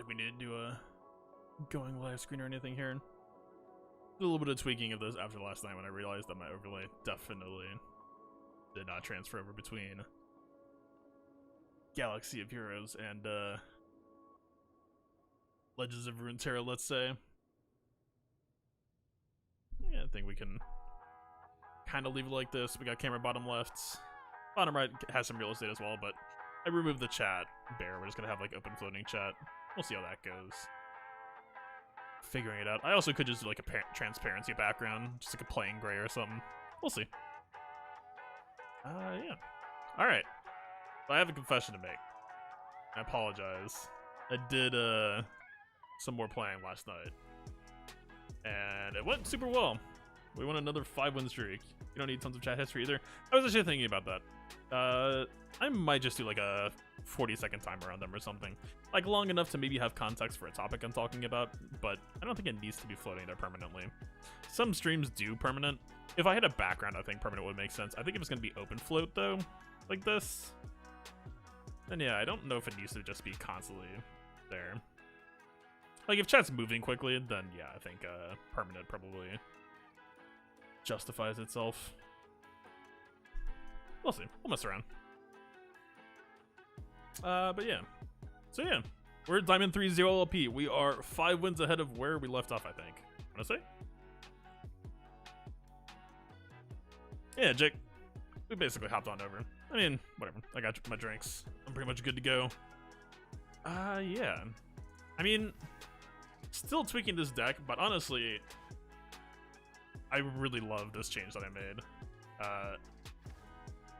we need to do a going live screen or anything here. A little bit of tweaking of this after last night when I realized that my overlay definitely did not transfer over between Galaxy of Heroes and Legends of Runeterra, let's say. Yeah, I think we can kind of leave it like this. We got camera bottom left. Bottom right has some real estate as well, but I removed the chat bare. We're just going to have like open floating chat. We'll see how that goes. Figuring it out. I also could just do like a transparency background, just like a plain gray or something. We'll see. Yeah. Alright. I have a confession to make. I apologize. I did some more playing last night. And it went super well. We won another 5-win streak. You don't need tons of chat history either. I was actually thinking about that. I might just do like a 40-second timer on them or something. Like long enough to maybe have context for a topic I'm talking about, but I don't think it needs to be floating there permanently. Some streams do permanent. If I had a background, I think permanent would make sense. I think if it's going to be open float though, like this, then yeah, I don't know if it needs to just be constantly there. Like if chat's moving quickly, then yeah, I think permanent probably justifies itself. We'll see. We'll mess around. But yeah. So yeah, we're at Diamond 3-0 LP. We are 5 wins ahead of where we left off, I think. Wanna say? Yeah, Jake. We basically hopped on over. I mean, whatever. I got my drinks. I'm pretty much good to go. Yeah. I mean, still tweaking this deck, but honestly, I really love this change that I made.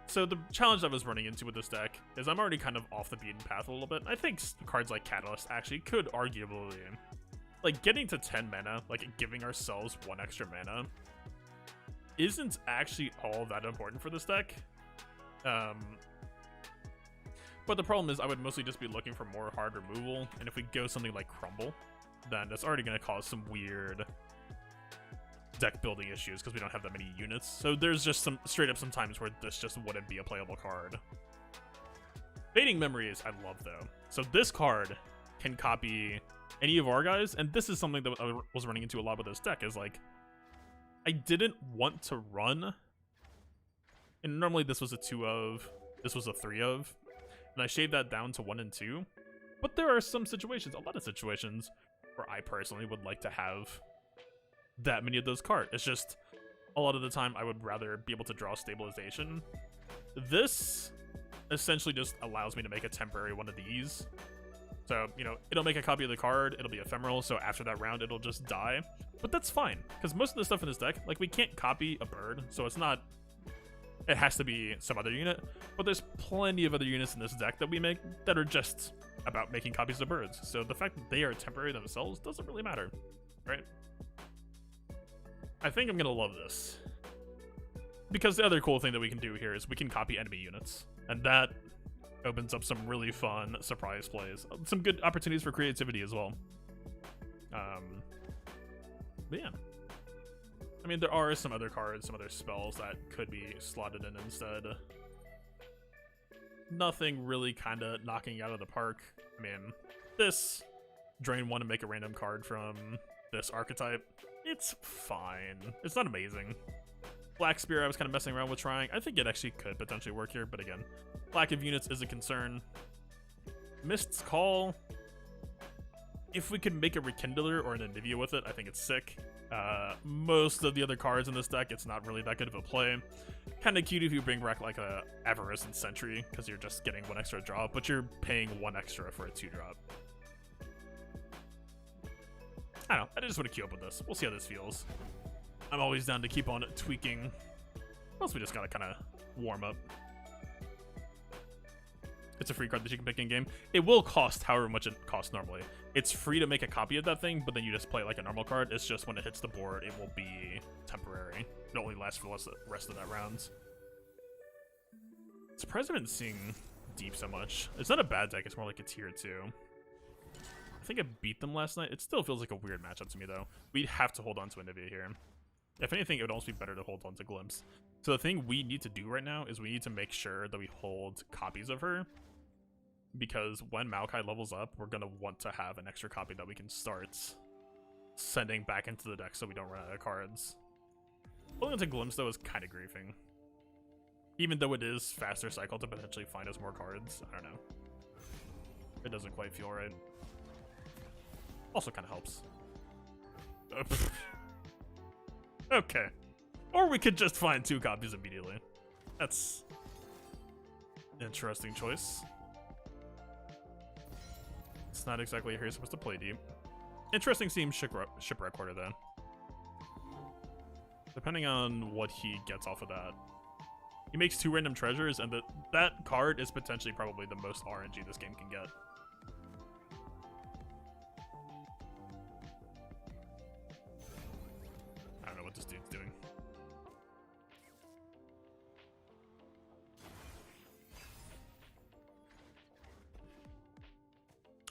So the challenge I was running into with this deck is I'm already kind of off the beaten path a little bit. I think cards like Catalyst actually could arguably, like getting to 10 mana, like giving ourselves 1 extra mana, isn't actually all that important for this deck. But the problem is I would mostly just be looking for more hard removal, and if we go something like Crumble, then that's already going to cause some weird deck building issues because we don't have that many units. So there's just some straight up some times where this just wouldn't be a playable card. Fading Memories I love though. So this card can copy any of our guys, and this is something that I was running into a lot with this deck, is like I didn't want to run, and normally this was a 2 of, this was a 3 of, and I shaved that down to 1 and 2. But there are some situations, a lot of situations, where I personally would like to have that many of those cards. It's just a lot of the time I would rather be able to draw stabilization. This essentially just allows me to make a temporary one of these. So, you know, it'll make a copy of the card, it'll be ephemeral, so after that round it'll just die. But that's fine, because most of the stuff in this deck, like we can't copy a bird, so it's not, it has to be some other unit, but there's plenty of other units in this deck that we make that are just about making copies of birds. So the fact that they are temporary themselves doesn't really matter, right? I think I'm gonna love this, because the other cool thing that we can do here is we can copy enemy units, and that opens up some really fun surprise plays, some good opportunities for creativity as well. But yeah, I mean, there are some other cards, some other spells that could be slotted in instead. Nothing really kind of knocking out of the park. I mean, this drain 1 and make a random card from this archetype, it's fine. It's not amazing. Black Spear I was kind of messing around with trying. I think it actually could potentially work here, but again, lack of units is a concern. Mist's Call, if we could make a Rekindler or an Anivia with it, I think it's sick. Most of the other cards in this deck, it's not really that good of a play. Kind of cute if you bring back like a Avarice and Sentry, because you're just getting 1 extra drop, but you're paying 1 extra for a 2-drop. I don't know, I just want to queue up with this. We'll see how this feels. I'm always down to keep on tweaking. Plus we just gotta kind of warm up. It's a free card that you can pick in game. It will cost however much it costs normally. It's free to make a copy of that thing, but then you just play it like a normal card. It's just when it hits the board, it will be temporary. It only lasts for the rest of that rounds. Surprised I've been seeing Deep so much. It's not a bad deck, it's more like a tier 2. I think I beat them last night. It still feels like a weird matchup to me though. We'd have to hold on to Anivia here. If anything, it would almost be better to hold on to Glimpse. So the thing we need to do right now is we need to make sure that we hold copies of her. because when Maokai levels up, we're gonna want to have an extra copy that we can start sending back into the deck so we don't run out of cards. Pulling into Glimpse, though, is kind of griefing. Even though it is faster cycle to potentially find us more cards, I don't know. It doesn't quite feel right. Also kind of helps. Okay. Or we could just find 2 copies immediately. That's an interesting choice. It's not exactly how you're supposed to play deep. Interesting seems Shipwreck Quarter, though. Depending on what he gets off of that. He makes 2 random treasures, and that card is potentially probably the most RNG this game can get. I don't know what this dude's doing.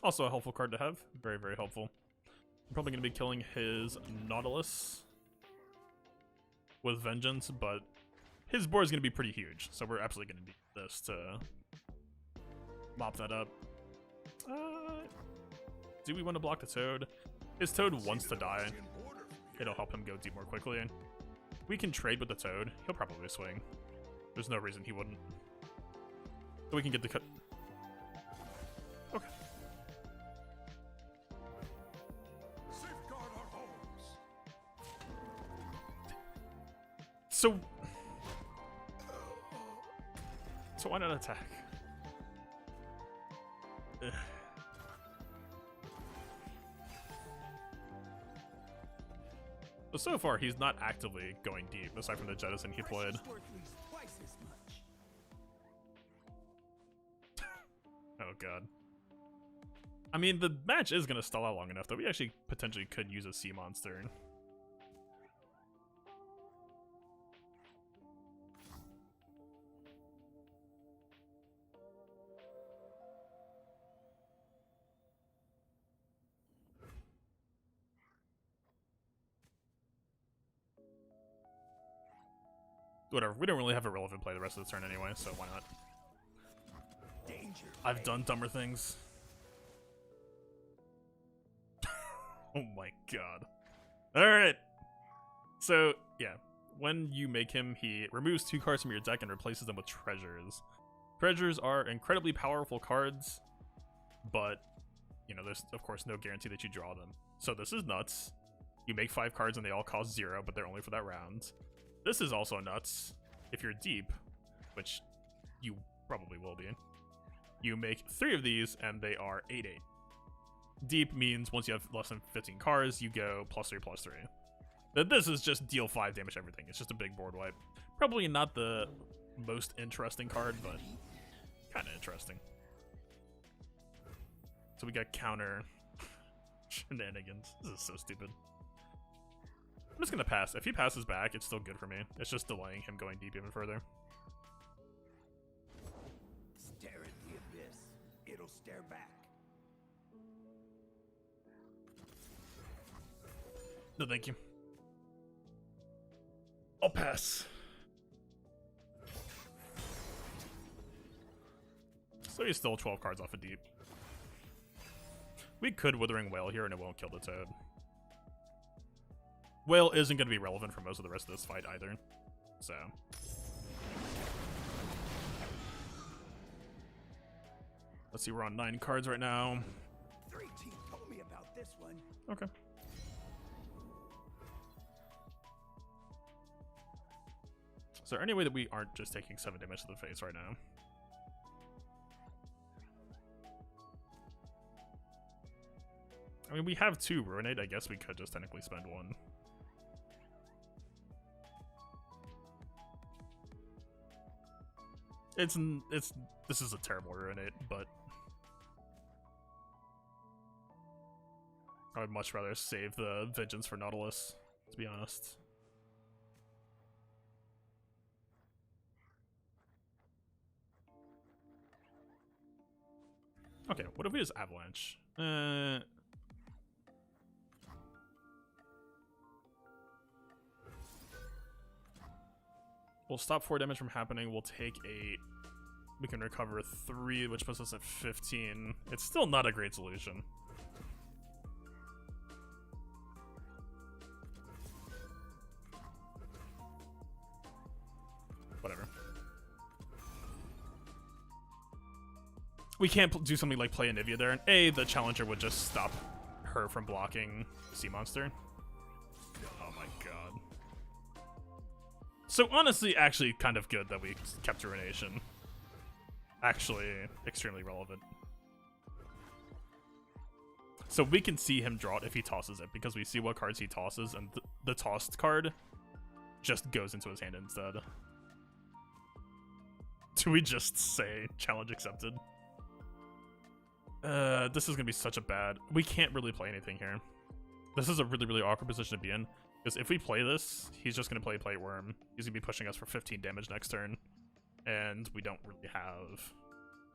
Also a helpful card to have. Very, very helpful. I'm probably going to be killing his Nautilus with Vengeance, but his board is going to be pretty huge, so we're absolutely going to need this to mop that up. Do we want to block the Toad? His Toad wants to die. It'll help him go deep more quickly. We can trade with the Toad. He'll probably swing. There's no reason he wouldn't. So we can get the cut. Okay. So why not attack? Ugh. So far, he's not actively going deep, aside from the Jettison he played. Oh god. I mean, the match is going to stall out long enough that we actually potentially could use a sea monster. Whatever, we don't really have a relevant play the rest of the turn anyway, so why not? I've done dumber things. Oh my god. Alright. So, yeah. When you make him, he removes 2 cards from your deck and replaces them with treasures. Treasures are incredibly powerful cards, but, you know, there's, of course, no guarantee that you draw them. So this is nuts. You make 5 cards and they all cost 0, but they're only for that round. This is also nuts. If you're deep, which you probably will be, you make 3 of these and they are 8/8. Deep means once you have less than 15 cards, you go +3/+3. That this is just deal 5 damage everything. It's just a big board wipe. Probably not the most interesting card, but kind of interesting. So we got counter shenanigans. This is so stupid. I'm just gonna pass. If he passes back, it's still good for me. It's just delaying him going deep even further. Stare at the abyss. It'll stare back. No, thank you. I'll pass. So he's still 12 cards off of deep. We could Withering Whale here and it won't kill the Toad. Whale isn't going to be relevant for most of the rest of this fight either, so. Let's see, we're on 9 cards right now. 3 Teeth told me about this one. Okay. Is there any way that we aren't just taking 7 damage to the face right now? I mean, we have 2 Ruinate. I guess we could just technically spend 1. This is a terrible Ruinate, but I would much rather save the Vengeance for Nautilus, to be honest. Okay, what if we just Avalanche? We'll stop 4 damage from happening. We'll take a We can recover 3, which puts us at 15. It's still not a great solution. Whatever. We can't do something like play Anivia there, and A, the challenger would just stop her from blocking Sea Monster. Oh my god. So honestly, actually kind of good that we kept Ruination. Actually, extremely relevant. So we can see him draw it if he tosses it, because we see what cards he tosses, and the tossed card just goes into his hand instead. Do we just say challenge accepted? This is gonna be such a bad... We can't really play anything here. This is a really, really awkward position to be in, because if we play this, he's just gonna play Plate Worm. He's gonna be pushing us for 15 damage next turn, and we don't really have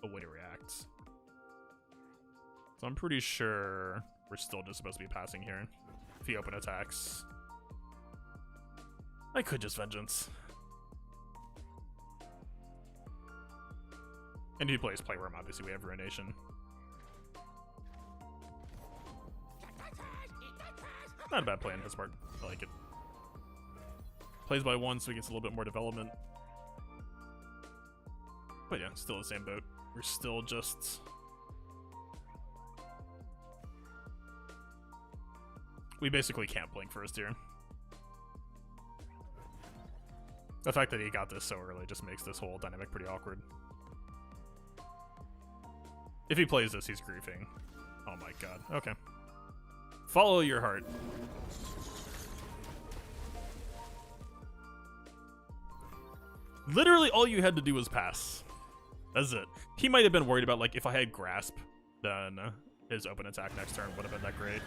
a way to react. So I'm pretty sure we're still just supposed to be passing here. If he open attacks, I could just Vengeance. And if he plays Plate Worm, obviously we have Ruination. Not a bad play on his part. I like it. Plays by 1, so he gets a little bit more development. But yeah, still the same boat. We're still just... We basically can't blink first here. The fact that he got this so early just makes this whole dynamic pretty awkward. If he plays this, he's griefing. Oh my god. Okay. Follow your heart. Literally all you had to do was pass. That's it. He might have been worried about, like, if I had Grasp, then his open attack next turn would have been that great.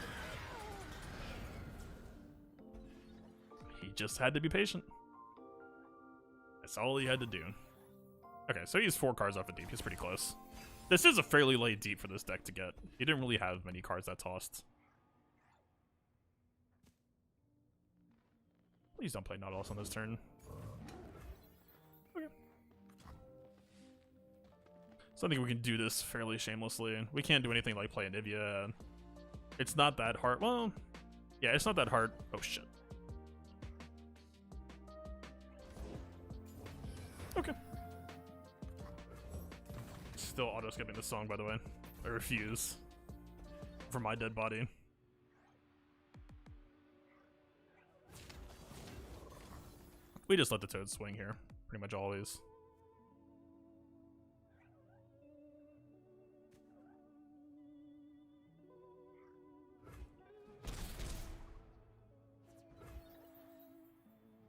He just had to be patient. That's all he had to do. Okay, so he's 4 cards off a deep. He's pretty close. This is a fairly late deep for this deck to get. He didn't really have many cards that tossed. Please don't play Nautilus on this turn. Okay. So I think we can do this fairly shamelessly. We can't do anything like play Anivia. It's not that hard. Well, yeah, it's not that hard. Oh, shit. Okay. Still auto-skipping this song, by the way. I refuse. For my dead body. We just let the Toad swing here, pretty much always.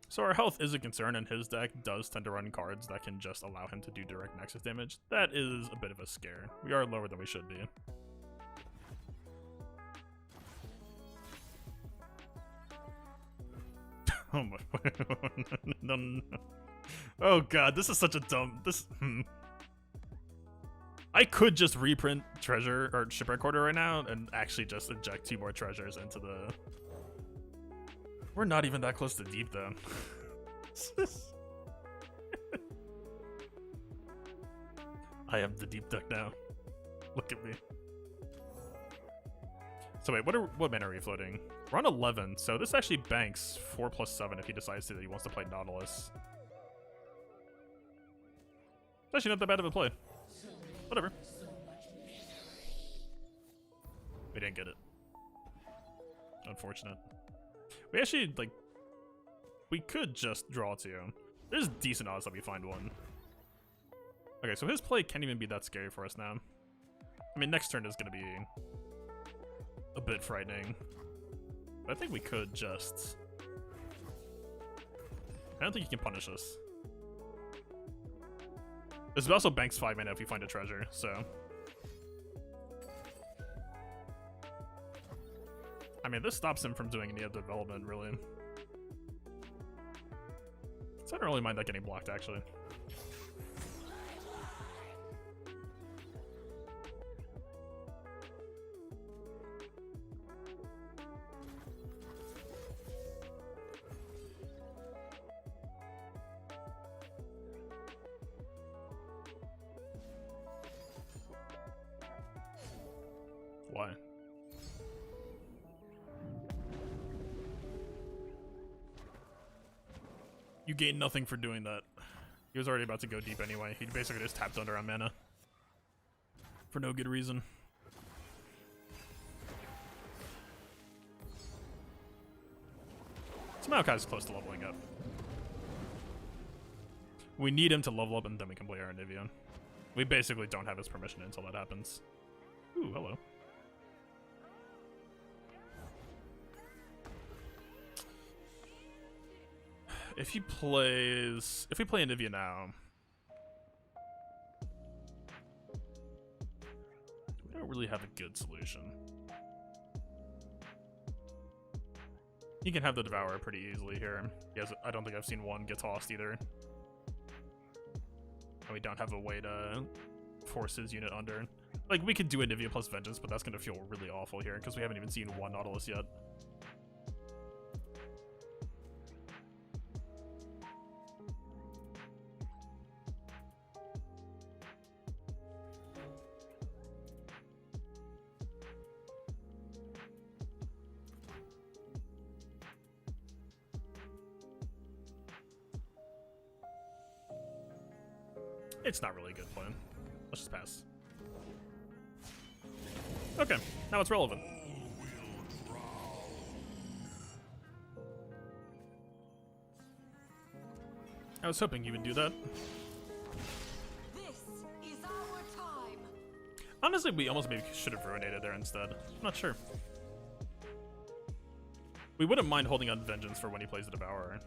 So our health is a concern, and his deck does tend to run cards that can just allow him to do direct Nexus damage. That is a bit of a scare. We are lower than we should be. Oh my... no. Oh god, this is such a dumb... I could just reprint Treasure or Shipwreck Quarter right now and actually just inject 2 more treasures into the... We're not even that close to deep, though. I am the deep deck now. Look at me. So wait, what mana are we floating? We're on 11, so this actually banks 4+7 if he decides that he wants to play Nautilus. It's actually not that bad of a play. Whatever. We didn't get it. Unfortunate. We actually, like... We could just draw 2. There's decent odds that we find one. Okay, so his play can't even be that scary for us now. I mean, next turn is going to be a bit frightening. But I think we could just... I don't think he can punish us. This also banks 5 mana if we find a treasure, so... I mean, this stops him from doing any other development, really. So I don't really mind that getting blocked, actually. Why? You gain nothing for doing that. He was already about to go deep anyway. He basically just tapped under on mana. For no good reason. So Maokai's close to leveling up. We need him to level up and then we can play our Anivia. We basically don't have his permission until that happens. Ooh, hello. If we play Anivia now, we don't really have a good solution. He can have the Devourer pretty easily here. I don't think I've seen one get tossed either. And we don't have a way to force his unit under. Like, we could do Anivia plus Vengeance, but that's going to feel really awful here because we haven't even seen one Nautilus yet. It's not really a good plan. Let's just pass. Okay, now it's relevant. I was hoping you would do that. This is our time. Honestly, we almost maybe should have ruinated there instead. I'm not sure. We wouldn't mind holding on Vengeance for when he plays the Devourer.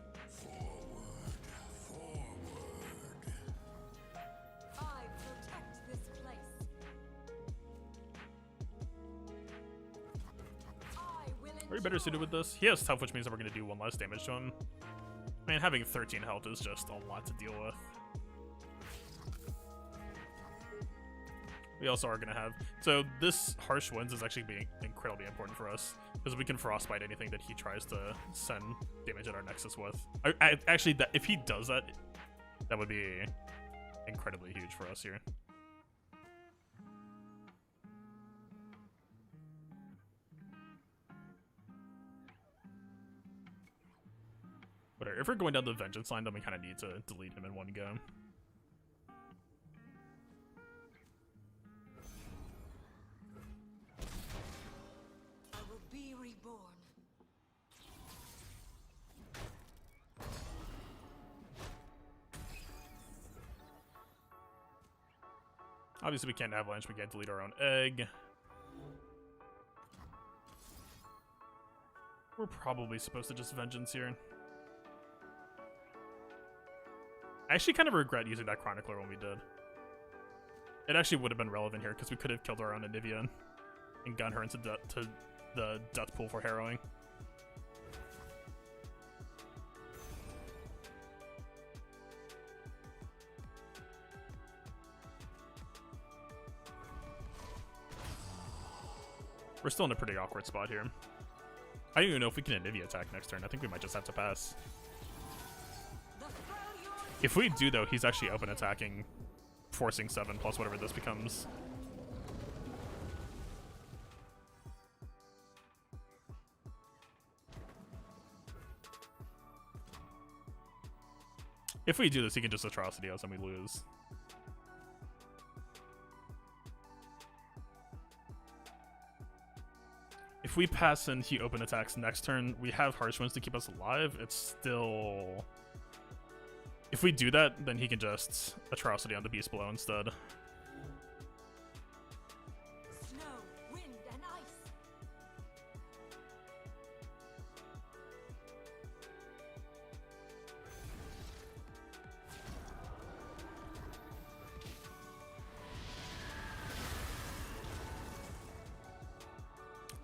Are we better suited with this? He has tough, which means that we're going to do one less damage to him. I mean, having 13 health is just a lot to deal with. We also are going to have... So this Harsh Winds is actually being incredibly important for us, because we can Frostbite anything that he tries to send damage at our Nexus with. Actually, if he does that, that would be incredibly huge for us here. But if we're going down the Vengeance line, then we kind of need to delete him in one go. I will be reborn. Obviously, we can't Avalanche, we can't delete our own egg. We're probably supposed to just Vengeance here. I actually kind of regret using that Chronicler when we did. It actually would have been relevant here because we could have killed our own Anivia and gotten her into the death pool for harrowing. We're still in a pretty awkward spot here. I don't even know if we can Anivia attack next turn. I think we might just have to pass. If we do, though, he's actually open attacking, forcing 7 plus whatever this becomes. If we do this, he can just Atrocity us and we lose. If we pass and he open attacks next turn, we have Harsh Winds to keep us alive. It's still... If we do that, then he can just Atrocity on the Beast Below instead. Snow, wind, and ice.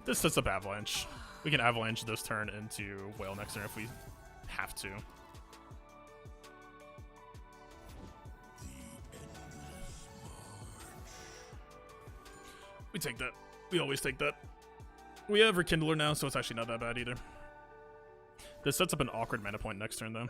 This sets up Avalanche. We can Avalanche this turn into Whale next turn if we have to. We take that. We always take that. We have Rekindler now, so it's actually not that bad either. This sets up an awkward mana point next turn, though.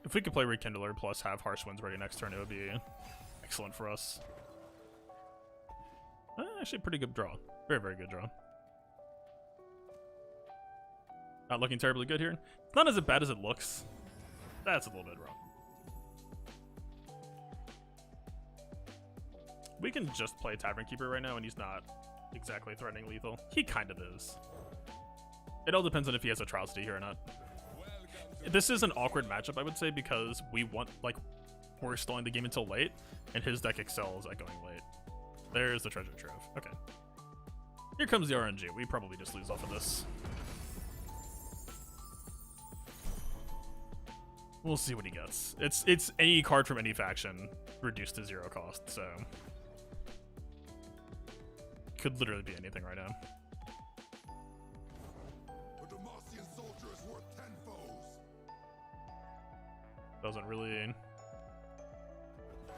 If we could play Rekindler plus have Harsh Winds ready next turn, it would be excellent for us. Actually, pretty good draw. Very, very good draw. Not looking terribly good here. It's not as bad as it looks. That's a little bit wrong. We can just play Tavern Keeper right now, and he's not exactly threatening lethal. He kind of is. It all depends on if he has Atrocity here or not. This is an awkward matchup, I would say, because we want, like, we're stalling the game until late, and his deck excels at going late. There's the Treasure Trove. Okay. Here comes the RNG. We probably just lose off of this. We'll see what he gets. It's any card from any faction reduced to 0 cost, so could literally be anything right now. A Demacian soldier is worth 10 foes. Doesn't really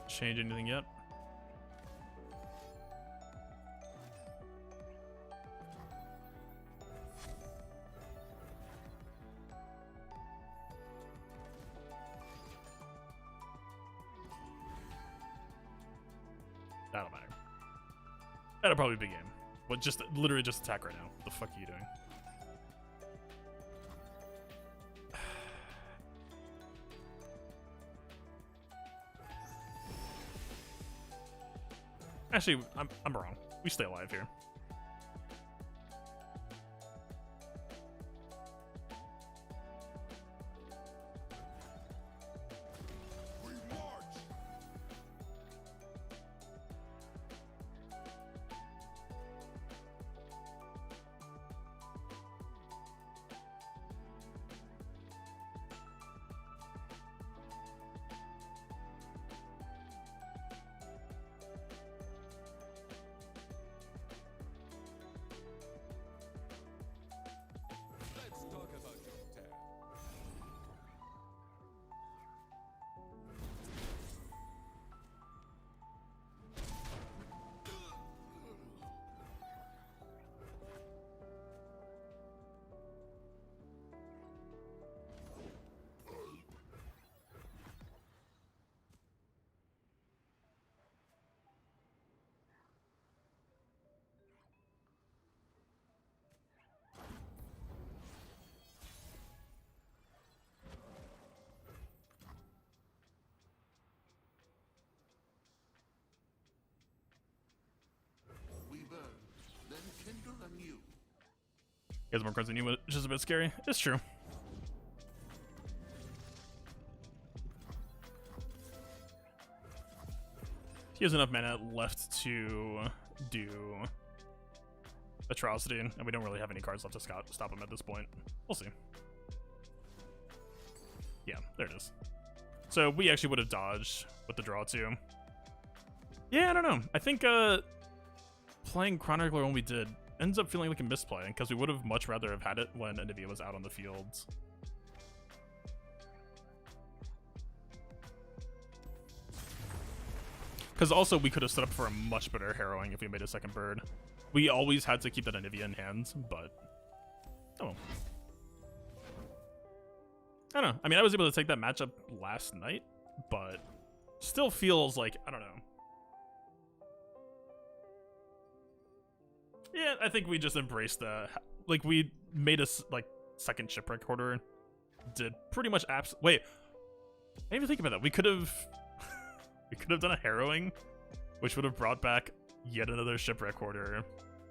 change anything yet. That'll matter. That'll probably be a game. But just literally just attack right now. What the fuck are you doing? Actually, I'm wrong. We stay alive here. We march. Let's talk about Runeterra. We burn, then kindle anew. He has more cards than you, which is a bit scary. It's true. He has enough mana left to do Atrocity, and we don't really have any cards left to stop him at this point. We'll see. Yeah, there it is. So we actually would have dodged with the draw too. Yeah, I don't know. I think playing Chronicler when we did ends up feeling like a misplay, because we would have much rather have had it when Anivia was out on the field. Because also we could have set up for a much better harrowing if we made a second bird. We always had to keep that Anivia in hand, but oh. I don't know. I mean, I was able to take that matchup last night, but still feels like, I don't know. Yeah, I think we just embraced the, like, we made a, like, second shipwreck order, did pretty much wait, I didn't even think about that. We could have, we could have done a harrowing, which would have brought back yet another shipwreck order.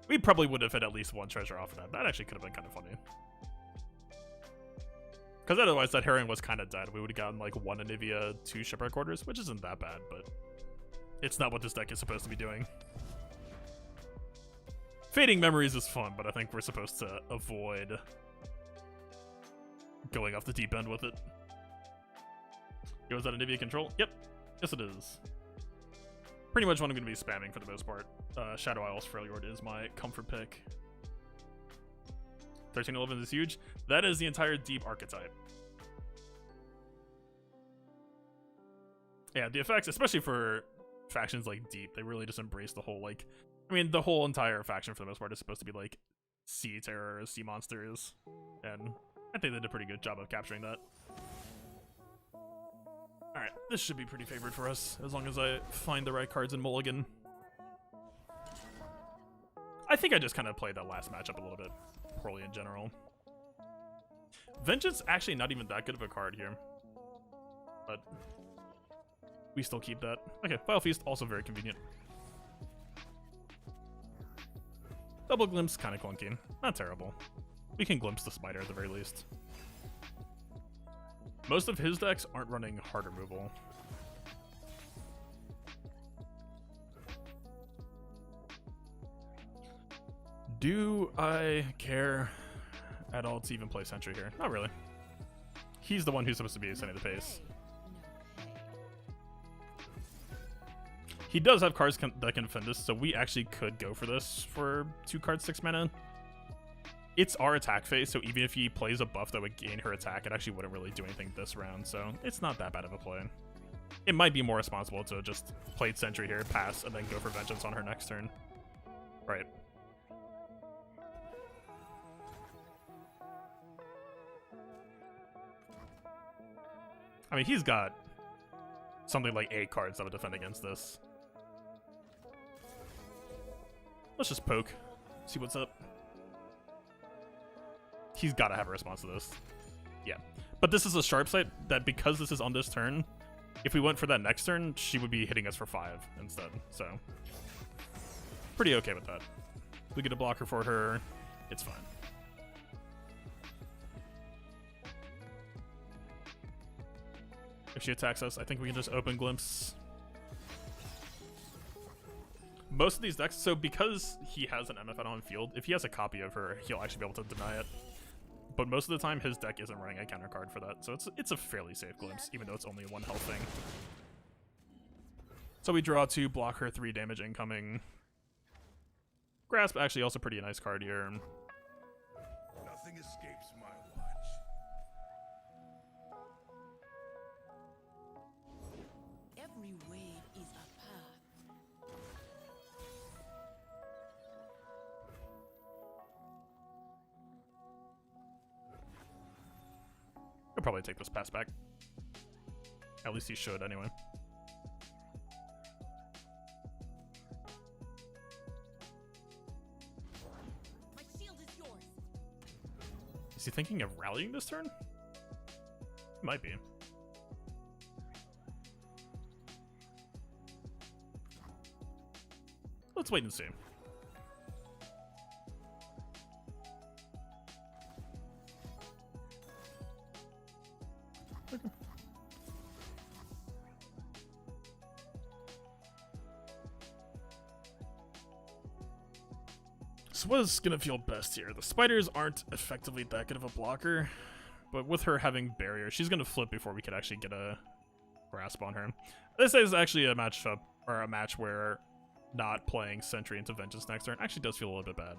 We probably would have had at least one treasure off of that. That actually could have been kind of funny. Because otherwise that harrowing was kind of dead. We would have gotten, like, 1 Anivia, 2 shipwreck orders, which isn't that bad, but it's not what this deck is supposed to be doing. Fading Memories is fun, but I think we're supposed to avoid going off the deep end with it. Yo, is that Anivia control? Yep. Yes, it is. Pretty much what I'm going to be spamming for the most part. Shadow Isles Freljord is my comfort pick. 1311 is huge. That is the entire deep archetype. Yeah, the effects, especially for factions like deep, they really just embrace the whole, like, I mean, the whole entire faction for the most part is supposed to be like sea terrors, sea monsters, and I think they did a pretty good job of capturing that. This should be pretty favored for us, as long as I find the right cards in Mulligan. I think I just kind of played that last matchup a little bit poorly in general. Vengeance, actually not even that good of a card here. But we still keep that. Okay, Vile Feast, also very convenient. Double Glimpse, kind of clunky. Not terrible. We can glimpse the spider at the very least. Most of his decks aren't running hard removal. Do I care at all to even play Sentry here? Not really. He's the one who's supposed to be setting the pace. He does have cards that can defend this, so we actually could go for this for 2 cards, 6 mana. It's our attack phase, so even if he plays a buff that would gain her attack, it actually wouldn't really do anything this round, so it's not that bad of a play. It might be more responsible to just play Sentry here, pass, and then go for Vengeance on her next turn. Right. I mean, he's got something like 8 cards that would defend against this. Let's just poke, see what's up. He's got to have a response to this. Yeah. But this is a sharp sight that because this is on this turn, if we went for that next turn, she would be hitting us for 5 instead. So, pretty okay with that. We get a blocker for her. It's fine. If she attacks us, I think we can just open Glimpse. Most of these decks, so because he has an MFN on field, if he has a copy of her, he'll actually be able to deny it. But most of the time, his deck isn't running a counter card for that, so it's a fairly safe Glimpse, even though it's only a 1 health thing. So we draw 2, block her 3 damage incoming. Grasp, actually also pretty nice card here. Nothing escapes my watch. Every way is a path. He'll probably take this pass back. At least he should, anyway. My shield is yours. Is he thinking of rallying this turn? Might be. Let's wait and see. Okay. So what is gonna feel best here? The spiders aren't effectively that good of a blocker, but with her having barrier, she's gonna flip before we could actually get a grasp on her. This is actually a matchup or a match where not playing Sentry into Vengeance next turn actually does feel a little bit bad.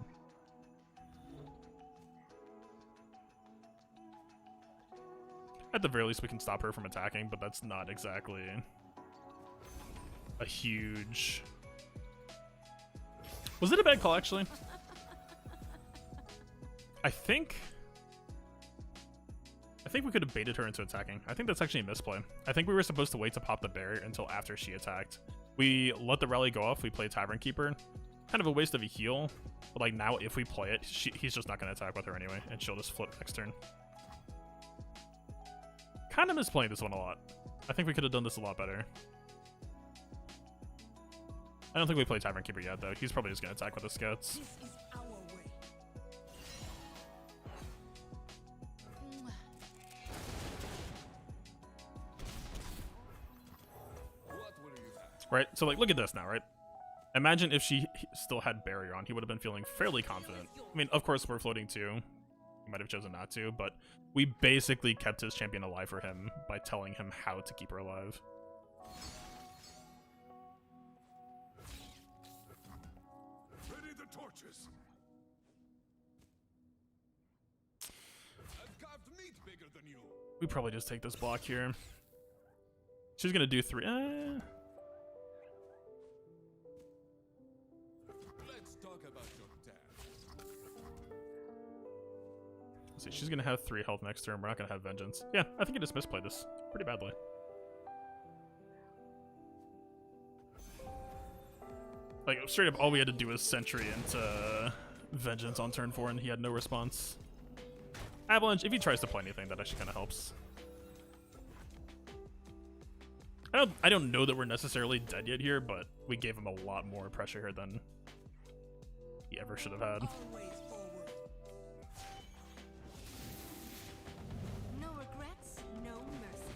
At the very least, we can stop her from attacking, but that's not exactly a huge... Was it a bad call, actually? I think we could have baited her into attacking. I think that's actually a misplay. I think we were supposed to wait to pop the barrier until after she attacked. We let the rally go off, we play Tavern Keeper. Kind of a waste of a heal, but like now if we play it, he's just not going to attack with her anyway, and she'll just flip next turn. Kind of misplaying this one a lot. I think we could have done this a lot better. I don't think we played Tavern Keeper yet, though. He's probably just going to attack with the scouts. This is our way. Right? So, like, look at this now, right? Imagine if she still had barrier on. He would have been feeling fairly confident. I mean, of course, we're floating too. He might have chosen not to, but we basically kept his champion alive for him by telling him how to keep her alive. Ready the torches. I've carved meat bigger than you. We probably just take this block here. She's gonna do 3. Let's talk about your dad. Let's see, she's gonna have 3 health next turn. We're not gonna have Vengeance. Yeah, I think I just misplayed this pretty badly. Like, straight up, all we had to do was Sentry into Vengeance on turn 4, and he had no response. Avalanche, if he tries to play anything, that actually kind of helps. I don't know that we're necessarily dead yet here, but we gave him a lot more pressure here than he ever should have had. Always forward. No regrets, no mercy.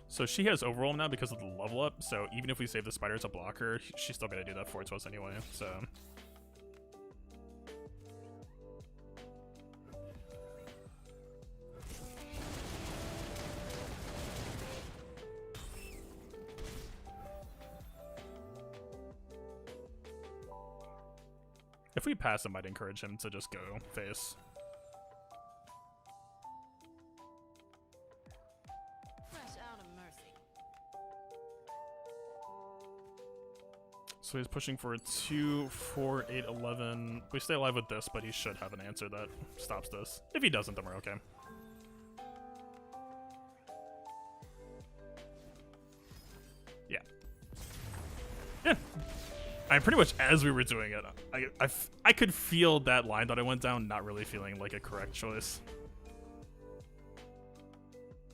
So she has overwhelm now because of the level up, so even if we save the spider as a blocker, she's still gonna do that for it to us anyway, so. If we pass, I might encourage him to just go face. Fresh out of mercy. So he's pushing for a 2, 4, 8, 11. We stay alive with this, but he should have an answer that stops this. If he doesn't, then we're okay. Yeah. Yeah. I pretty much, as we were doing it, I could feel that line that I went down not really feeling like a correct choice.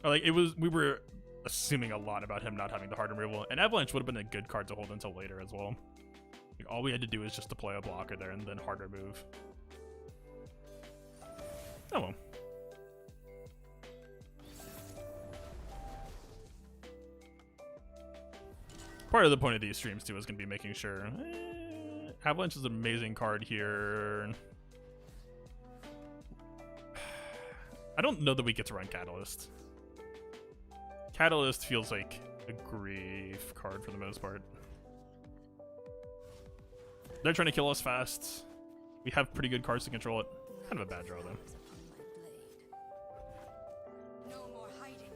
Or like, we were assuming a lot about him not having the hard removal, and Avalanche would have been a good card to hold until later as well. Like, all we had to do was just to play a blocker there and then harder move. Oh well. Part of the point of these streams too is going to be making sure Avalanche is an amazing card here. I don't know that we get to run Catalyst. Catalyst feels like a grief card for the most part. They're trying to kill us fast. We have pretty good cards to control it. Kind of a bad draw though. No more hiding.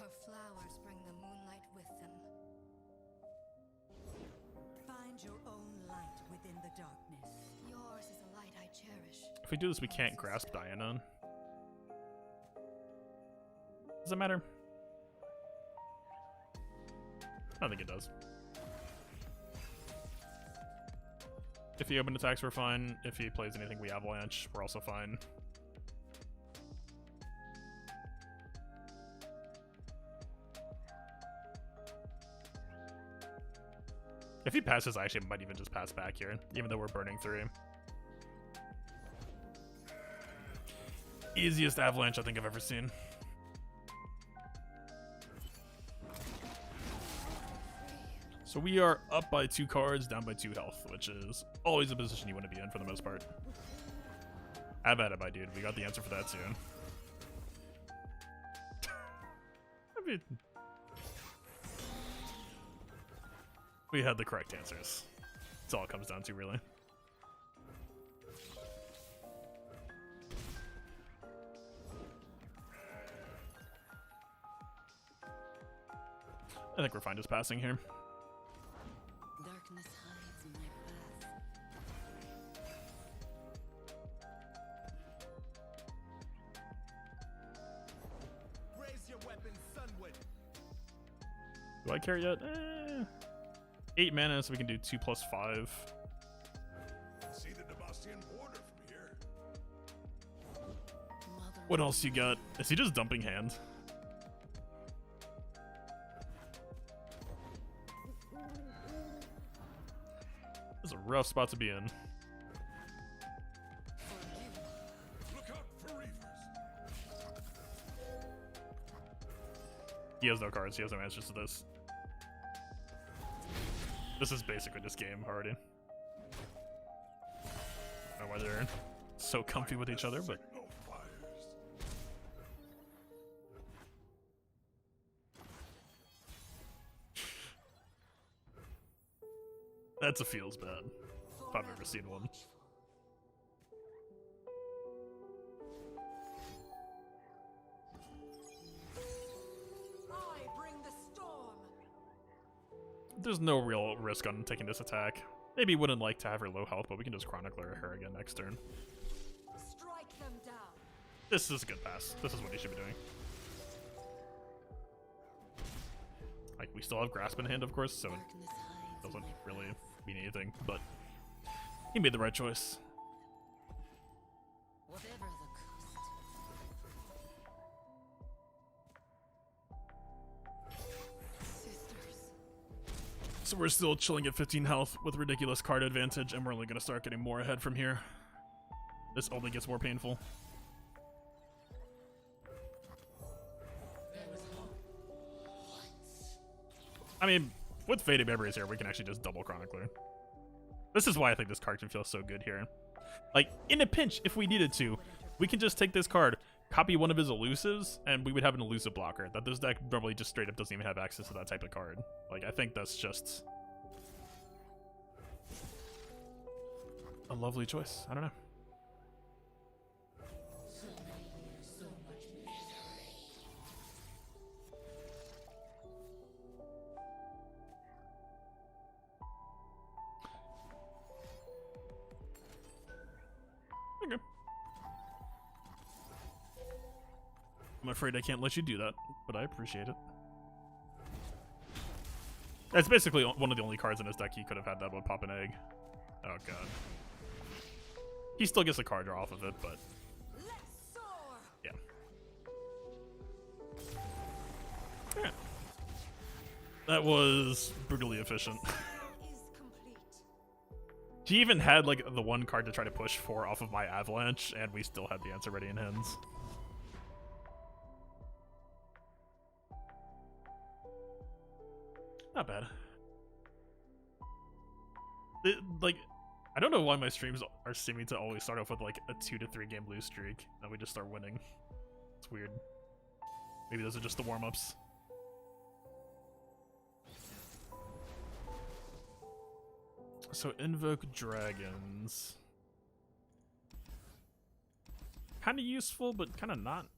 Her flowers bring the moonlight with them. Find your own light within the darkness. Yours is a light I cherish. If we do this, we can't grasp Diana. Does it matter? I don't think it does. If he open attacks, we're fine. If he plays anything, we avalanche. We're also fine. If he passes, I actually might even just pass back here, even though we're burning through. Easiest avalanche I think I've ever seen. So we are up by 2 cards, down by 2 health, which is always a position you want to be in for the most part. Have at it, my dude. We got the answer for that soon. I mean, we had the correct answers. That's all it comes down to, really. I think we're fine just passing here. Darkness hides in my path. Raise your weapon, Sunwood. Do I care yet? 8 mana, so we can do 2+5. See the Dabastian border from here. Mother What else you got? Is he just dumping hand? This is a rough spot to be in. Look out for reavers. He has no cards, he has no answers to this. This is basically this game already. I don't know why they're so comfy with each other, but Signal fires. that's a feels bad. If I've ever seen one. I bring the storm. there's no real risk on taking this attack. Maybe wouldn't like to have her low health, but we can just Chronicler her again next turn. Strike them down. This is a good pass. This is what he should be doing. Like, we still have Grasp in hand, of course, so it Darkness hides in doesn't my really breath. mean anything, but he made the right choice. Whatever the cost. Sisters. So we're still chilling at 15 health with ridiculous card advantage, and we're only going to start getting more ahead from here. This only gets more painful. I mean, with Faded Memories here, we can actually just double Chronicler. This is why I think this card can feel so good here. Like, in a pinch, if we needed to, we can just take this card, copy one of his elusives, and we would have an elusive blocker that this deck normally just straight up doesn't even have access to that type of card. Like, I think that's just a lovely choice. I don't know. Okay. I'm afraid I can't let you do that, but I appreciate it. That's basically one of the only cards in his deck he could have had that would pop an egg. Oh god. He still gets a card draw off of it, but Let's soar. yeah. Alright. That was brutally efficient. Is complete. He even had like the one card to try to push 4 off of my Avalanche, and we still had the answer ready in hands. Not bad. Like, I don't know why my streams are seeming to always start off with like a 2 to 3 game lose streak, and we just start winning. It's weird. Maybe those are just the warm-ups. So invoke dragons. Kind of useful, but kind of not.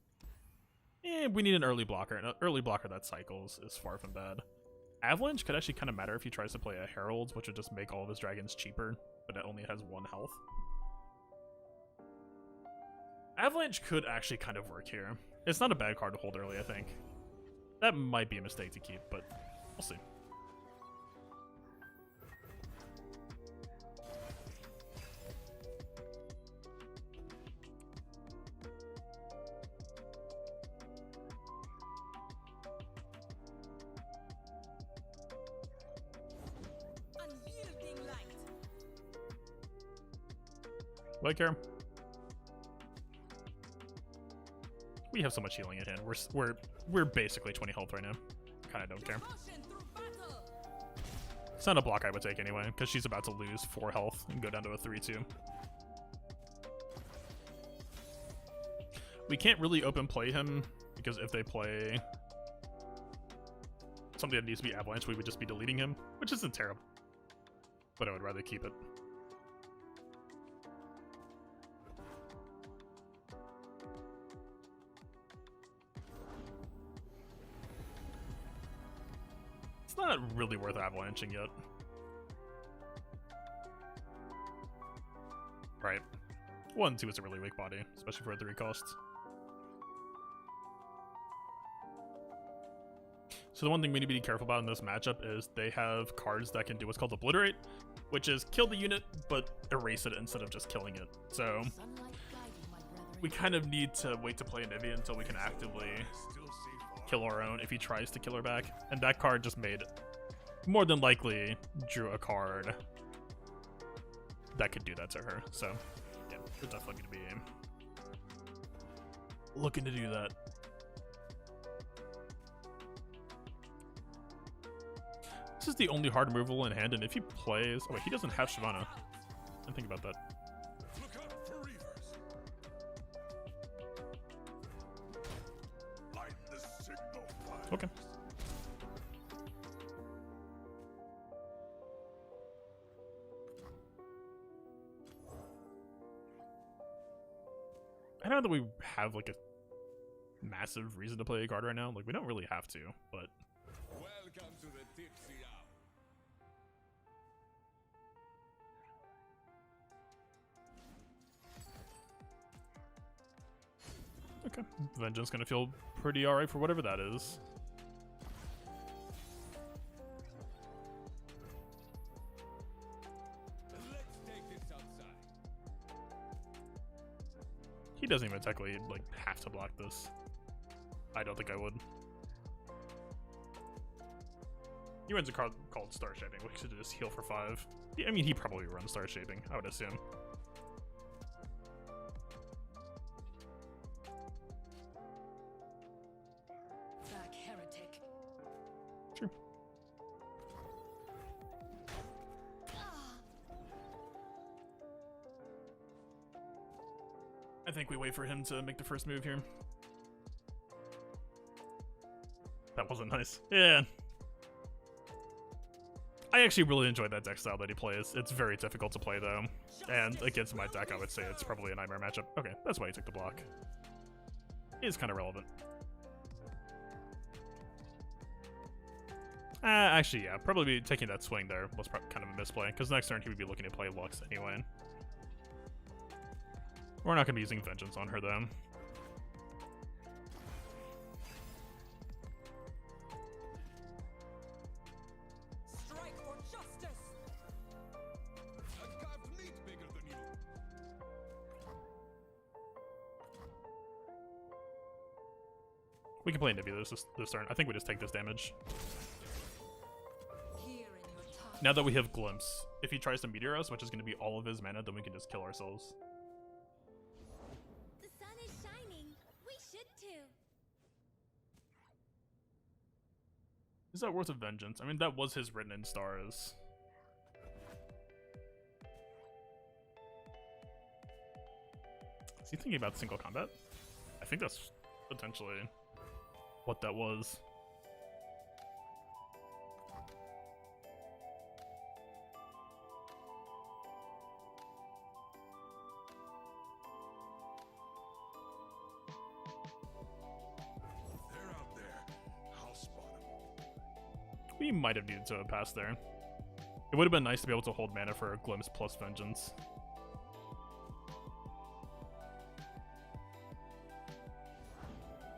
We need an early blocker. An early blocker that cycles is far from bad. Avalanche could actually kind of matter if he tries to play a Herald, which would just make all of his dragons cheaper, but it only has 1 health. Avalanche could actually kind of work here. It's not a bad card to hold early, I think. That might be a mistake to keep, but we'll see. Unyielding light. Like here. We have so much healing in hand. We're basically 20 health right now. Kind of don't care. Devotion through battle. It's not a block I would take anyway, because she's about to lose 4 health and go down to a 3-2. We can't really open play him, because if they play something that needs to be Avalanche, we would just be deleting him, which isn't terrible. But I would rather keep it. It's not really worth avalanching yet. Right. 1, 2 is a really weak body, especially for a 3 cost. So the one thing we need to be careful about in this matchup is they have cards that can do what's called Obliterate, which is kill the unit, but erase it instead of just killing it. So Sunlight guide you, my brethren. we kind of need to wait to play Anivia until we can actively kill our own if he tries to kill her back. And that card just made, more than likely, drew a card that could do that to her. So yeah, we're definitely going to be looking to do that. This is the only hard removal in hand, and if he plays... Oh wait, he doesn't have Shyvana. I didn't think about that. Look out for reavers. Light the signal fires. Okay. I know that we have like a massive reason to play a card right now. Like, we don't really have to, but... Welcome to the tipsy hour. Okay, Vengeance gonna feel pretty alright for whatever that is. Let's take this outside. He doesn't even technically like have to block this. I don't think I would. He runs a card called Star Shaping, which should just heal for 5. Yeah, I mean, he probably runs Star Shaping, I would assume. Back, heretic. Sure. I think we wait for him to make the first move here. That wasn't nice. Yeah. I actually really enjoyed that deck style that he plays. It's very difficult to play though. And against my deck, I would say it's probably a nightmare matchup. Okay, that's why he took the block. It is kind of relevant. Actually, yeah, probably taking that swing there was kind of a misplay, because next turn he would be looking to play Lux anyway. We're not going to be using Vengeance on her though. Strike for justice. A carved meat bigger than you. We can play Nebula this turn. I think we just take this damage. Here in your time. Now that we have Glimpse, if he tries to Meteor us, which is going to be all of his mana, then we can just kill ourselves. The sun is shining. We should too. Is that worth a Vengeance? I mean, that was his written in stars. Is he thinking about single combat? I think that's potentially what that was. They're out there. I'll spot them. We might have needed to pass there. It would have been nice to be able to hold mana for a Glimpse plus Vengeance.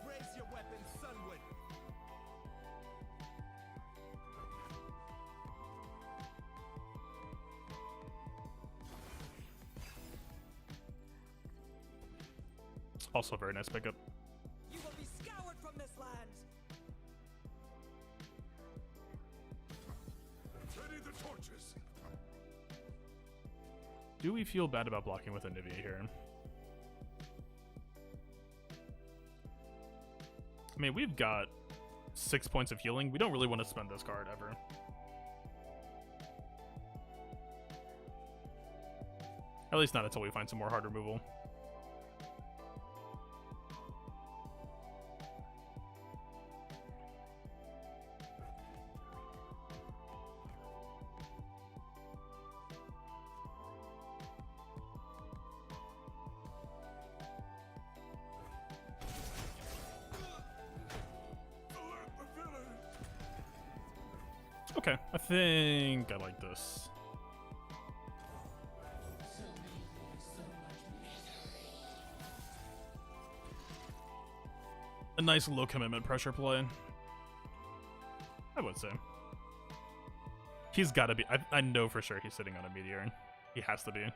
Raise your weapon, Sunwood. Also a very nice pickup. You will be scoured from this land. Ready the torches. Do we feel bad about blocking with Anivia here? I mean, we've got 6 points of healing. We don't really want to spend this card ever. At least not until we find some more hard removal. Alert the village. Okay, I think I like this. A nice low commitment pressure play, I would say. He's got to be. I know for sure he's sitting on a Meteor. He has to be.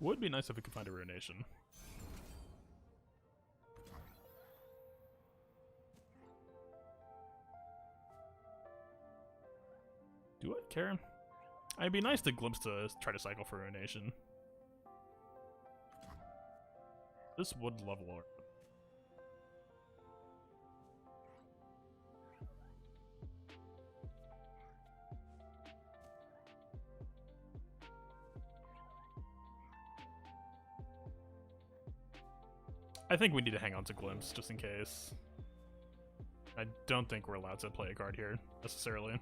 Would be nice if we could find a Ruination. Do I care? It'd be nice to glimpse to try to cycle for Ruination. This would level up. I think we need to hang on to Glimpse just in case. I don't think we're allowed to play a card here necessarily.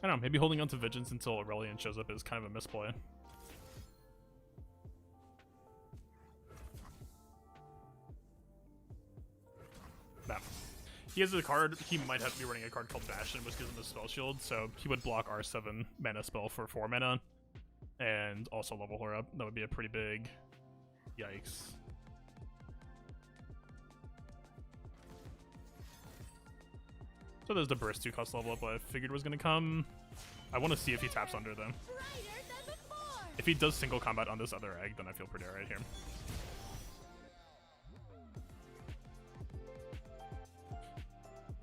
I don't know, maybe holding on to Vigilance until Aurelion shows up is kind of a misplay. No. He has a card, he might have to be running a card called Bastion, which gives him a spell shield, so he would block our 7 mana spell for 4 mana, and also level her up. That would be a pretty big yikes. So there's the burst 2 cost level up I figured was going to come. I want to see if he taps under them. If he does single combat on this other egg, then I feel pretty alright here.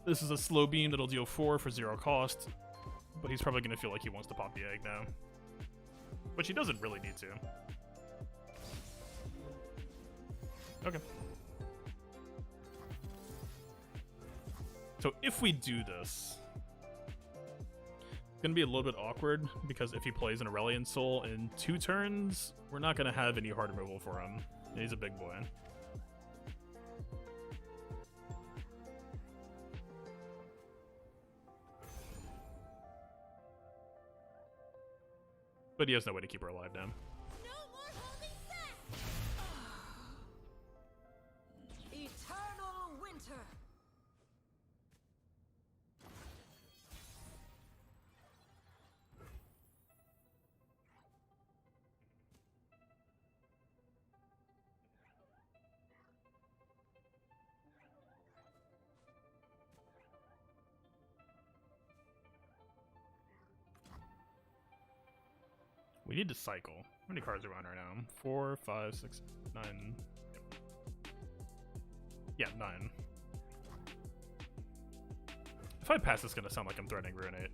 This is a slow beam that'll deal 4 for 0 cost, but he's probably going to feel like he wants to pop the egg now. Which he doesn't really need to. Okay. So if we do this, it's going to be a little bit awkward, because if he plays an Aurelion Soul in 2 turns, we're not going to have any hard removal for him. He's a big boy. But he has no way to keep her alive now. No more holding back. Eternal winter. We need to cycle. How many cards are we on right now? 4, 5, 6, 9. Yeah, 9. If I pass, it's gonna sound like I'm threatening Ruinate.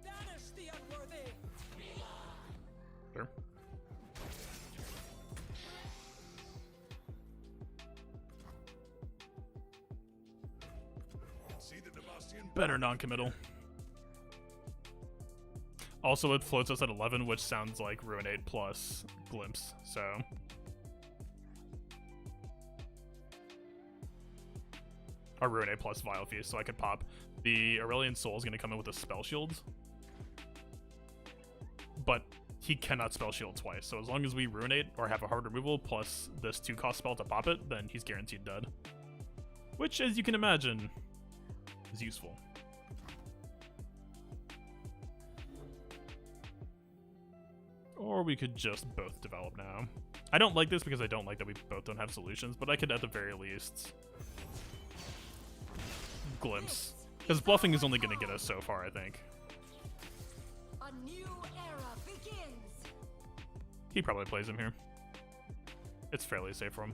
Banish the unworthy. Sure. Better non-committal. Also, it floats us at 11, which sounds like Ruinate plus Glimpse, so... Or Ruinate plus Vile Feast, so I could pop. The Aurelion Soul is going to come in with a Spell Shield. But he cannot Spell Shield twice, so as long as we Ruinate or have a hard removal plus this 2-cost spell to pop it, then he's guaranteed dead. Which, as you can imagine, is useful. Or we could just both develop now. I don't like this because I don't like that we both don't have solutions, but I could at the very least Glimpse. Because bluffing is only going to get us so far, I think. A new era begins. He probably plays him here. It's fairly safe for him.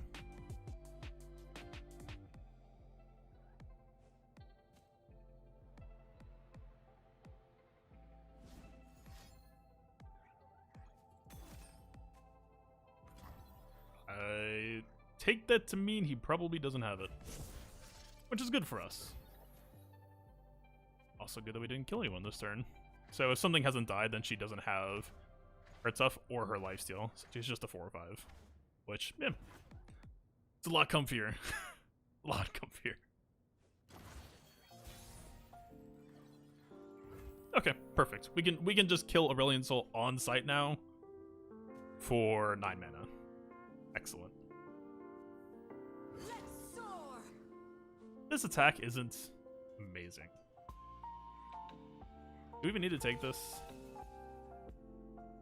I take that to mean he probably doesn't have it. Which is good for us. Also good that we didn't kill anyone this turn. So if something hasn't died, then she doesn't have her stuff or her lifesteal. So she's just a 4 or 5. Which, yeah. It's a lot comfier. A lot comfier. Okay, perfect. We can just kill Aurelion Soul on site now for 9 mana. Excellent. Let's soar. This attack isn't amazing. Do we even need to take this?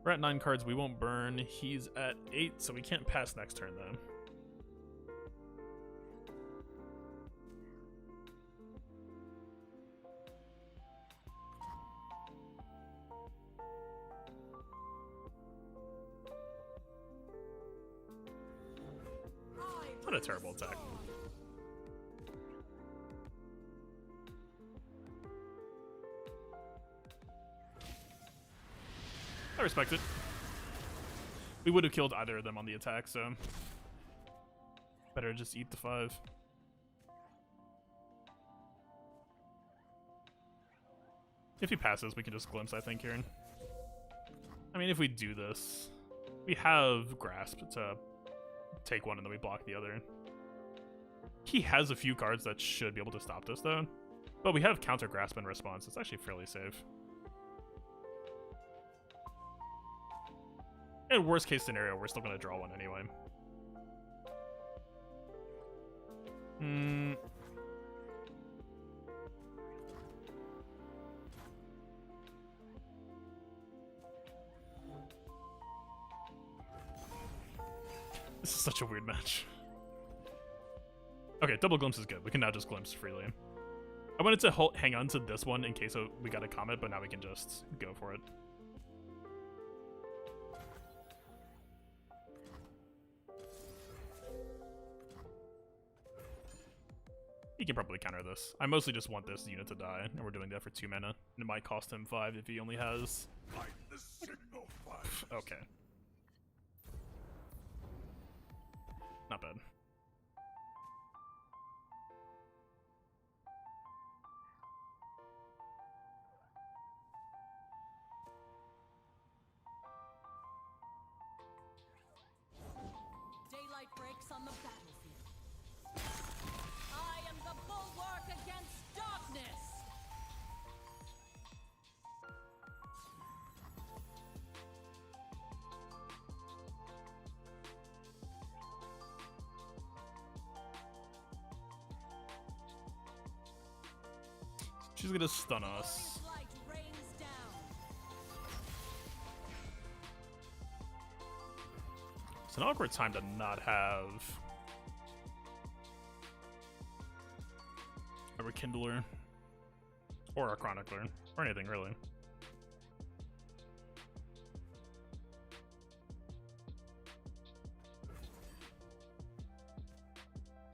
We're at 9 cards, we won't burn. He's at 8, so we can't pass next turn though. What a terrible attack. I respect it. We would have killed either of them on the attack, so better just eat the 5. If he passes, we can just glimpse, I think, here. I I mean, if we do this, we have Grasp to take one and then we block the other. He has a few cards that should be able to stop this though, but we have Counter Grasp in response. It's actually fairly safe. In worst case scenario, we're still going to draw one anyway. This is such a weird match. Okay, double glimpse is good. We can now just glimpse freely. I wanted to hang on to this one in case we got a comet, but now we can just go for it. He can probably counter this. I mostly just want this unit to die, and we're doing that for 2 mana. And it might cost him 5 if he only has... Okay. Not bad. Daylight breaks on the battlefield. I am the bulwark against darkness. She's gonna stun us. Light rains down. It's an awkward time to not have a Rekindler or a Chronicler or anything really.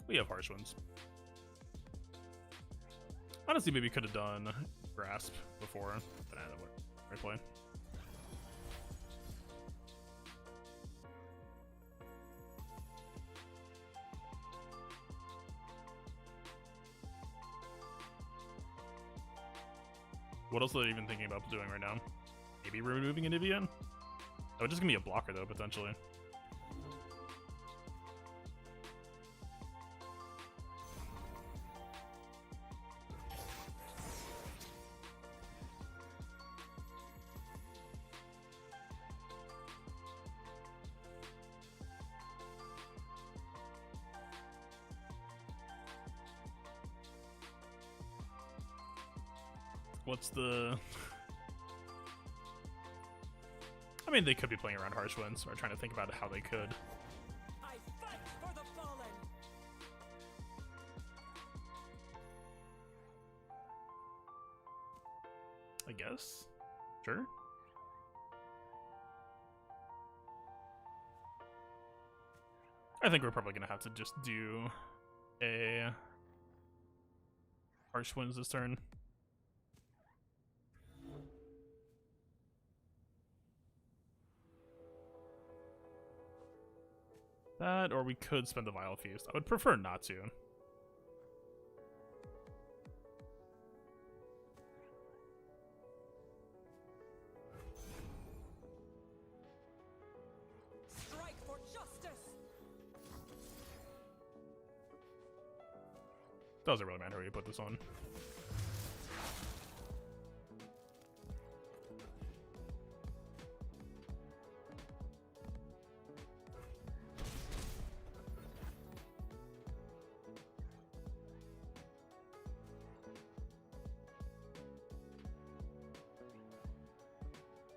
We have Harsh Winds. Honestly, maybe could have done Grasp before, but I don't know what play. What else are they even thinking about doing right now? Maybe removing Anivia? That would just give me a blocker though, potentially. What's the... I mean, they could be playing around Harsh Winds, or trying to think about how they could. I fight for the fallen. I guess? Sure. I think we're probably gonna have to just do a Harsh Winds this turn. That, or we could spend the Vile Feast. I would prefer not to. Strike for justice. Doesn't really matter where you put this on.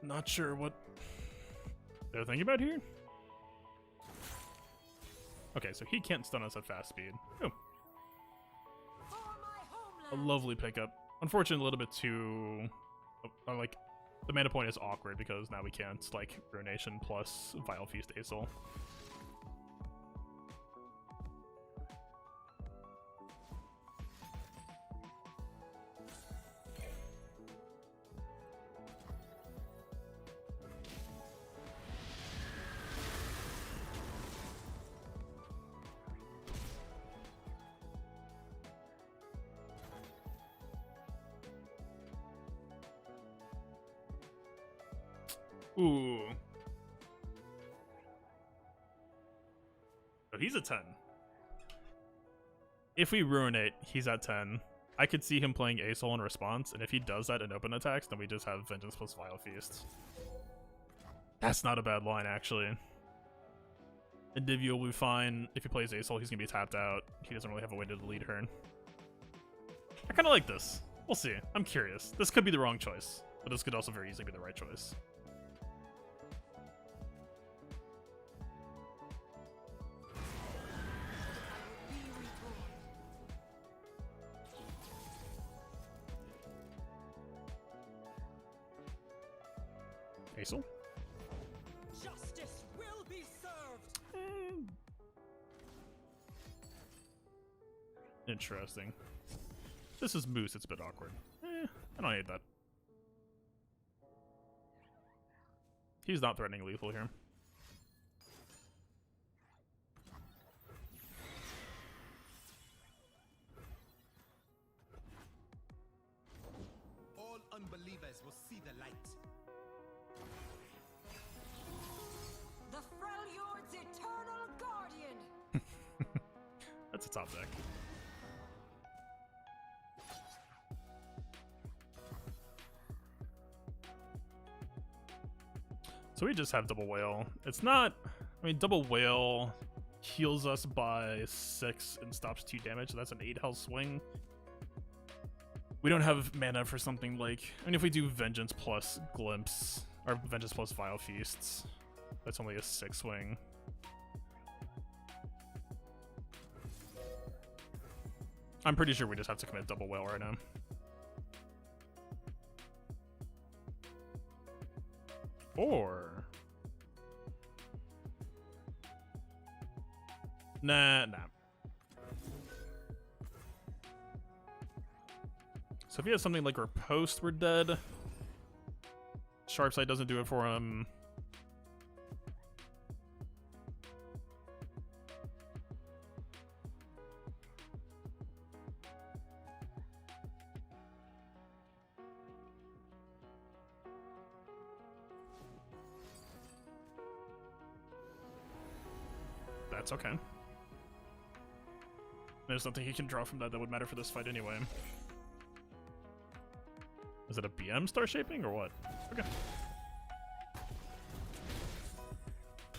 Not sure what they're thinking about here. Okay, so he can't stun us at fast speed. Oh, For my a homeland. lovely pickup. Unfortunately, a little bit too... like, the mana point is awkward because now we can't, like, Ruination plus Vile Feast Aesol. Ooh. Oh, he's a 10. If we ruinate, he's at 10. I could see him playing Asol in response, and if he does that in open attacks, then we just have Vengeance plus Vile Feast. That's not a bad line, actually. Endivia will be fine. If he plays Asol, he's going to be tapped out. He doesn't really have a way to lead her. I kind of like this. We'll see. I'm curious. This could be the wrong choice, but this could also very easily be the right choice. Asol? Justice will be served. Interesting. This is Moose, it's a bit awkward. I don't hate that. He's not threatening lethal here. All unbelievers will see the light. The Freljord's eternal guardian. That's a top deck. So we just have double whale. It's not, I mean, double whale heals us by 6 and stops 2 damage. So that's an 8 health swing. We don't have mana for something like, I mean, if we do Vengeance plus Glimpse, or Vengeance plus Vile Feasts, that's only a 6 swing. I'm pretty sure we just have to commit double whale right now. Or... Nah. So if he has something like Riposte, we're dead. Sharpsight doesn't do it for him. That's okay. There's nothing he can draw from that would matter for this fight anyway. Is it a BM star shaping or what? Okay.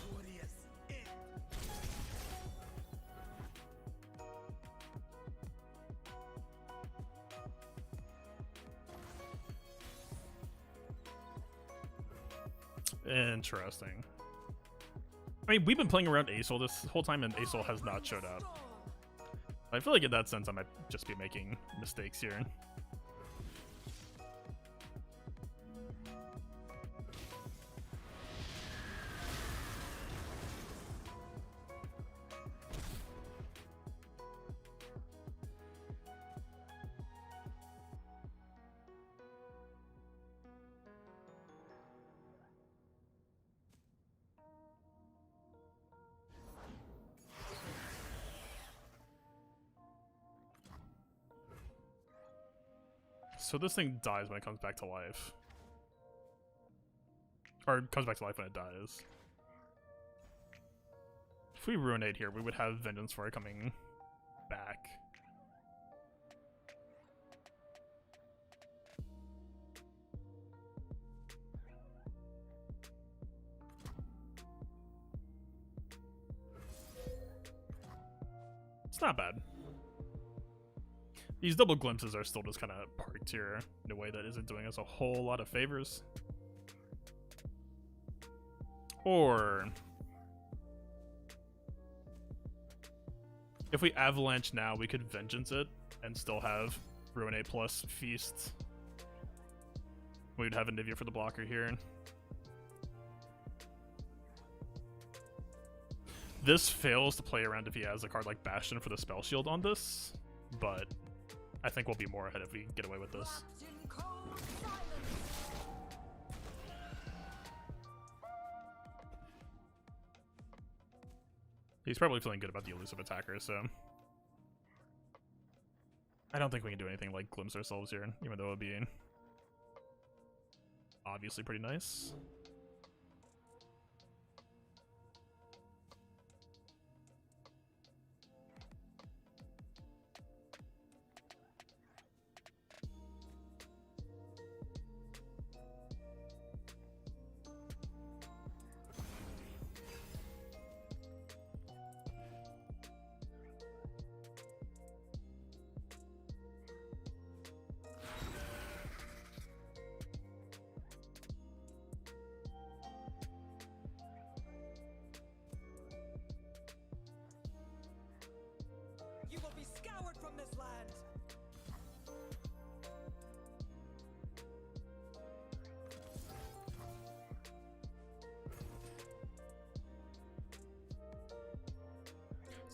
Glorious end. Interesting. I mean, we've been playing around Asol this whole time, and Asol has not showed up. I feel like in that sense, I might just be making mistakes here. So this thing dies when it comes back to life. Or it comes back to life when it dies. If we Ruinate here, we would have Vengeance for it coming back. It's not bad. These double glimpses are still just kind of parked here in a way that isn't doing us a whole lot of favors. Or if we Avalanche now, we could Vengeance it and still have Ruinate plus Feast. We would have a Nivea for the blocker here. This fails to play around if he has a card like Bastion for the Spell Shield on this, but I think we'll be more ahead if we get away with this. Wrapped in cold silence. He's probably feeling good about the elusive attacker, so I don't think we can do anything like glimpse ourselves here, even though it would be obviously pretty nice.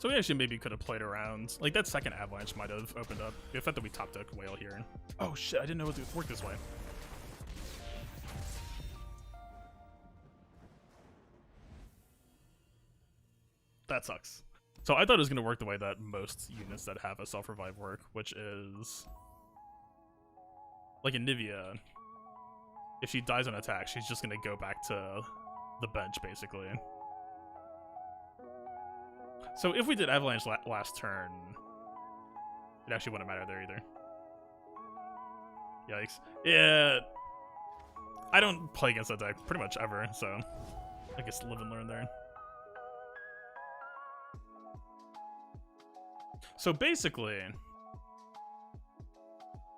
So we actually maybe could have played around. Like, that second avalanche might have opened up. The fact that we top decked whale here. Oh shit, I didn't know it would work this way. That sucks. So I thought it was going to work the way that most units that have a self-revive work, which is... like in Nivea, if she dies on attack, she's just going to go back to the bench, basically. So if we did Avalanche last turn, it actually wouldn't matter there either. Yikes. Yeah, I don't play against that deck pretty much ever, so I guess live and learn there. So basically,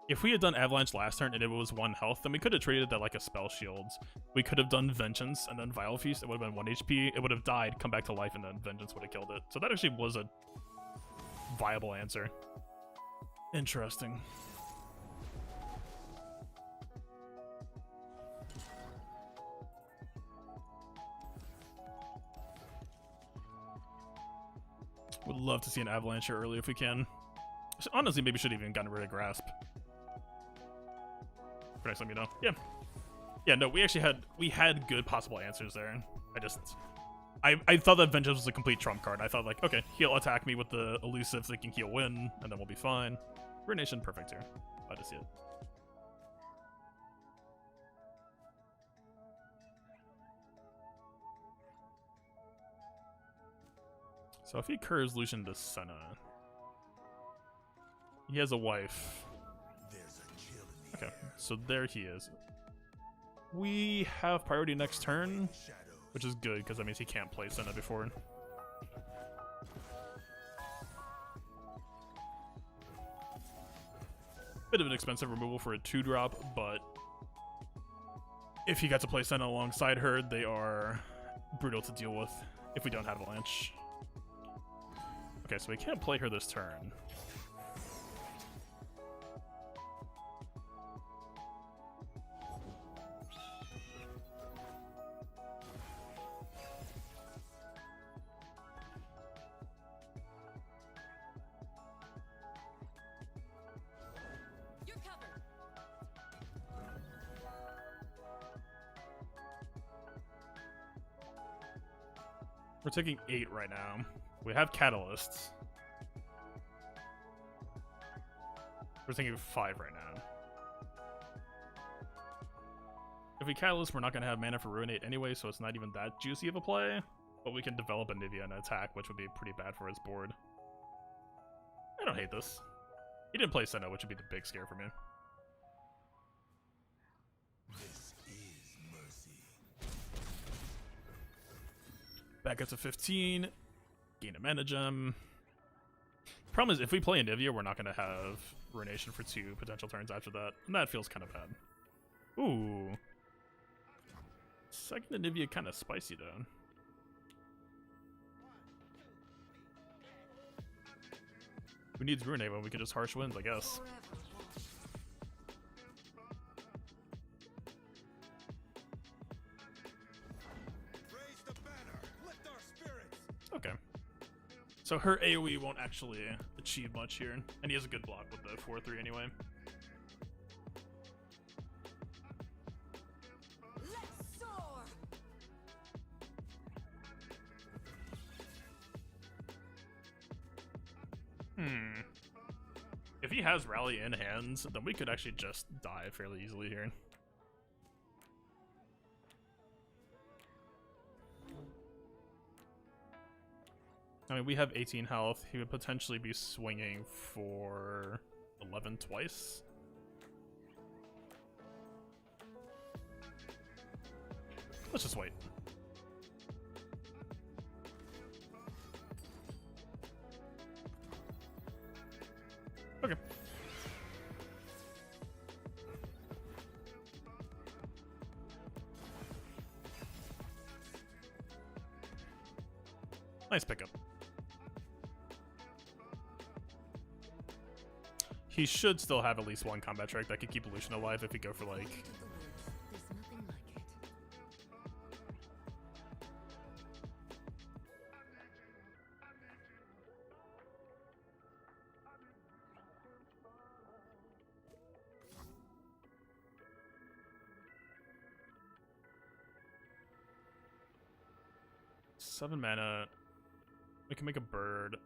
if we had done Avalanche last turn and it was 1 health, then we could have traded that like a spell shields. We could have done Vengeance and then Vile Feast. It would have been 1 HP. It would have died, come back to life, and then Vengeance would have killed it. So that actually was a viable answer. Interesting. Would love to see an Avalanche here early if we can. Honestly, maybe should have even gotten rid of Grasp. Let me know. Yeah, no, we actually had good possible answers there. I thought that Vengeance was a complete trump card. I thought like, okay, he'll attack me with the elusive thinking he'll win, and then we'll be fine. Ruination, perfect here. Glad to see it. So if he curves Lucian to Senna, he has a wife. Okay, so there he is. We have priority next turn, which is good because that means he can't play Senna before. Bit of an expensive removal for a 2-drop, but if he got to play Senna alongside her, they are brutal to deal with if we don't have Avalanche. Okay, so we can't play her this turn. We're taking 8 right now. We have catalysts. We're taking 5 right now. If we catalyst, we're not going to have mana for Ruinate anyway, so it's not even that juicy of a play. But we can develop a Nivea and attack, which would be pretty bad for his board. I don't hate this. He didn't play Senna, which would be the big scare for me. Back up to 15. Gain a mana gem. Problem is, if we play Anivia, we're not going to have Ruination for 2 potential turns after that. And that feels kind of bad. Ooh. Second Anivia kind of spicy, though. Who needs Ruinate when we can just Harsh Winds, I guess? Okay. So her AoE won't actually achieve much here, and he has a good block with the 4-3 anyway. Let's soar. If he has Rally in hand, then we could actually just die fairly easily here. I mean, we have 18 health. He would potentially be swinging for 11 twice. Let's just wait. Okay. Nice pickup. He should still have at least one combat track that could keep Lucian alive if we go for like... There's nothing like it. 7 mana. We can make a bird.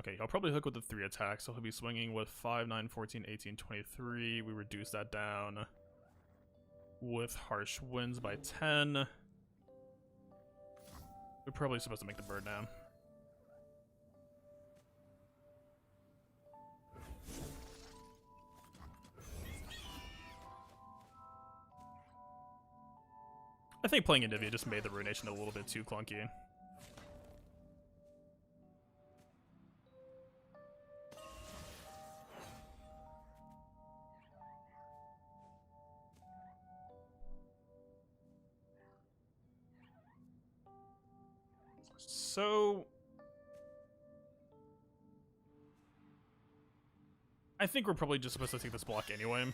Okay, he'll probably hook with the 3 attacks, so he'll be swinging with 5, 9, 14, 18, 23. We reduce that down with Harsh Winds by 10. We're probably supposed to make the bird now. I think playing Anivia just made the Ruination a little bit too clunky. So I think we're probably just supposed to take this block anyway.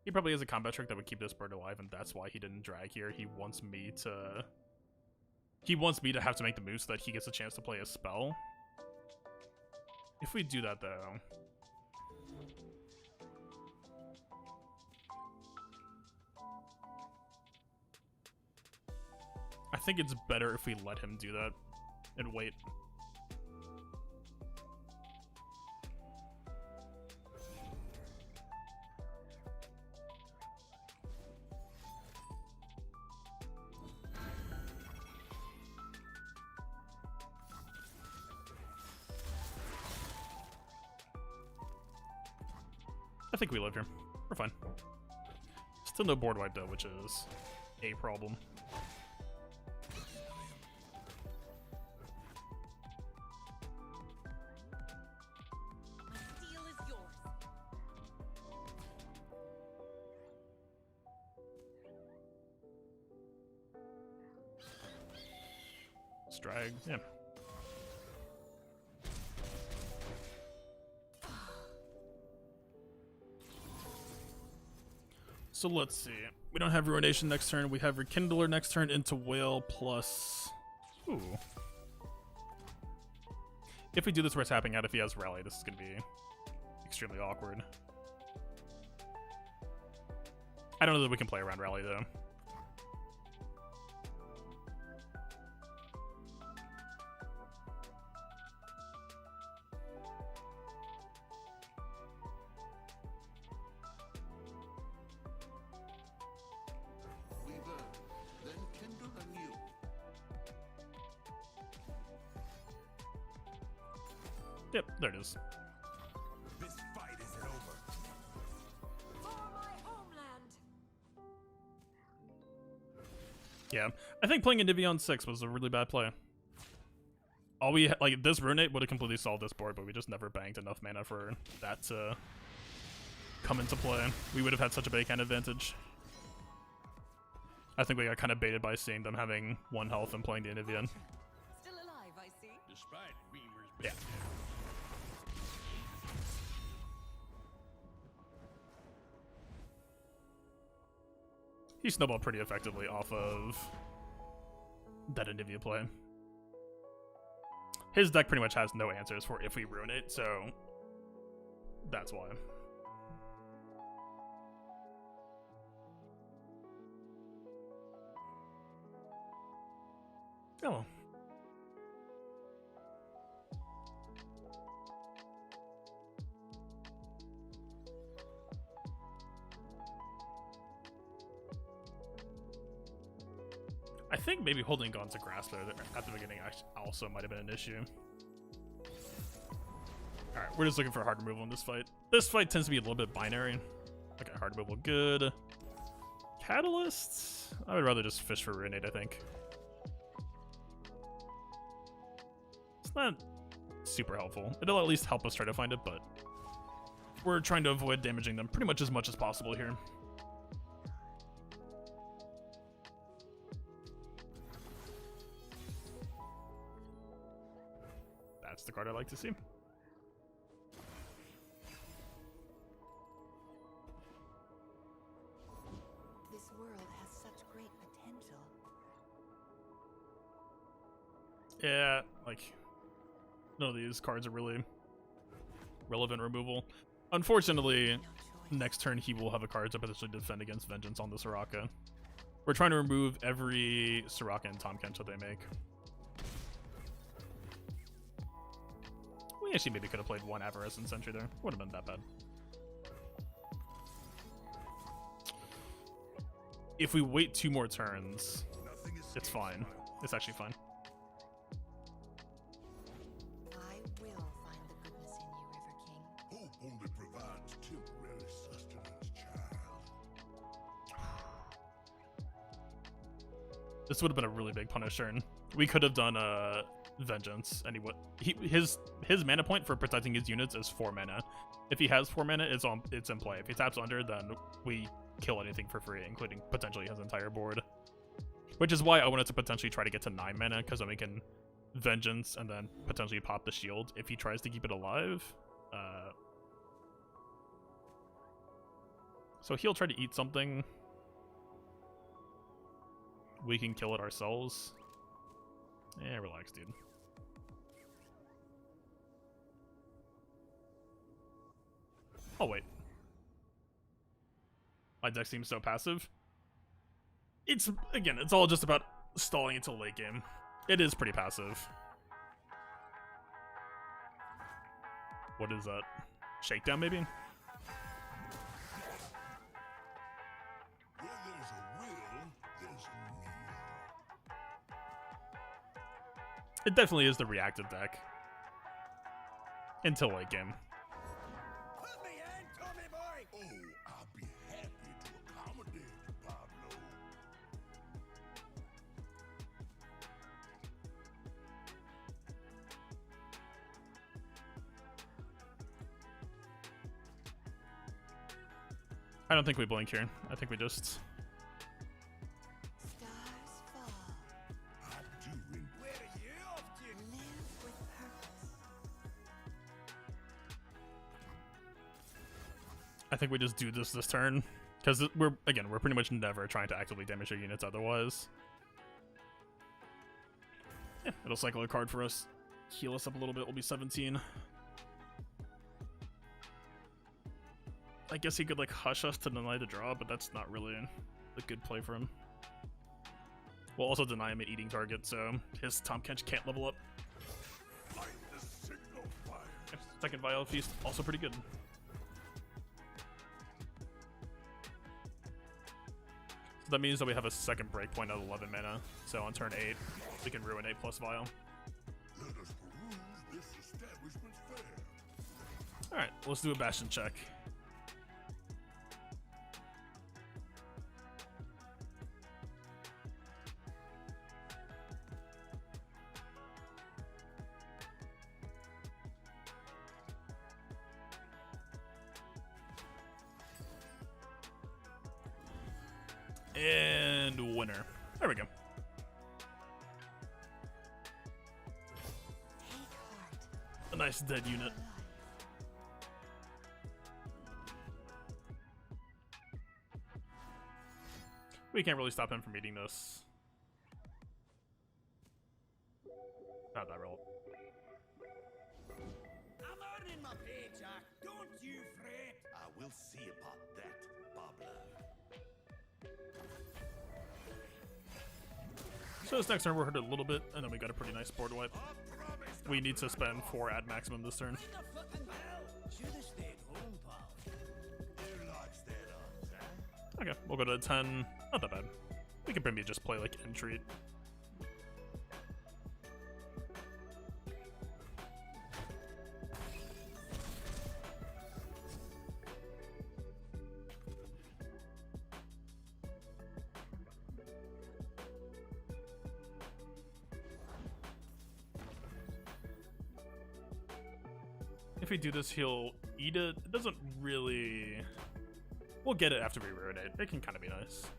He probably has a combat trick that would keep this bird alive, and that's why he didn't drag here. He wants me to have to make the move so that he gets a chance to play a spell. If we do that though, I think it's better if we let him do that and wait. I think we live here. We're fine. Still no board wipe though, which is a problem. Drag, yeah. So let's see. We don't have Ruination next turn. We have Rekindler next turn into Whale plus... Ooh. If we do this, we're tapping out. If he has Rally, this is going to be extremely awkward. I don't know that we can play around Rally, though. Yep, there it is. This fight isn't over. For my homeland. Yeah, I think playing Anivia on 6 was a really bad play. All we like this Runate would have completely solved this board, but we just never banked enough mana for that to come into play. We would have had such a big hand advantage. I think we got kind of baited by seeing them having 1 health and playing the Anivia. Still alive, I see. Despite Weaver's Yeah. He snowballed pretty effectively off of that Anivia play. His deck pretty much has no answers for if we ruin it, so that's why. Oh. I think maybe holding Gaunt's a Grasp there at the beginning also might have been an issue. Alright, we're just looking for hard removal in this fight. This fight tends to be a little bit binary. Okay, hard removal, good. Catalyst? I would rather just fish for Ruinate, I think. It's not super helpful. It'll at least help us try to find it, but we're trying to avoid damaging them pretty much as possible here. That's the card I like to see. This world has such great potential. Yeah, like, none of these cards are really relevant removal. Unfortunately, No choice. next turn he will have a card to potentially defend against Vengeance on the Soraka. We're trying to remove every Soraka and Tahm Kench that they make. We actually maybe could have played one Avarice and Sentry there. Wouldn't have been that bad. If we wait 2 more turns, it's fine. It's actually fine. I will find the goodness in you, River King. Hope only provides temporary sustenance, child. This would have been a really big punish turn. We could have done a Vengeance, and his mana point for protecting his units is 4 mana. If he has 4 mana, it's in play. If he taps under, then we kill anything for free, including potentially his entire board. Which is why I wanted to potentially try to get to 9 mana, because then we can Vengeance and then potentially pop the shield if he tries to keep it alive. So he'll try to eat something. We can kill it ourselves. Yeah, relax, dude. Oh, wait. My deck seems so passive. Again, it's all just about stalling until late game. It is pretty passive. What is that? Shakedown, maybe? Where there's a will, there's a meal. It definitely is the reactive deck. Until late game. Put me in, Tommy boy! Oh, I'll be happy to accommodate you, Pablo. I don't think we blink here. I think we just... Stars fall. I do in Where are you off to? Live with purpose. I think we just do this turn. Because we're pretty much never trying to actively damage our units otherwise. Yeah, it'll cycle a card for us. Heal us up a little bit. We'll be 17. I guess he could like hush us to deny the draw, but that's not really a good play for him. We'll also deny him an eating target, so his Tahm Kench can't level up. light the signal fire. Second Vile Feast, also pretty good. So that means that we have a second breakpoint at 11 mana. So on turn 8, we can ruin 8 plus Vile. Let us peruse this establishment's fare. Alright, let's do a Bastion check. And winner. There we go. Take heart. A nice dead unit. We can't really stop him from eating this. Not that real. I'm earning my pay, Jack. Don't you fret. I will see about that, Pablo. So this next turn we're hurt a little bit, and then we got a pretty nice board wipe. I promise. We need to spend 4 ad maximum this turn. Ring the fucking bell. Should have stayed home, pal. Who likes that odds, huh? Okay, we'll go to 10. Not that bad. We could maybe just play like Entreat. If we do this, he'll eat it. It doesn't really... We'll get it after we ruin it. It can kind of be nice.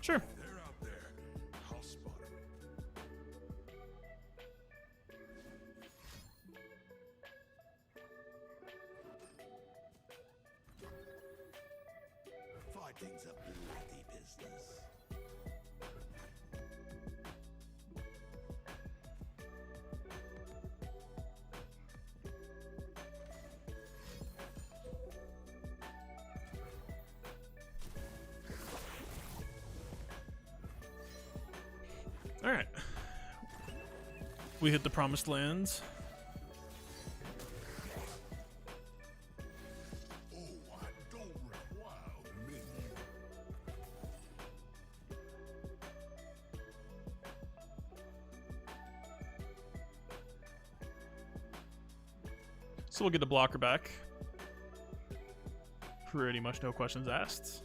Sure. They're out there. I'll spot 'em. Fighting's a bloody business. Alright. We hit the promised lands. Oh, I don't require a menu. So we'll get the blocker back. Pretty much no questions asked.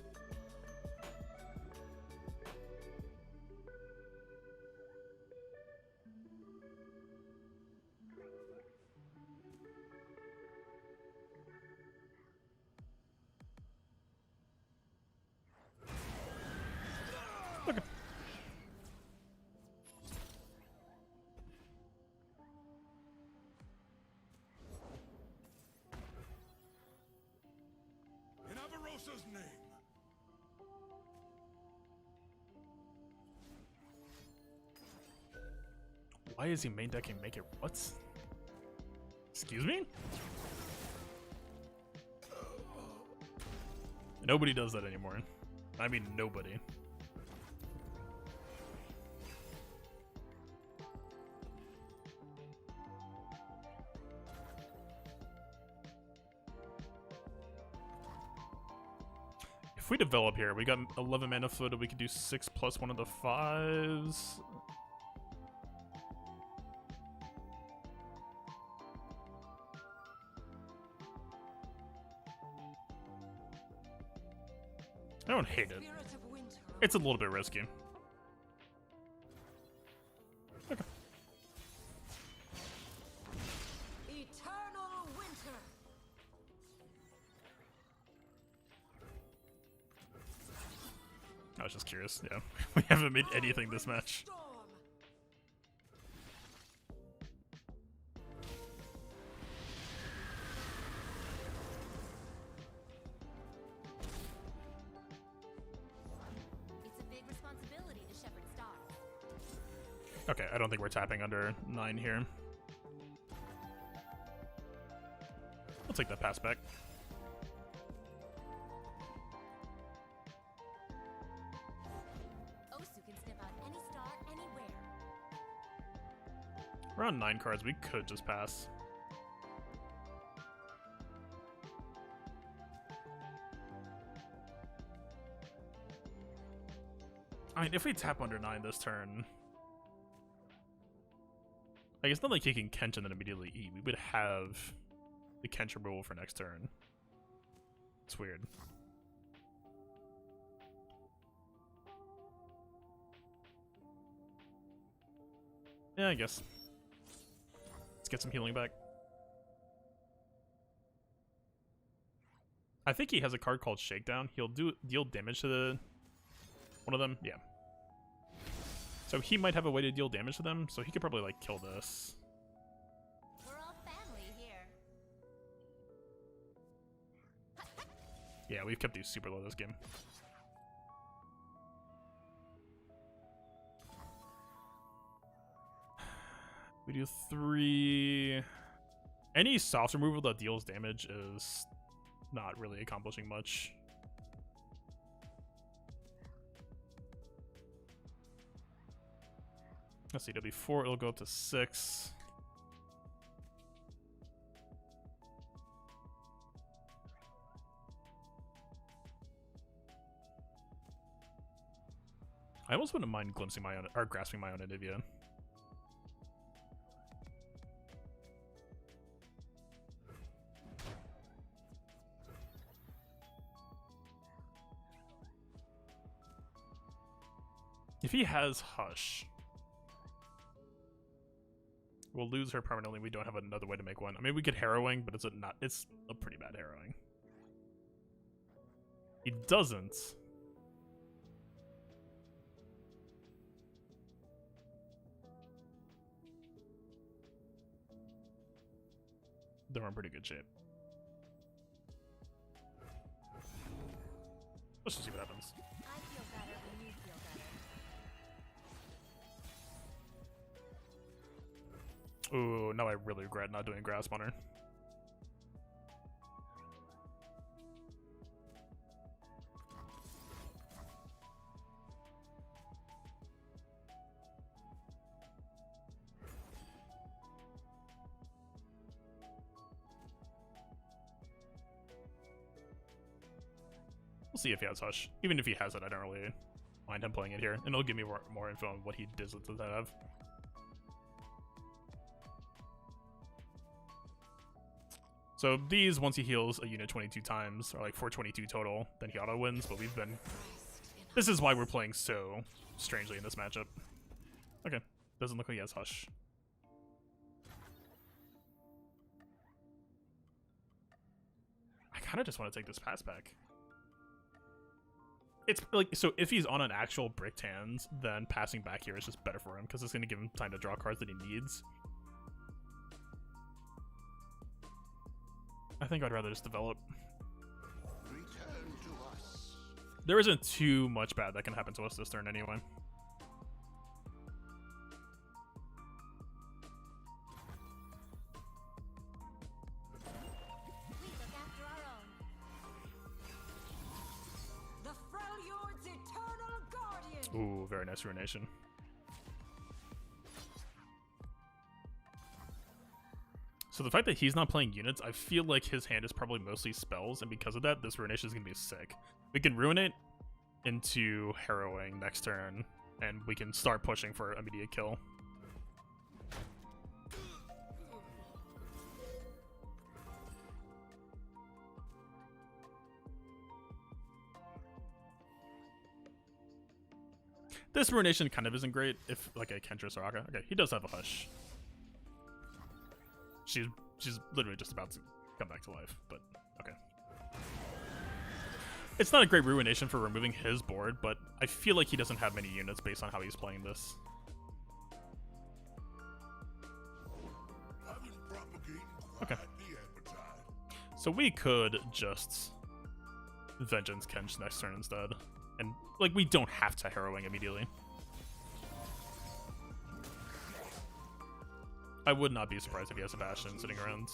Okay. In Avarosa's name. Why is he main decking make it? What? Excuse me? Nobody does that anymore. I mean, nobody. If we develop here, we got 11 mana floated, we could do 6 plus one of the 5s. I don't hate it. Spirit of winter. It's a little bit risky. Okay. Eternal winter. I was just curious. Yeah, we haven't made anything this match. Storm. It's a big responsibility to shepherd stars. Okay, I don't think we're tapping under 9 here. I'll take that pass back. Osu can sniff out any star anywhere. We're on 9 cards. We could just pass. I mean, if we tap under 9 this turn, like, it's not like he can Kench and then immediately eat. We would have the Kench removal for next turn. It's weird. Yeah, I guess. Let's get some healing back. I think he has a card called Shakedown. He'll deal damage to the one of them. Yeah. So he might have a way to deal damage to them, so he could probably, like, kill this. We're all family here. Yeah, we've kept these super low this game. We do 3. Any soft removal that deals damage is not really accomplishing much. Let's see, it'll be 4, it'll go up to 6. I almost wouldn't mind glimpsing my own, or grasping my own Anivia. If he has Hush, we'll lose her permanently. We don't have another way to make one. I mean, we could Harrowing, but it's a pretty bad Harrowing. He doesn't. They're in pretty good shape. Let's just see what happens. I feel better when you feel better. Ooh, now I really regret not doing Grasp on her. We'll see if he has Hush. Even if he has it, I don't really mind him playing it here. And it'll give me more info on what he doesn't have. So these, once he heals a unit 22 times, are like 422 total, then he auto wins, but we've been... This is why we're playing so strangely in this matchup. Okay, doesn't look like he has Hush. I kind of just want to take this pass back. It's like, so if he's on an actual bricked hand, then passing back here is just better for him, because it's going to give him time to draw cards that he needs. I think I'd rather just develop. Return to us. There isn't too much bad that can happen to us this turn anyway. We look after our own. The Freljord's eternal guardian. Ooh, very nice Ruination. So the fact that he's not playing units, I feel like his hand is probably mostly spells, and because of that, this Ruination is going to be sick. We can ruin it into Harrowing next turn, and we can start pushing for immediate kill. This Ruination kind of isn't great if, like, a Kentra Soraka. Okay, he does have a Hush. She's literally just about to come back to life, but okay. It's not a great Ruination for removing his board, but I feel like he doesn't have many units based on how he's playing this. I've been propagating Okay. quite the appetite. So we could just Vengeance Kench next turn instead. And, like, we don't have to Harrowing immediately. I would not be surprised if he has a Bastion sitting around.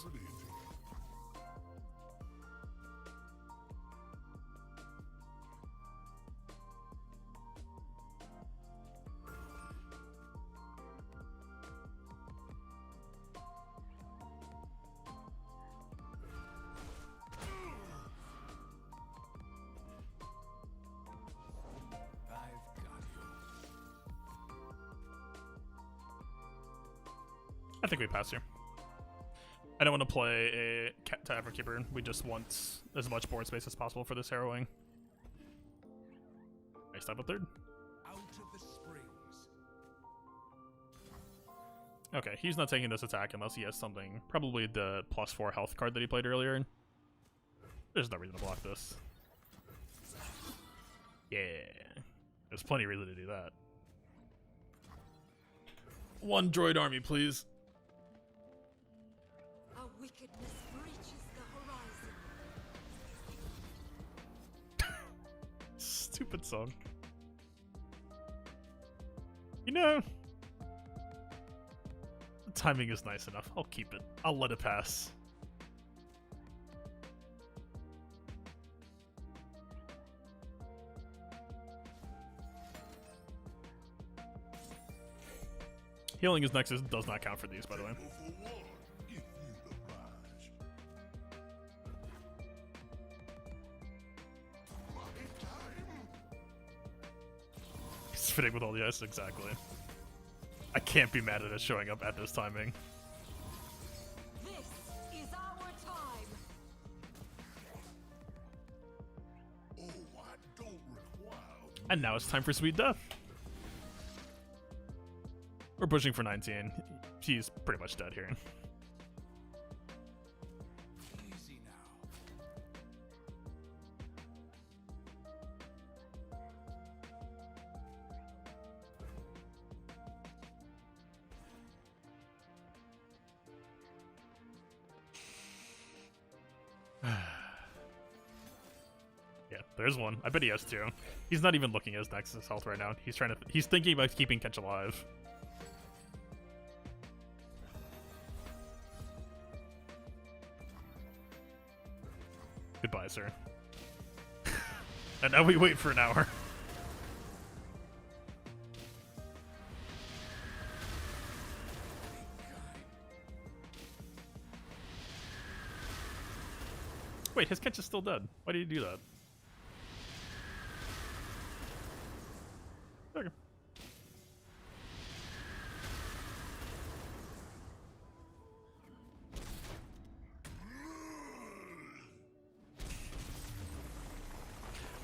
I think we pass here. I don't want to play a Tavern Keeper. We just want as much board space as possible for this Harrowing. Nice type of third. Out of the springs. Okay, he's not taking this attack unless he has something. Probably the +4 health card that he played earlier. There's no reason to block this. Yeah. There's plenty of reason to do that. One droid army, please. Our wickedness breaches the horizon. Stupid song. You know, the timing is nice enough. I'll keep it. I'll let it pass. Healing his Nexus does not count for these, by the way. Go for war, if you oblige. Market time. He's fitting with all the ice, exactly. I can't be mad at it showing up at this timing. This is our time. Oh, I don't require. And now it's time for Sweet Death. We're pushing for 19. He's pretty much dead here. Easy now. Yeah, there's one. I bet he has two. He's not even looking at his Nexus health right now. He's thinking about keeping Kench alive. Goodbye, sir. And now we wait for an hour. Wait, his Kench is still dead. Why did he do that? Okay.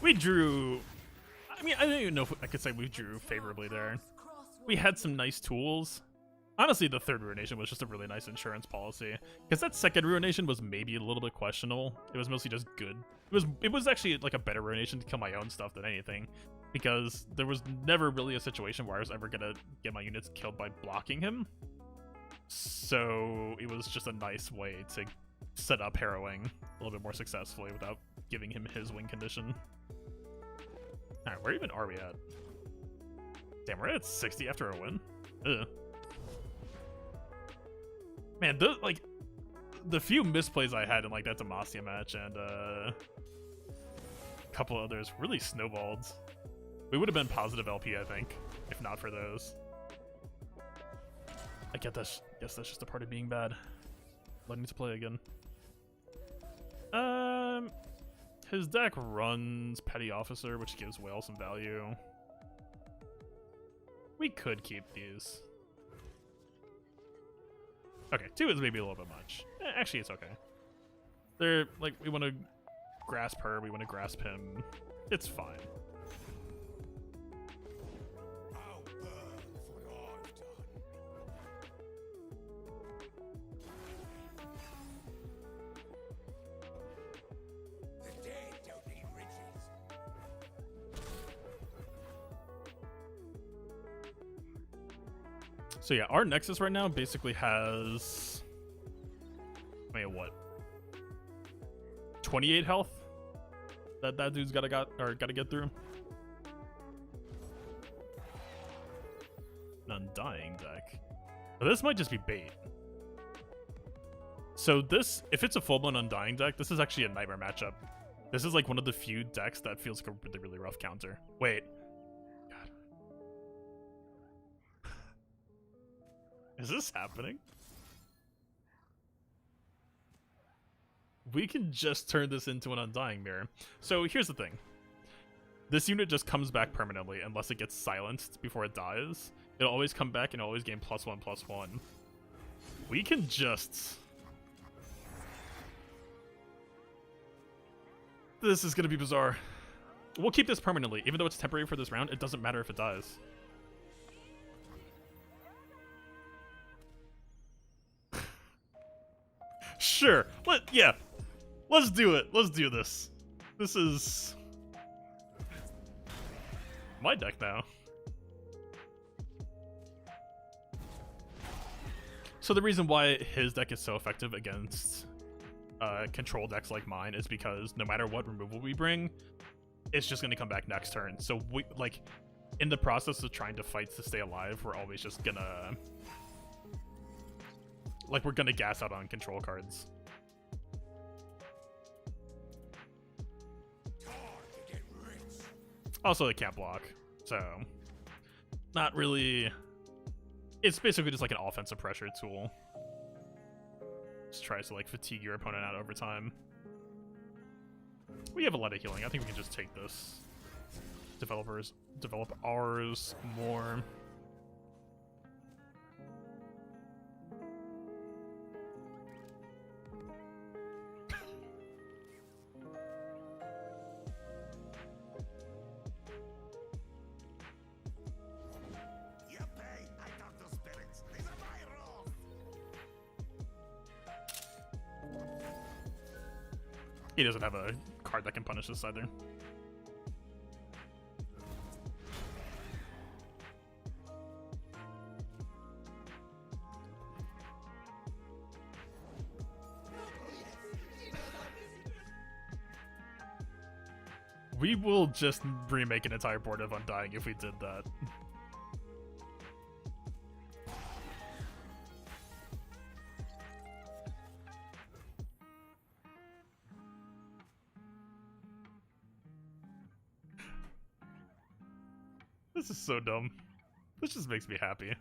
We drew. I mean, I don't even know if I could say we drew favorably there. We had some nice tools. Honestly, the third Ruination was just a really nice insurance policy. Because that second Ruination was maybe a little bit questionable. It was mostly just good. It was actually like a better Ruination to kill my own stuff than anything. Because there was never really a situation where I was ever gonna get my units killed by blocking him. So it was just a nice way to set up harrowing a little bit more successfully without giving him his win condition. Alright, where even are we at? Damn, we're at 60 after a win? Ugh. Man, the few misplays I had in like that Demacia match and a couple others really snowballed. We would have been positive LP, I think, if not for those. I guess that's just a part of being bad. Letting to play again. His deck runs Petty Officer, which gives Whale some value. We could keep these. Okay, 2 is maybe a little bit much. Actually, it's okay. They're, like, we want to grasp her, we want to grasp him. It's fine. I'll burn for what I've done. The dead don't need riches. So yeah, our Nexus right now basically has... Wait, what? 28 health? That dude's gotta get through? An Undying deck. But this might just be bait. So this, if it's a full-blown Undying deck, this is actually a nightmare matchup. This is like one of the few decks that feels like a really, really rough counter. Wait. God. Is this happening? We can just turn this into an Undying Mirror. So here's the thing. This unit just comes back permanently unless it gets silenced before it dies. It'll always come back and always gain +1/+1. We can just... This is gonna be bizarre. We'll keep this permanently. Even though it's temporary for this round, it doesn't matter if it dies. Sure. Yeah. Let's do it. Let's do this. This is my deck now. So the reason why his deck is so effective against control decks like mine is because no matter what removal we bring, it's just going to come back next turn. So we, like, in the process of trying to fight to stay alive, we're always just gonna, like, we're gonna gas out on control cards. Also, they can't block, so not really. It's basically just like an offensive pressure tool. Just tries to like fatigue your opponent out over time. We have a lot of healing. I think we can just take this. Develop ours more. He doesn't have a card that can punish this either. We will just remake an entire board of Undying if we did that. This is so dumb. This just makes me happy.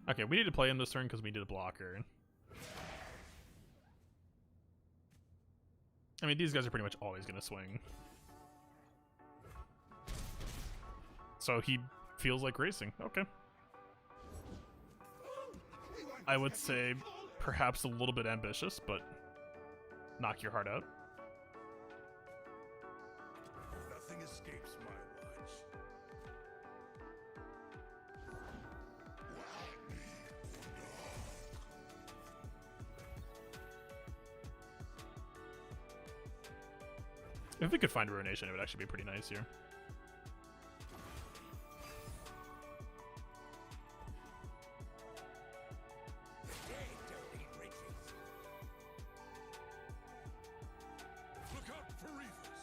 Okay, we need to play him this turn because we need a blocker. I mean, these guys are pretty much always going to swing. So he feels like racing. Okay. I would say perhaps a little bit ambitious, but knock your heart out. Nothing escapes my watch. If we could find Ruination, it would actually be pretty nice here. Look out for reavers.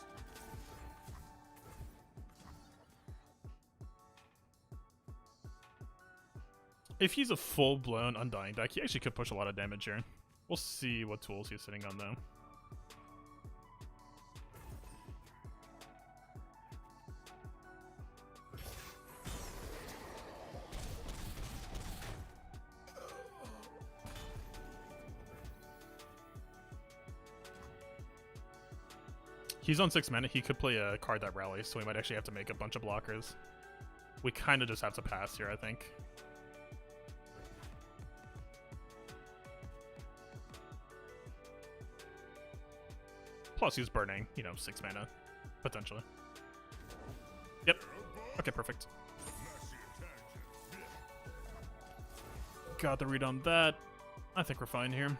If he's a full-blown Undying deck, he actually could push a lot of damage here. We'll see what tools he's sitting on, though. He's on 6 mana. He could play a card that rallies, so we might actually have to make a bunch of blockers. We kind of just have to pass here, I think. Plus, he's burning, 6 mana, potentially. Yep. Okay, perfect. Got the read on that. I think we're fine here.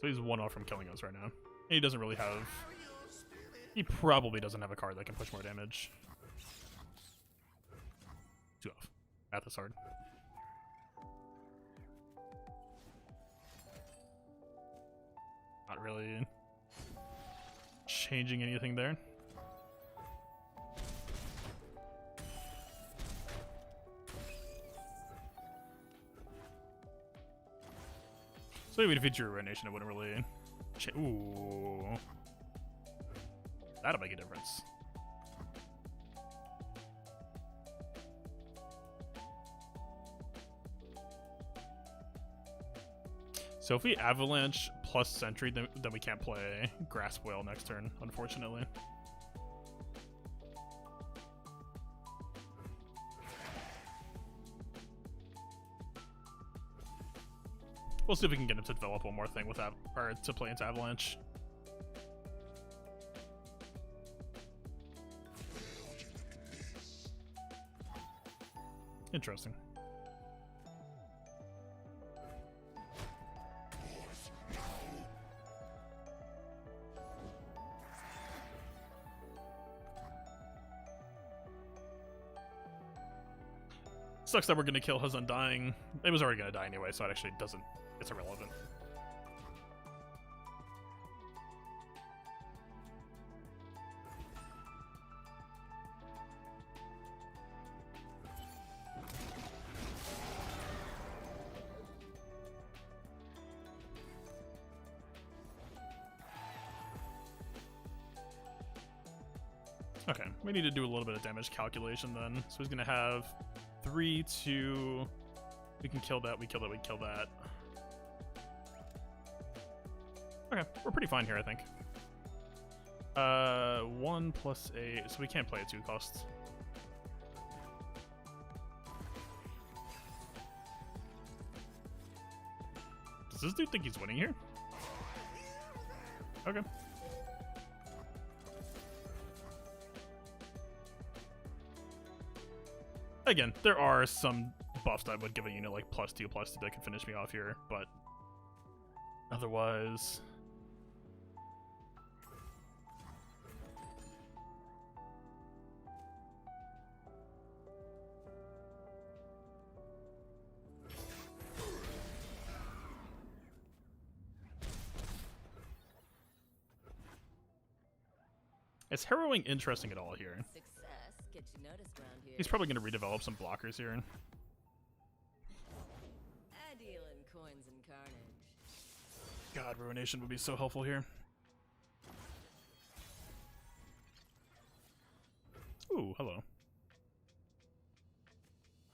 So he's one off from killing us right now. And he doesn't really have... He probably doesn't have a card that can push more damage. 2 off. Math is hard. Not really changing anything there. So even if he drew Ruination, it wouldn't really... Ooh. That'll make a difference. So if we Avalanche plus Sentry, then we can't play Grasp Whale next turn, unfortunately. We'll see if we can get him to develop one more thing with or to play into Avalanche. Interesting. Sucks that we're gonna kill his Undying. It was already gonna die anyway, so it actually doesn't. It's irrelevant. Okay, we need to do a little bit of damage calculation then. So he's gonna have 3, 2. We can kill that, we kill that, we kill that. Okay, we're pretty fine here, I think. 1 plus 8, so we can't play a 2 cost. Does this dude think he's winning here? Okay. Again, there are some buffs that would give a unit like +2/+2 that could finish me off here, but otherwise... Is harrowing interesting at all here? Success Get you noticed around here. He's probably going to redevelop some blockers here. I deal in coins and carnage. God, Ruination would be so helpful here. Ooh, hello.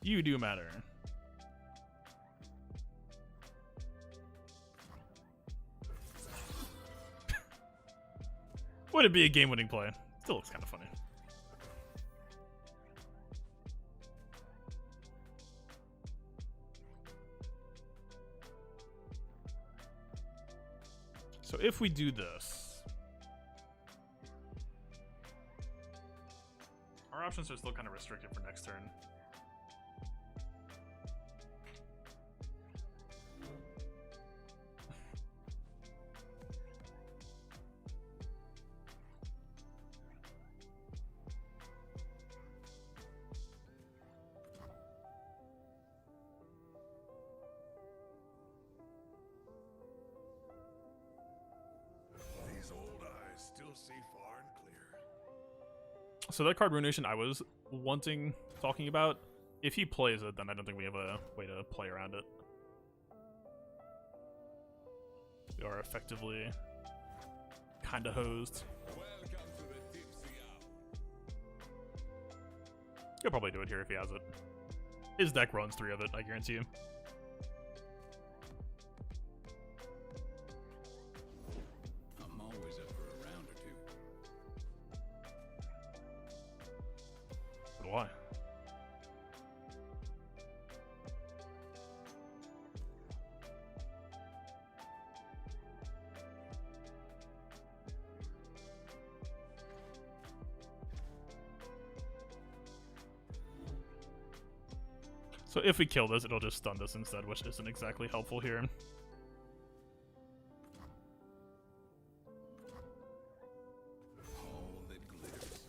You do matter. Would it be a game-winning play? Still looks kind of funny. So if we do this, our options are still kind of restricted for next turn. These old eyes still see far and clear. So that card Ruination I was talking about, if he plays it, then I don't think we have a way to play around it. We are effectively kinda hosed. Welcome to the tipsy hour. He'll probably do it here if he has it. His deck runs 3 of it, I guarantee you. I'm always up for a round or two. But why? So if we kill this, it'll just stun this instead, which isn't exactly helpful here. All that glitters.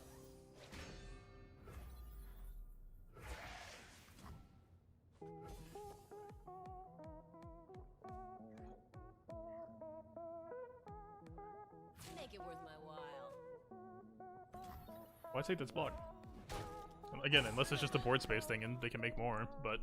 Make it worth my while. Why take this block? Again, unless it's just a board space thing and they can make more, but...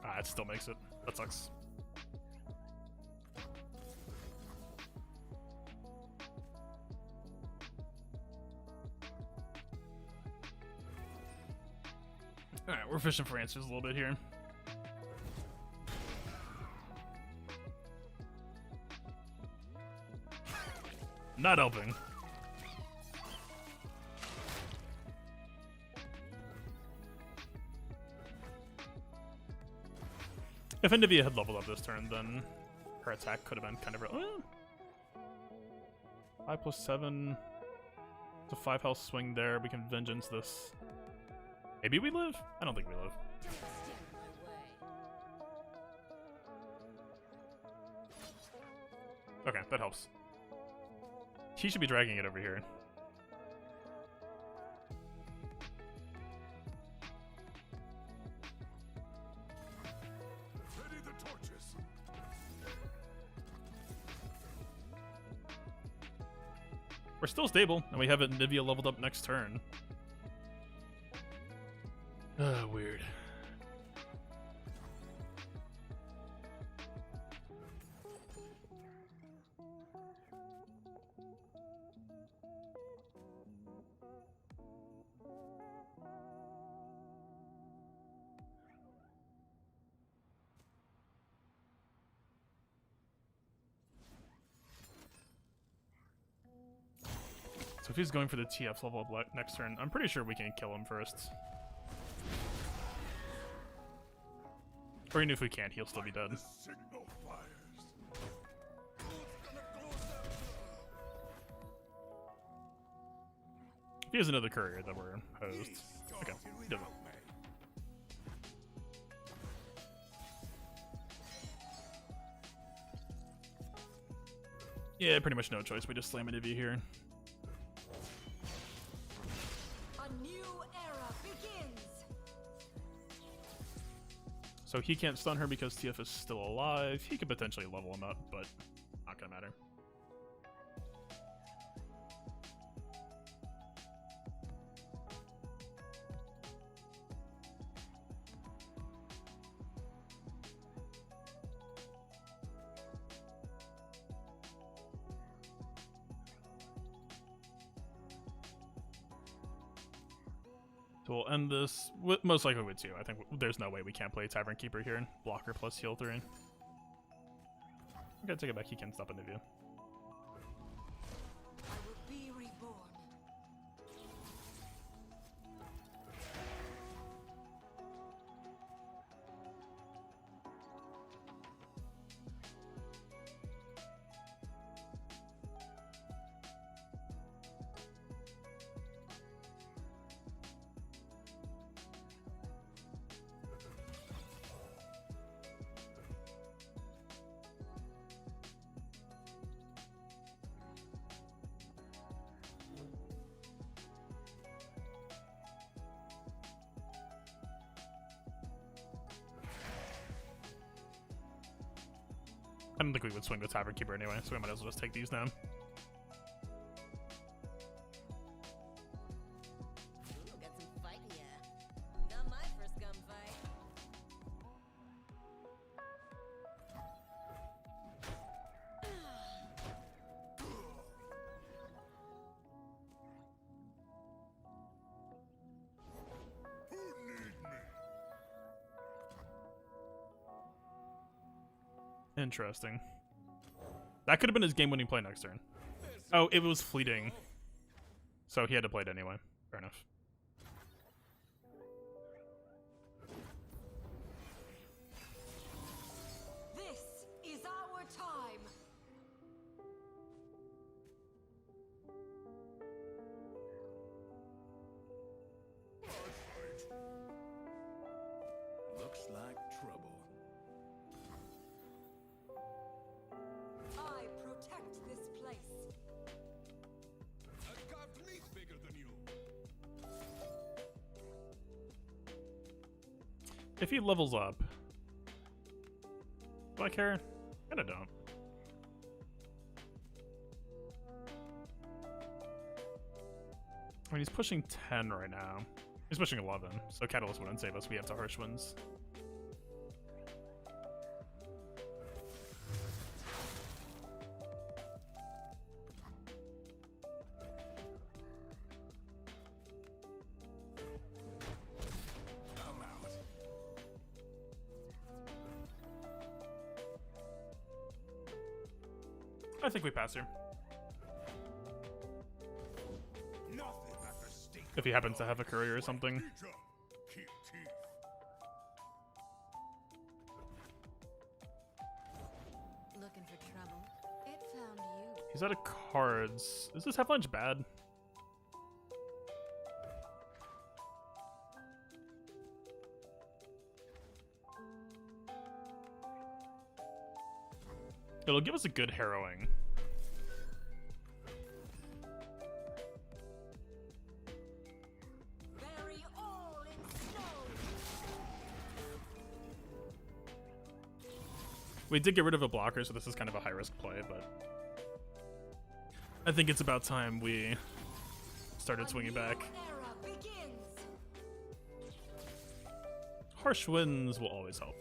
Ah, it still makes it. That sucks. Alright, we're fishing for answers a little bit here. Not helping. If Endivia had leveled up this turn, then her attack could have been kind of... 5+7. It's a 5 health swing there. We can vengeance this. Maybe we live? I don't think we live. Stand in my way. Okay, that helps. He should be dragging it over here. Ready the torches. We're still stable, and we have Nivea leveled up next turn. Weird. So if he's going for the TF level up next turn, I'm pretty sure we can kill him first. Or even if we can't, he'll still be dead. The signal fires. Who's gonna close that door? If he has another courier, then we're hosed. He's Okay, talking done. without me. Yeah, pretty much no choice. We just slam into V here. A new era begins. So he can't stun her because TF is still alive. He could potentially level him up, but not gonna matter. So we'll end this most likely with 2. I think there's no way we can't play Tavern Keeper here and blocker plus heal 3. I'm gonna take it back. He can stop into view. I will be reborn. I don't think we would swing the Tavern Keeper anyway, so we might as well just take these now. Ooh, got some fight here. Not my first gunfight. Who need me? Interesting. That could have been his game-winning play next turn. Oh, it was fleeting. So he had to play it anyway. Fair enough. This is our time. Looks like trouble. I protect this place. I've got fleas bigger than you. If he levels up, do I care? Kinda don't. I mean, he's pushing 10 right now. He's pushing 11, so Catalyst wouldn't save us. We have to Harsh Winds. I'm out. I think we pass here. Nothing like a stink. If he happens to have a courier or something. Reach up. Keep teeth. Looking for trouble? It found you. He's out of cards. Is this half lunch bad? It'll give us a good harrowing. Bury all in stone. We did get rid of a blocker, so this is kind of a high-risk play, but I think it's about time we started swinging back. A new era begins. Harsh Winds will always help.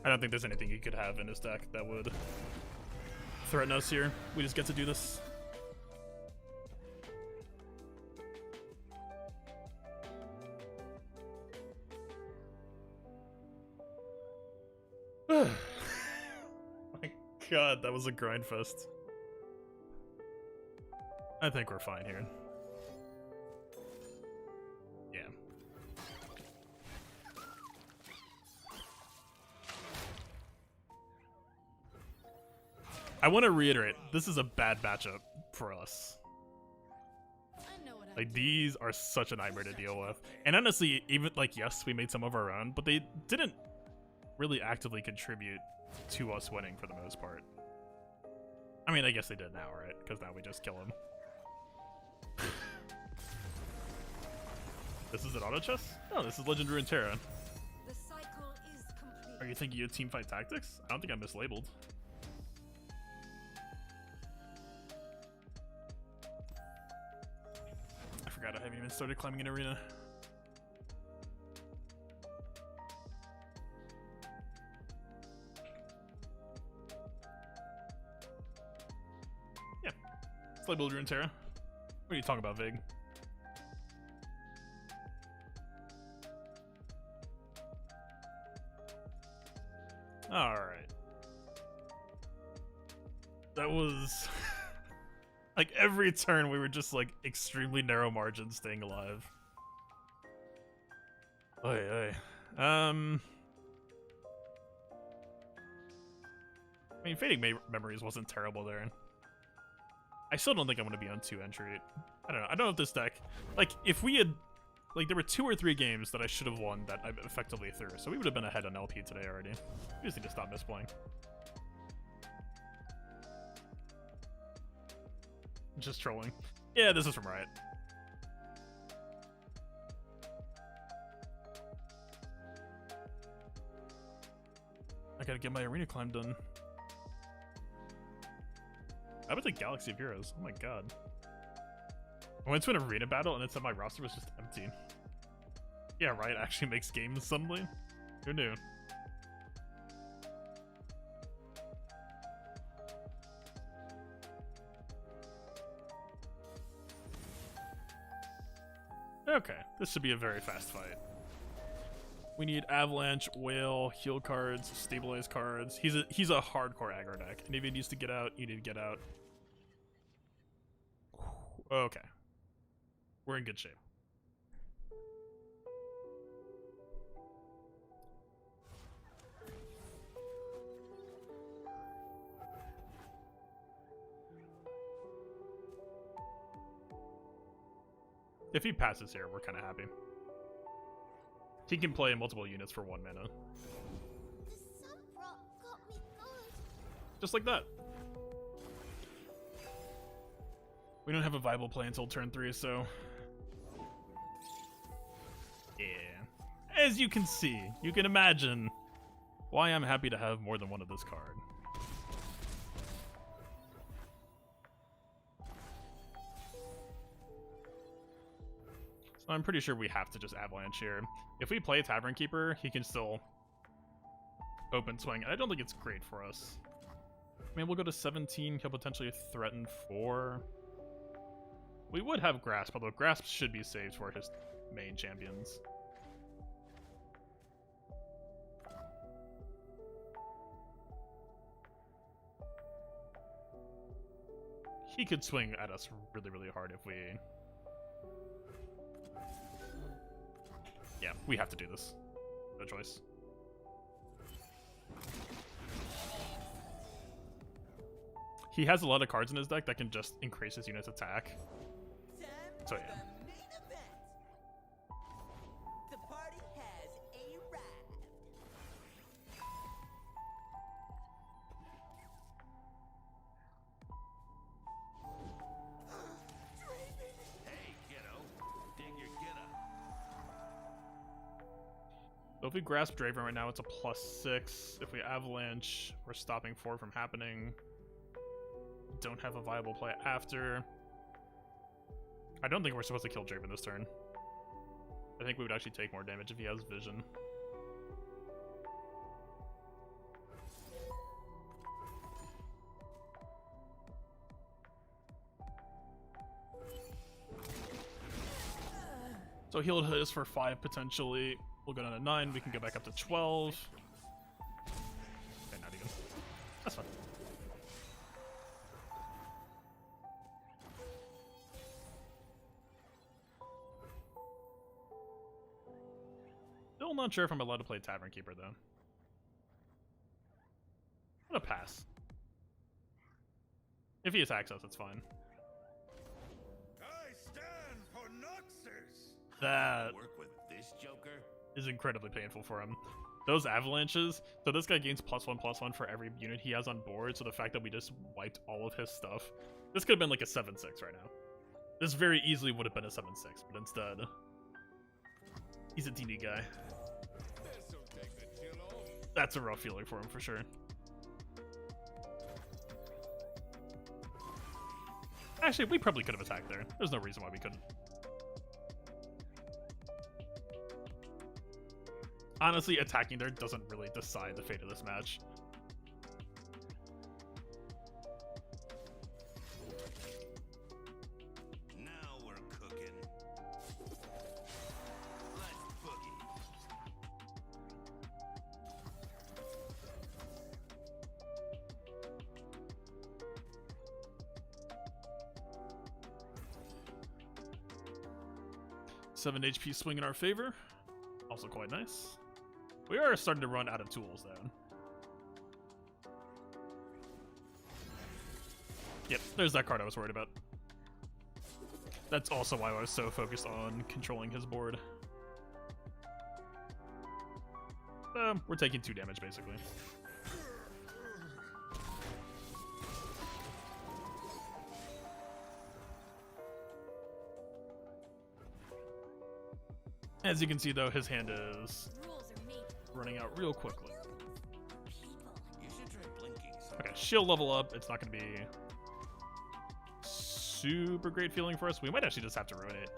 I don't think there's anything he could have in his deck that would threaten us here. We just get to do this. My god, that was a grind fest. I think we're fine here. Yeah. I want to reiterate, this is a bad matchup for us. I know what I Like, these are such a nightmare to deal with. And honestly, even, like, yes, we made some of our own, but they didn't really actively contribute to us winning for the most part. I mean, I guess they did now, right? Because now we just kill him. This is an auto chess? No, this is Legend Runeterra. The cycle is complete. Are you thinking of teamfight tactics? I don't think I'm mislabeled. I forgot I haven't even started climbing an arena. Yeah. It's labeled Runeterra. What are you talking about, Vig? Alright. That was... like, every turn we were just, like, extremely narrow margins staying alive. Oy, oy. I mean, Fading Memories wasn't terrible there. I still don't think I'm going to be on 2 entry. I don't know. I don't know if this deck... like, if we had... like, there were 2 or 3 games that I should have won that I effectively threw, so we would have been ahead on LP today already. We just need to stop misplaying. Just trolling. Yeah, this is from Riot. I gotta get my arena climb done. I was a Galaxy of Heroes. Oh my god. I went to an arena battle and it said my roster was just empty. Yeah, Riot actually makes games suddenly? Who knew? Okay, this should be a very fast fight. We need Avalanche, Whale, heal cards, stabilize cards. He's a hardcore aggro deck, and if he needs to get out, you need to get out. Okay. We're in good shape. If he passes here, we're kind of happy. He can play multiple units for 1 mana. The sun rock got me good. Just like that. We don't have a viable play until turn 3, so... yeah. As you can see, you can imagine why I'm happy to have more than one of this card. So I'm pretty sure we have to just Avalanche here. If we play Tavern Keeper, he can still open swing. I don't think it's great for us. I mean, we'll go to 17. He'll potentially threaten 4. We would have Grasp, although Grasp should be saved for his main champions. He could swing at us really, really hard if we... yeah, we have to do this. No choice. He has a lot of cards in his deck that can just increase his unit's attack. So yeah. The main event. The party has arrived. Hey, kiddo. Dig your get up. So if we grasp Draven right now, it's a +6. If we Avalanche, we're stopping 4 from happening. Don't have a viable play after. I don't think we're supposed to kill Draven this turn. I think we would actually take more damage if he has vision. So he'll hit us for 5 potentially. We'll go down to 9. We can go back up to 12. Okay, not even. That's fine. Still not sure if I'm allowed to play Tavern Keeper though. I'm gonna pass. If he attacks us, it's fine. I stand for That Work with this joker? is incredibly painful for him. Those avalanches, so this guy gains +1/+1 for every unit he has on board, so the fact that we just wiped all of his stuff, this could have been like a 7/6 right now. This very easily would have been a 7/6, but instead, he's a teeny guy. This'll take the chill off. That's a rough feeling for him for sure. Actually, we probably could have attacked there. There's no reason why we couldn't. Honestly, attacking there doesn't really decide the fate of this match. Now we're cooking. Let's boogie. Seven HP swing in our favor. Also quite nice. We are starting to run out of tools, though. Yep, there's that card I was worried about. That's also why I was so focused on controlling his board. We're taking 2 damage, basically. As you can see, though, his hand is Rules are made. running out real quickly. You should try blinking. Okay, shield level up. It's not going to be super great feeling for us. We might actually just have to ruin it.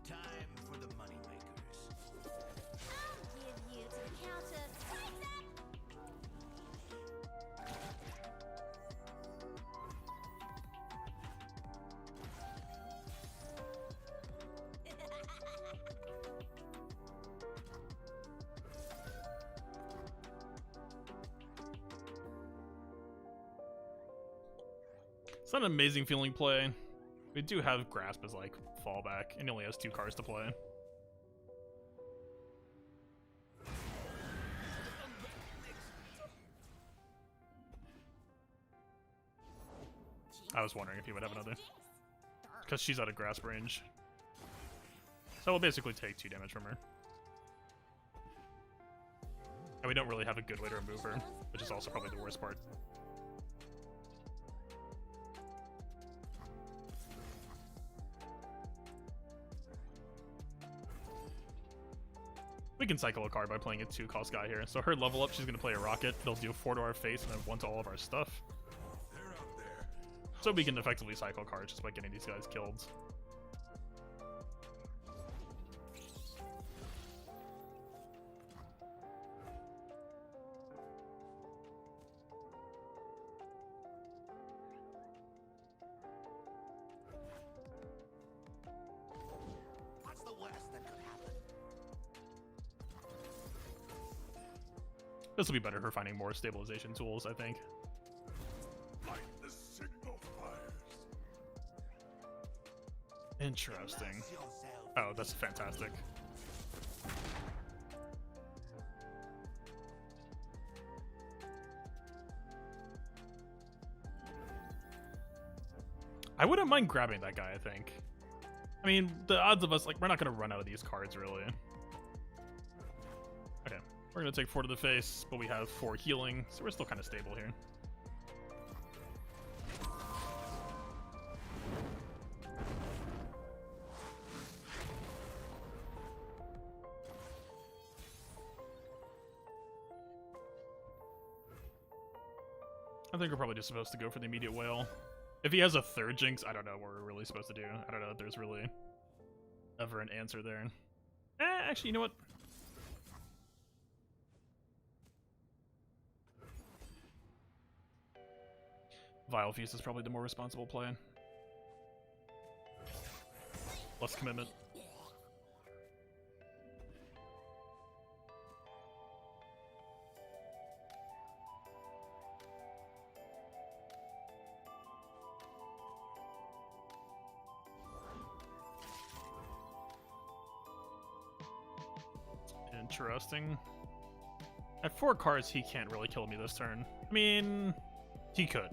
Time for the moneymakers. I'll give you to the counter. Time's up! It's not an amazing feeling play. We do have Grasp as like fallback, and he only has 2 cards to play. I was wondering if he would have another, because she's out of Grasp range. So we'll basically take 2 damage from her. And we don't really have a good way to remove her, which is also probably the worst part. We can cycle a card by playing a 2-cost guy here. So her level up, she's going to play a rocket. They'll deal 4 to our face and then 1 to all of our stuff. They're out there. So we can effectively cycle cards just by getting these guys killed. What's the worst that could happen? This will be better for finding more stabilization tools, I think. Light the signal fires. Interesting. Bless yourself. Oh, that's fantastic. I wouldn't mind grabbing that guy, I think. I mean, the odds of us, like, we're not going to run out of these cards, really. Okay, we're going to take 4 to the face, but we have 4 healing, so we're still kind of stable here. I think we're probably just supposed to go for the immediate whale. If he has a 3rd Jinx, I don't know what we're really supposed to do. I don't know if there's really ever an answer there. Actually, you know what? Vile Feast is probably the more responsible play. Less commitment. Interesting. At 4 cards, he can't really kill me this turn. I mean, He could.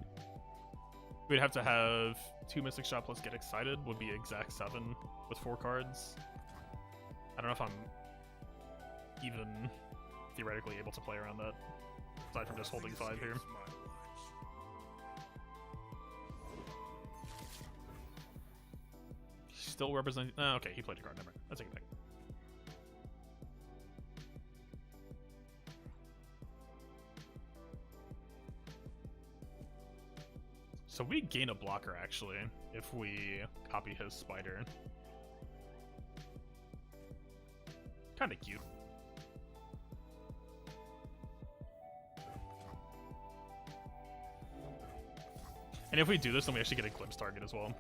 We'd have to have 2 Mystic Shot plus Get Excited would be exact 7 with 4 cards. I don't know if I'm even theoretically able to play around that, aside from just holding 5 here. Still representing. Okay, he played a card. Never mind. I take it back. So we gain a blocker actually if we copy his spider. Kind of cute. And if we do this, then we actually get a glimpse target as well.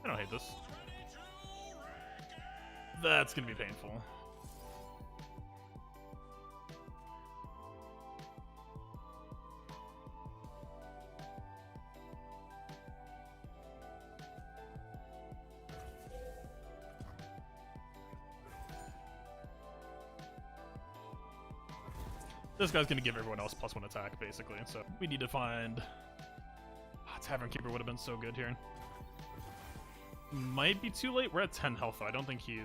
I don't hate this. That's gonna be painful. This guy's gonna give everyone else +1 attack, basically, so we need to find... Tavern Keeper would have been so good here. Might be too late. We're at 10 health, though. I don't think he's... I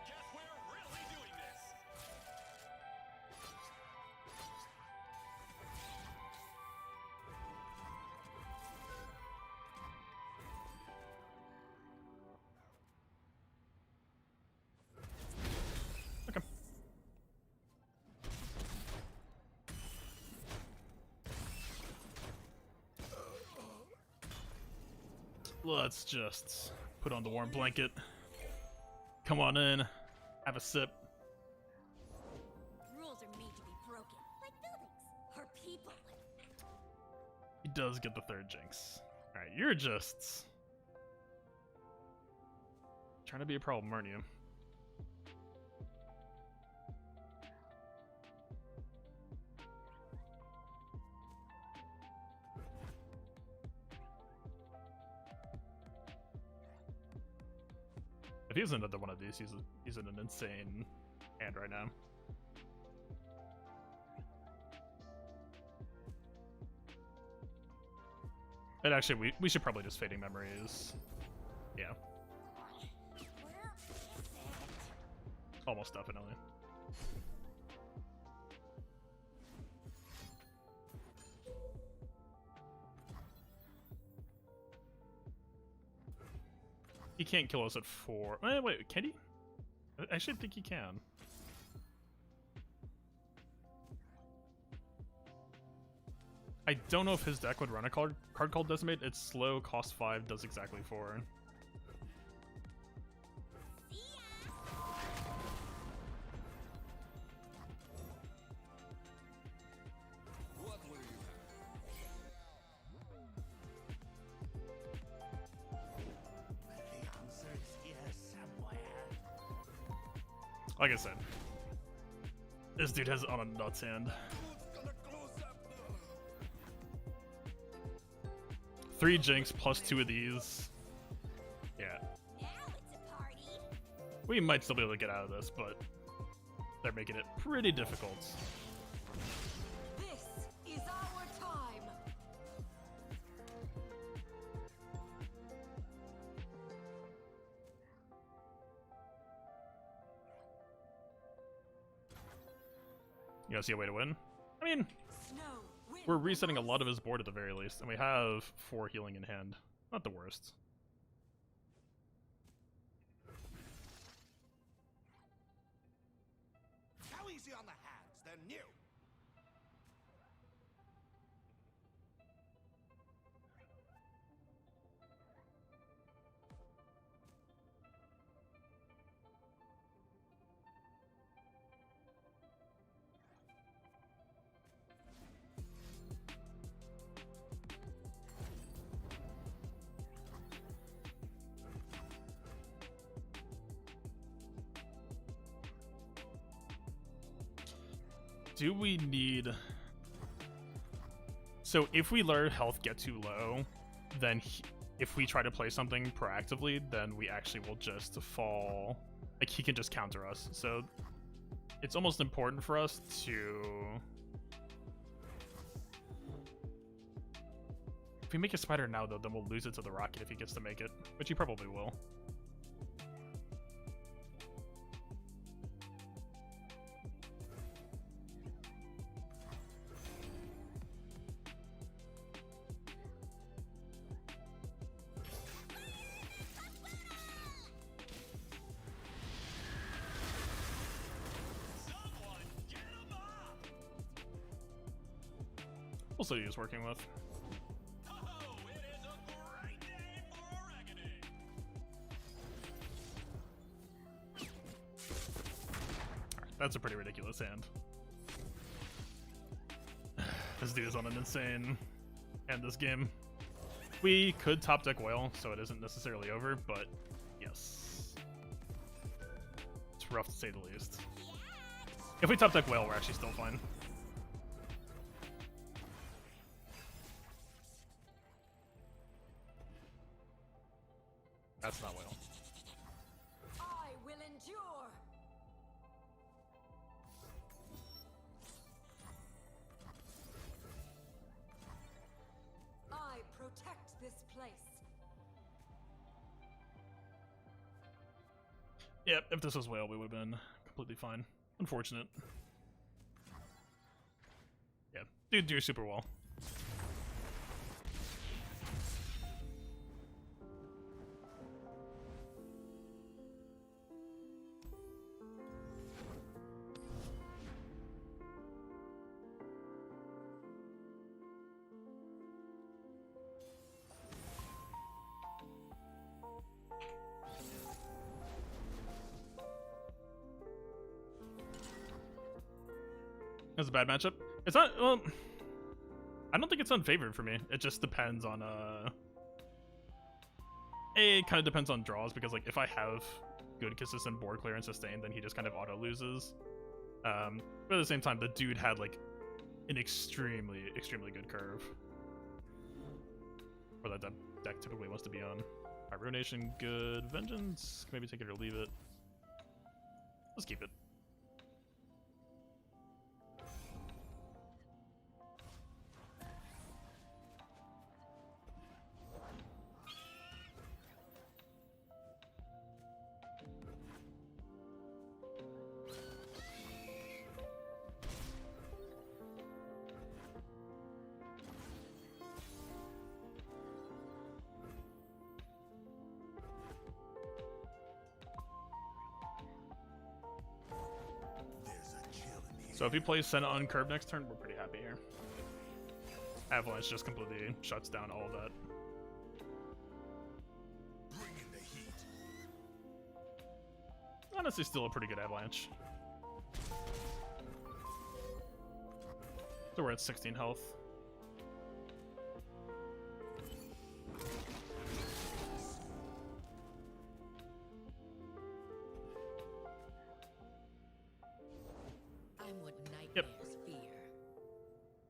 guess we're really doing this. Okay. Let's just put on the warm blanket. Come on in. Have a sip. Rules are made to be broken, like buildings or people. He does get the 3rd Jinx. Alright, you're just... trying to be a problem, aren't you? If he's another one of these, he's in an insane hand right now. And actually, we should probably just Fading Memories. Yeah. Where is it? Almost definitely. He can't kill us at 4. Wait, can he? I actually think he can. I don't know if his deck would run a card called Decimate. It's slow, cost 5, does exactly 4. What will you have? The answer is here somewhere. Like I said, this dude has it on a nuts hand. Who's gonna close up the... 3 Jinx plus 2 of these. Yeah. Now it's a party. We might still be able to get out of this, but they're making it pretty difficult. This is our time. You guys see a way to win? I mean, Snow, wind, we're resetting a lot of his board at the very least, and we have 4 healing in hand. Not the worst. How easy on the hands? They're new. Do we need... So if we let our health get too low, then if we try to play something proactively, then we actually will just fall. Like, he can just counter us. So it's almost important for us to... If we make a spider now, though, then we'll lose it to the rocket if he gets to make it, which he probably will. Also, he is working with. That's a pretty ridiculous hand. This dude is on an insane end this game. We could top deck whale, so it isn't necessarily over, but yes. It's rough to say the least. If we top deck whale, we're actually still fine. That's not whale. I will endure. I protect this place. Yeah, if this was whale, we would have been completely fine. Unfortunate. Yeah, dude, do super well. That's a bad matchup. It's not, well, I don't think it's unfavored for me. It just depends on, it kind of depends on draws, because, like, if I have good consistent board clear and sustain, then he just kind of auto loses. But at the same time, the dude had, like, an extremely good curve. Or that deck typically wants to be on. Alright, Ruination, good. Vengeance, maybe take it or leave it. Let's keep it. So if he plays Senna on curve next turn, we're pretty happy here. Avalanche just completely shuts down all of that. Bring in the heat. Honestly, still a pretty good Avalanche. So we're at 16 health. I'm what Yep. nightmares fear.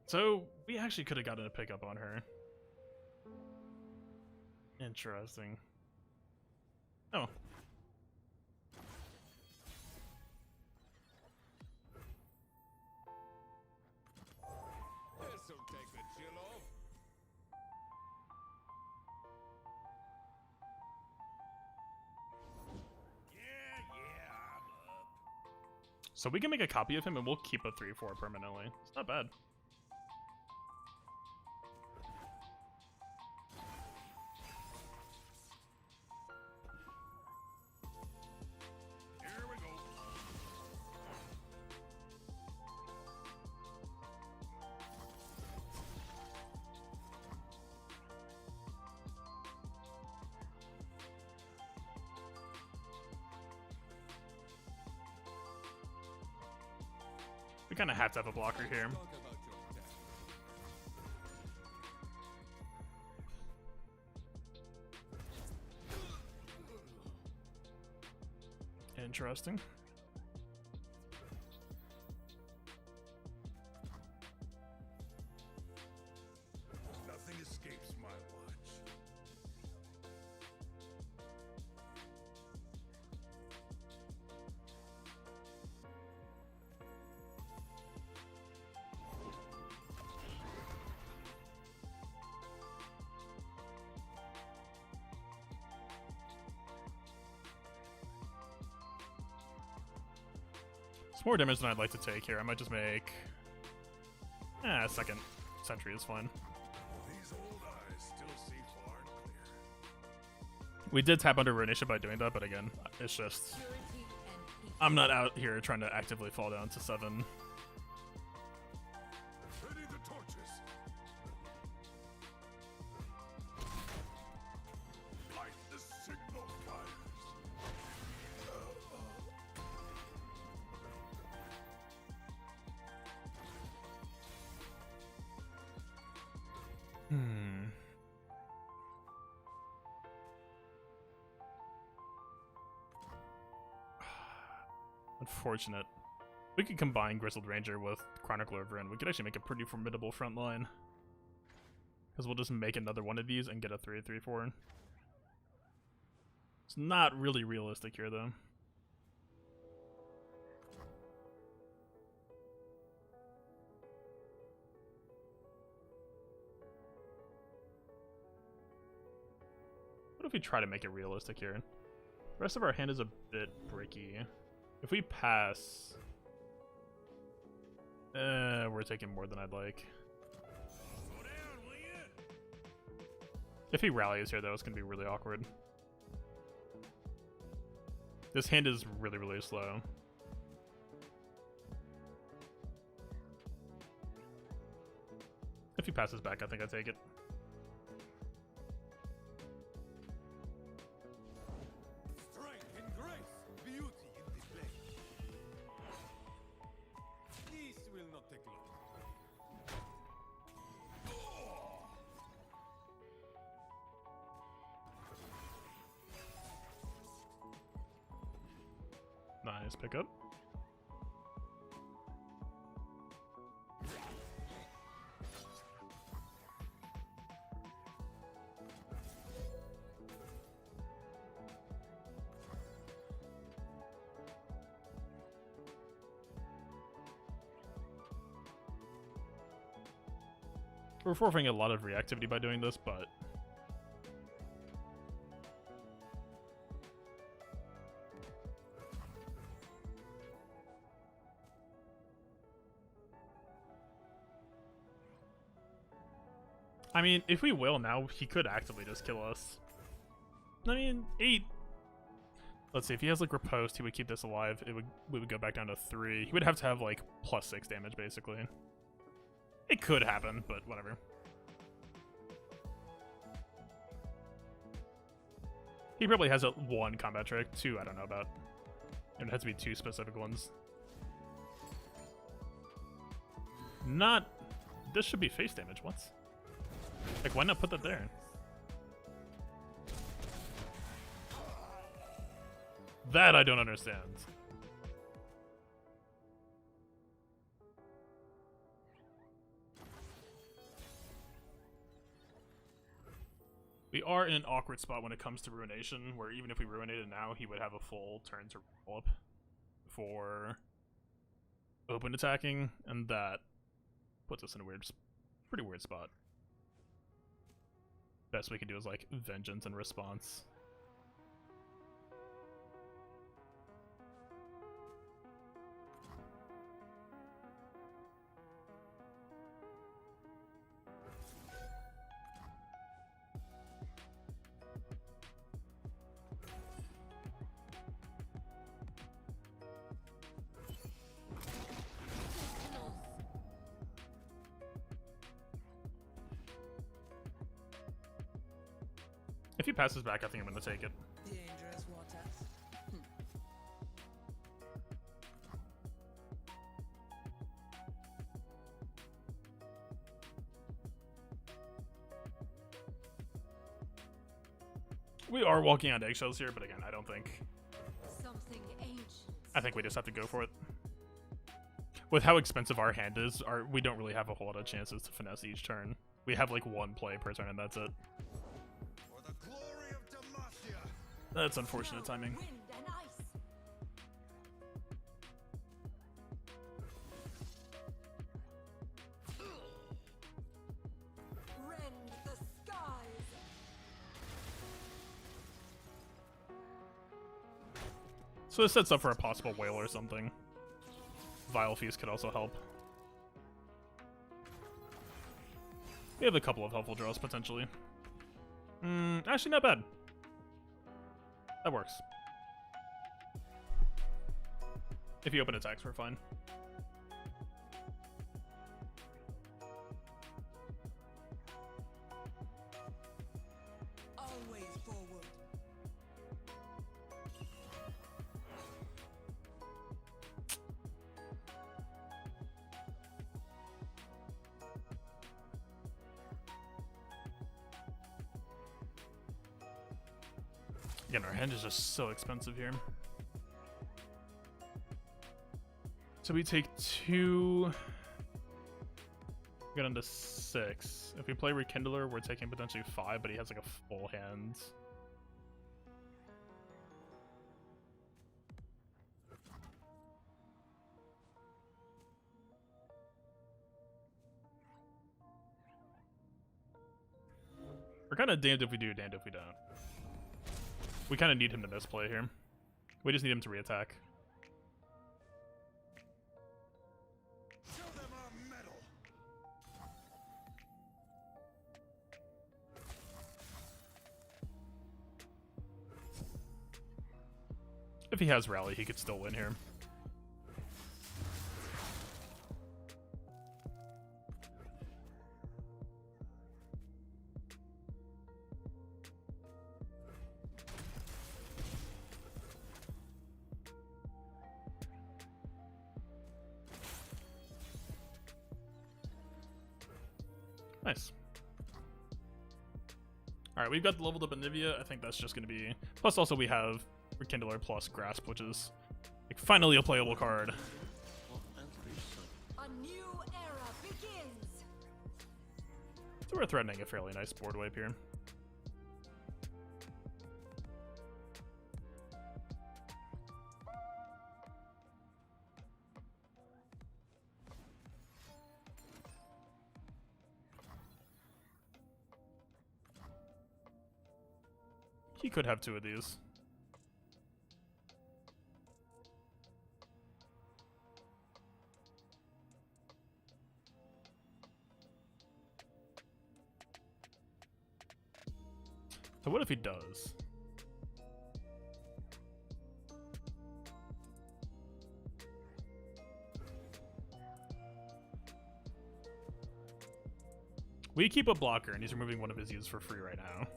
So we actually could have gotten a pickup on her. Interesting. Oh. This'll take the chill off. Yeah, I'm up. So we can make a copy of him and we'll keep a 3/4 permanently. It's not bad. Here we go. We kind of have to have a blocker here. Talk about your death. Interesting. Nothing escapes my watch. It's more damage than I'd like to take here. I might just make... second sentry is fine. These old eyes still see far and clear. We did tap under Runeterra by doing that, but again, it's just... I'm not out here trying to actively fall down to 7. Ready the torches. Light the signal fires. Unfortunate. We could combine Grizzled Ranger with Chronicler of Ruin. We could actually make a pretty formidable front line. Because we'll just make another one of these and get a 3-3-4. It's not really realistic here, though. What if we try to make it realistic here? The rest of our hand is a bit bricky. If we pass... we're taking more than I'd like. Slow down, will ya? If he rallies here, though, it's going to be really awkward. This hand is really, really slow. If he passes back, I think I take it. Strength and grace, beauty in display. This will not take long. Nice pickup. We're forfeiting a lot of reactivity by doing this, but I mean, if we will now, he could actively just kill us. I mean, 8. Let's see, if he has like riposte, he would keep this alive. We would go back down to 3. He would have to have like +6 damage basically. It could happen, but whatever. He probably has a 1 combat trick, 2 I don't know about. It has to be 2 specific ones. Not... This should be face damage, what? Like, why not put that there? That I don't understand. We are in an awkward spot when it comes to Ruination, where even if we ruinate it now, he would have a full turn to roll up for open attacking, and that puts us in a pretty weird spot. Best we can do is like Vengeance and Response. If he passes back, I think I'm going to take it. Dangerous waters. We are walking on eggshells here, but again, I don't think... Something ancient. I think we just have to go for it. With how expensive our hand is, we don't really have a whole lot of chances to finesse each turn. We have like 1 play per turn and that's it. For the glory of Demacia. That's unfortunate timing. Wind and ice. Rend the skies. So this sets up for a possible whale or something. Vile Feast could also help. We have a couple of helpful draws, potentially. Actually, not bad. That works. If you open attacks, we're fine. Always forward. Again, our hand is just so expensive here. So we take 2, get into 6. If we play Rekindler, we're taking potentially 5, but he has like a full hand. We're kind of damned if we do, damned if we don't. We kind of need him to misplay here. We just need him to reattack. Show them our metal. If he has Rally, he could still win here. Nice. Alright, we've got the leveled up Anivia. I think that's just going to be... Plus, also, we have Rekindler plus Grasp, which is like, finally a playable card. A new era begins. So we're threatening a fairly nice board wipe here. He could have 2 of these. So what if he does? We keep a blocker, and he's removing one of his uses for free right now.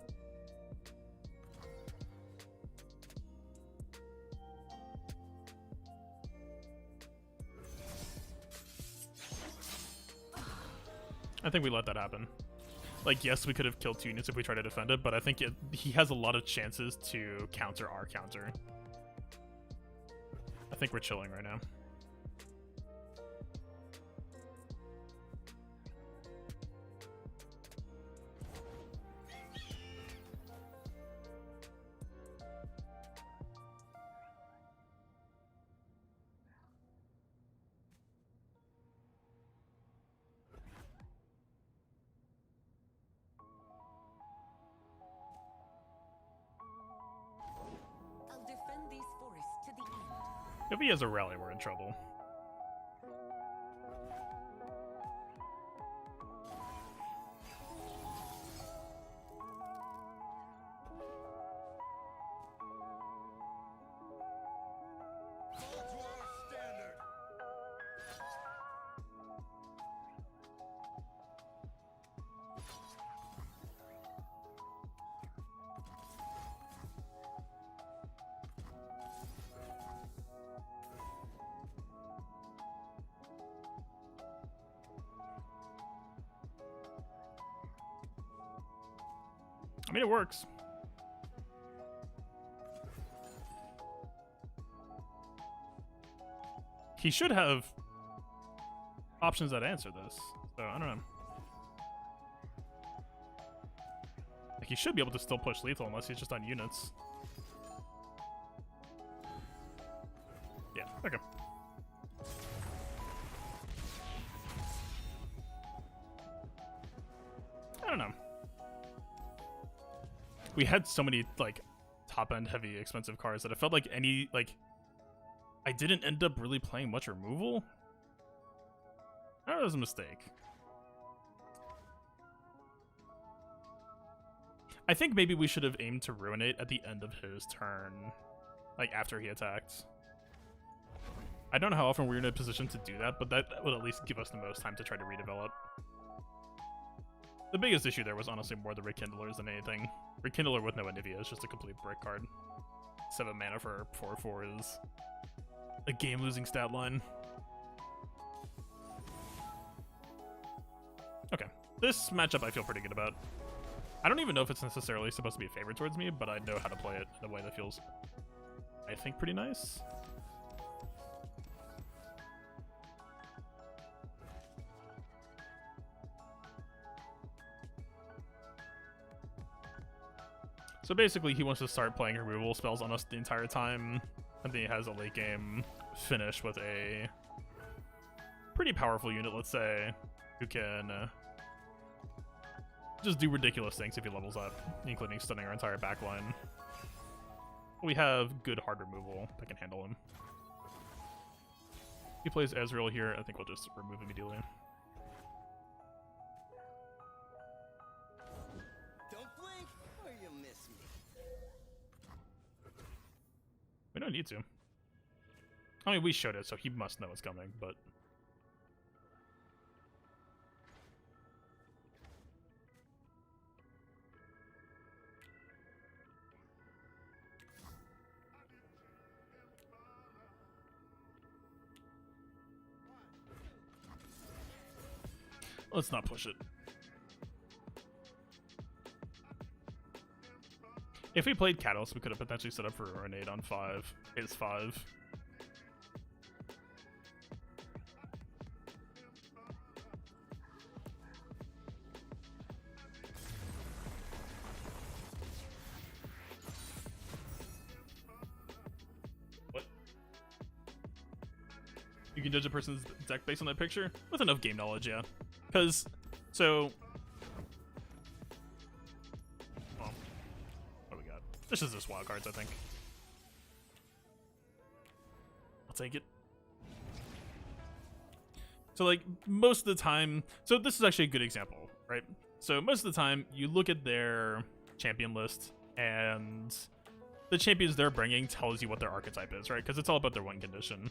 I think we let that happen. Like, yes, we could have killed 2 units if we tried to defend it, but I think he has a lot of chances to counter our counter. I think we're chilling right now. I'll defend these forests to the end. If he has a rally, we're in trouble. Fall to our standard. I mean, it works. He should have options that answer this, so I don't know. Like, he should be able to still push lethal unless he's just on units. Yeah, okay. I don't know. We had so many, like, top-end heavy expensive cards that it felt like any, like, I didn't end up really playing much removal. That was a mistake. I think maybe we should have aimed to Ruinate at the end of his turn, like after he attacked. I don't know how often we're in a position to do that, but that would at least give us the most time to try to redevelop. The biggest issue there was honestly more the Rekindlers than anything. Rekindler with no Anivia is just a complete brick card. 7 mana for 4/4 is a game-losing stat line. Okay, this matchup I feel pretty good about. I don't even know if it's necessarily supposed to be a favorite towards me, but I know how to play it in a way that feels, I think, pretty nice. So basically, he wants to start playing removal spells on us the entire time, and then he has a late game finish with a pretty powerful unit, let's say, who can just do ridiculous things if he levels up, including stunning our entire backline. We have good hard removal that can handle him. He plays Ezreal here, I think we'll just remove immediately. Don't blink or you'll miss me. We don't need to. I mean, we showed it, so he must know it's coming, but... let's not push it. If we played Catalyst, we could have potentially set up for an 8 on 5. It's 5. What? You can judge a person's deck based on that picture? With enough game knowledge, yeah. Because, so... well, what do we got? This is just wild cards, I think. I'll take it. So, like, most of the time... so this is actually a good example, right? So most of the time, you look at their champion list, and the champions they're bringing tells you what their archetype is, right? Because it's all about their win condition.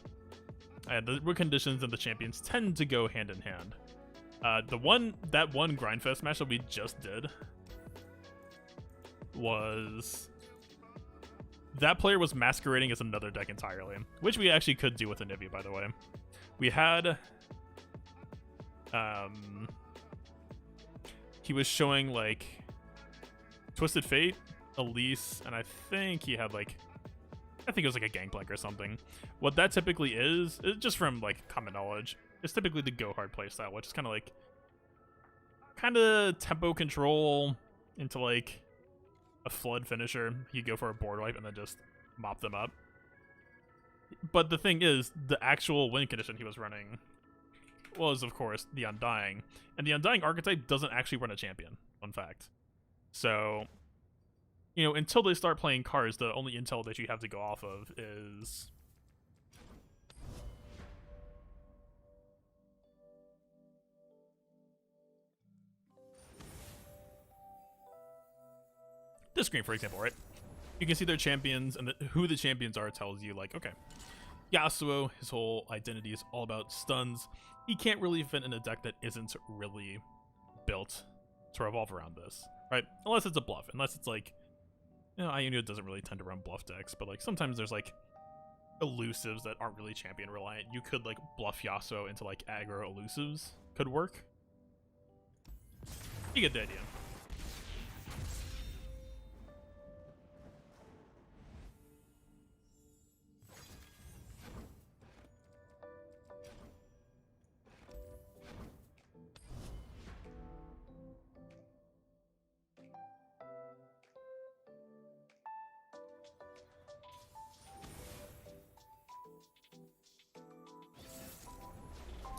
And the win conditions and the champions tend to go hand in hand. That one Grindfest match that we just did was... that player was masquerading as another deck entirely, which we actually could do with Anivia, by the way. We had... he was showing, like, Twisted Fate, Elise, and I think he had, like... I think it was, like, a Gangplank or something. What that typically is just from, like, common knowledge, it's typically the go hard playstyle, which is kind of like tempo control into like a flood finisher. You go for a board wipe and then just mop them up. But the thing is, the actual win condition he was running was, of course, the Undying, and the Undying archetype doesn't actually run a champion. Fun fact. So, you know, until they start playing cards, the only intel that you have to go off of is this screen, for example, right? You can see their champions, and who the champions are tells you, like, okay, Yasuo, his whole identity is all about stuns. He can't really fit in a deck that isn't really built to revolve around this, right? Unless it's a bluff, unless it's like, you know, Ionia doesn't really tend to run bluff decks, but like sometimes there's like elusives that aren't really champion reliant. You could like bluff Yasuo into like aggro elusives, could work. You get the idea.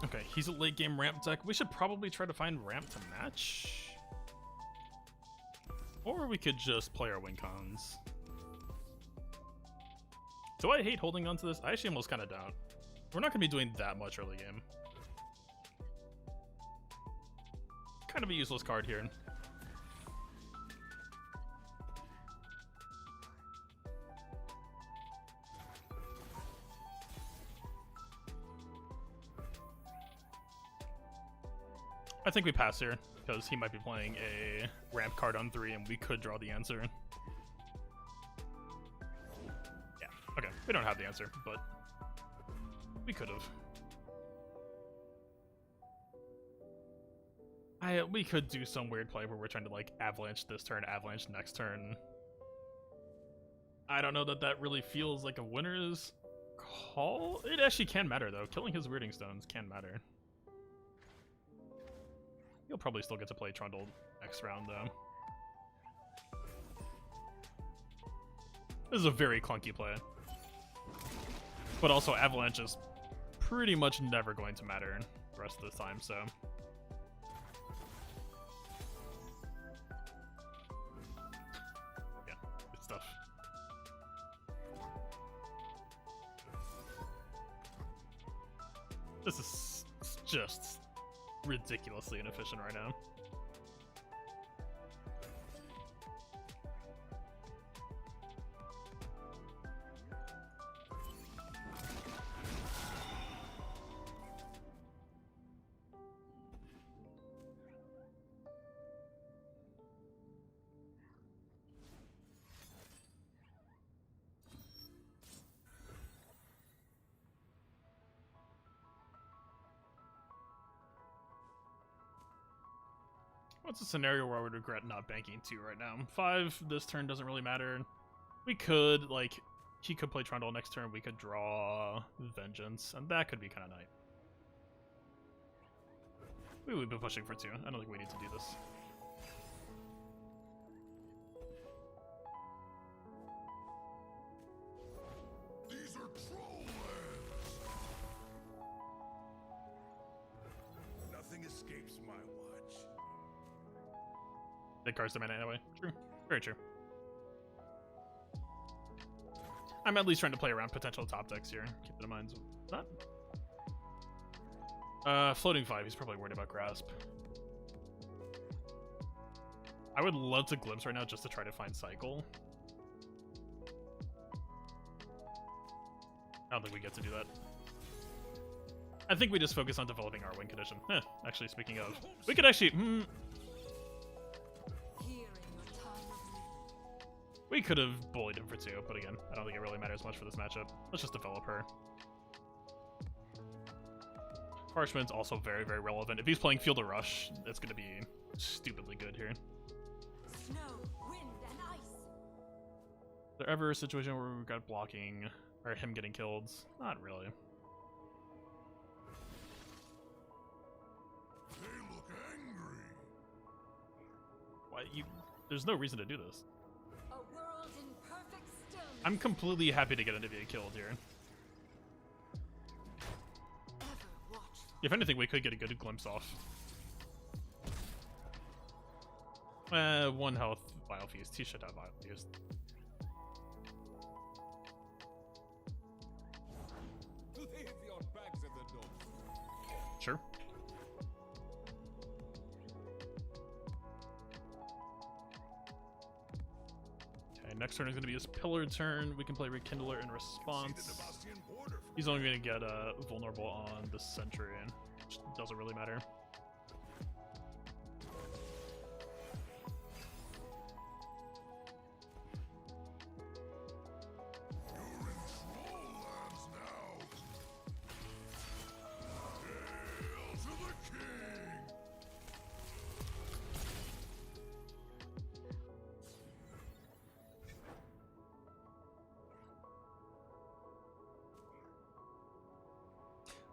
Okay, he's a late game ramp deck. We should probably try to find ramp to match. Or we could just play our win cons. Do I hate holding on to this? I actually almost kind of don't. We're not going to be doing that much early game. Kind of a useless card here. I think we pass here, because he might be playing a ramp card on 3, and we could draw the answer. Yeah, okay, we don't have the answer, but we could have. We could do some weird play where we're trying to, like, avalanche this turn, avalanche next turn. I don't know that that really feels like a winner's call. It actually can matter, though. Killing his Weirding Stones can matter. You'll probably still get to play Trundle next round, though. This is a very clunky play. But also, Avalanche is pretty much never going to matter the rest of the time, so... yeah, good stuff. This is just ridiculously inefficient right now. What's a scenario where I would regret not banking 2 right now? 5 this turn doesn't really matter. We could, like, he could play Trundle next turn, we could draw Vengeance, and that could be kind of nice. We would be pushing for 2. I don't think we need to do this. These are troll lands. Nothing escapes my watch. Big cards demand anyway. True. Very true. I'm at least trying to play around potential top decks here. Keep it in mind. Not. Floating 5. He's probably worried about Grasp. I would love to Glimpse right now just to try to find Cycle. I don't think we get to do that. I think we just focus on developing our win condition. Actually, speaking of, we could actually... we could have bullied him for 2, but again, I don't think it really matters much for this matchup. Let's just develop her. Parchment's also very, very relevant. If he's playing Field of Rush, it's going to be stupidly good here. Snow, wind, and ice. Is there ever a situation where we've got blocking, or him getting killed? Not really. They look angry. Why, there's no reason to do this. A world in perfect stillness. I'm completely happy to get Anivia killed here. Ever watchful. If anything, we could get a good glimpse off. 1 health, Vile Feast. He should have Vile Feast. Leave your bags at the door. Sure. Okay, next turn is going to be his Pillar turn. We can play Rekindler in response. He's only going to get vulnerable on the Centurion, which doesn't really matter.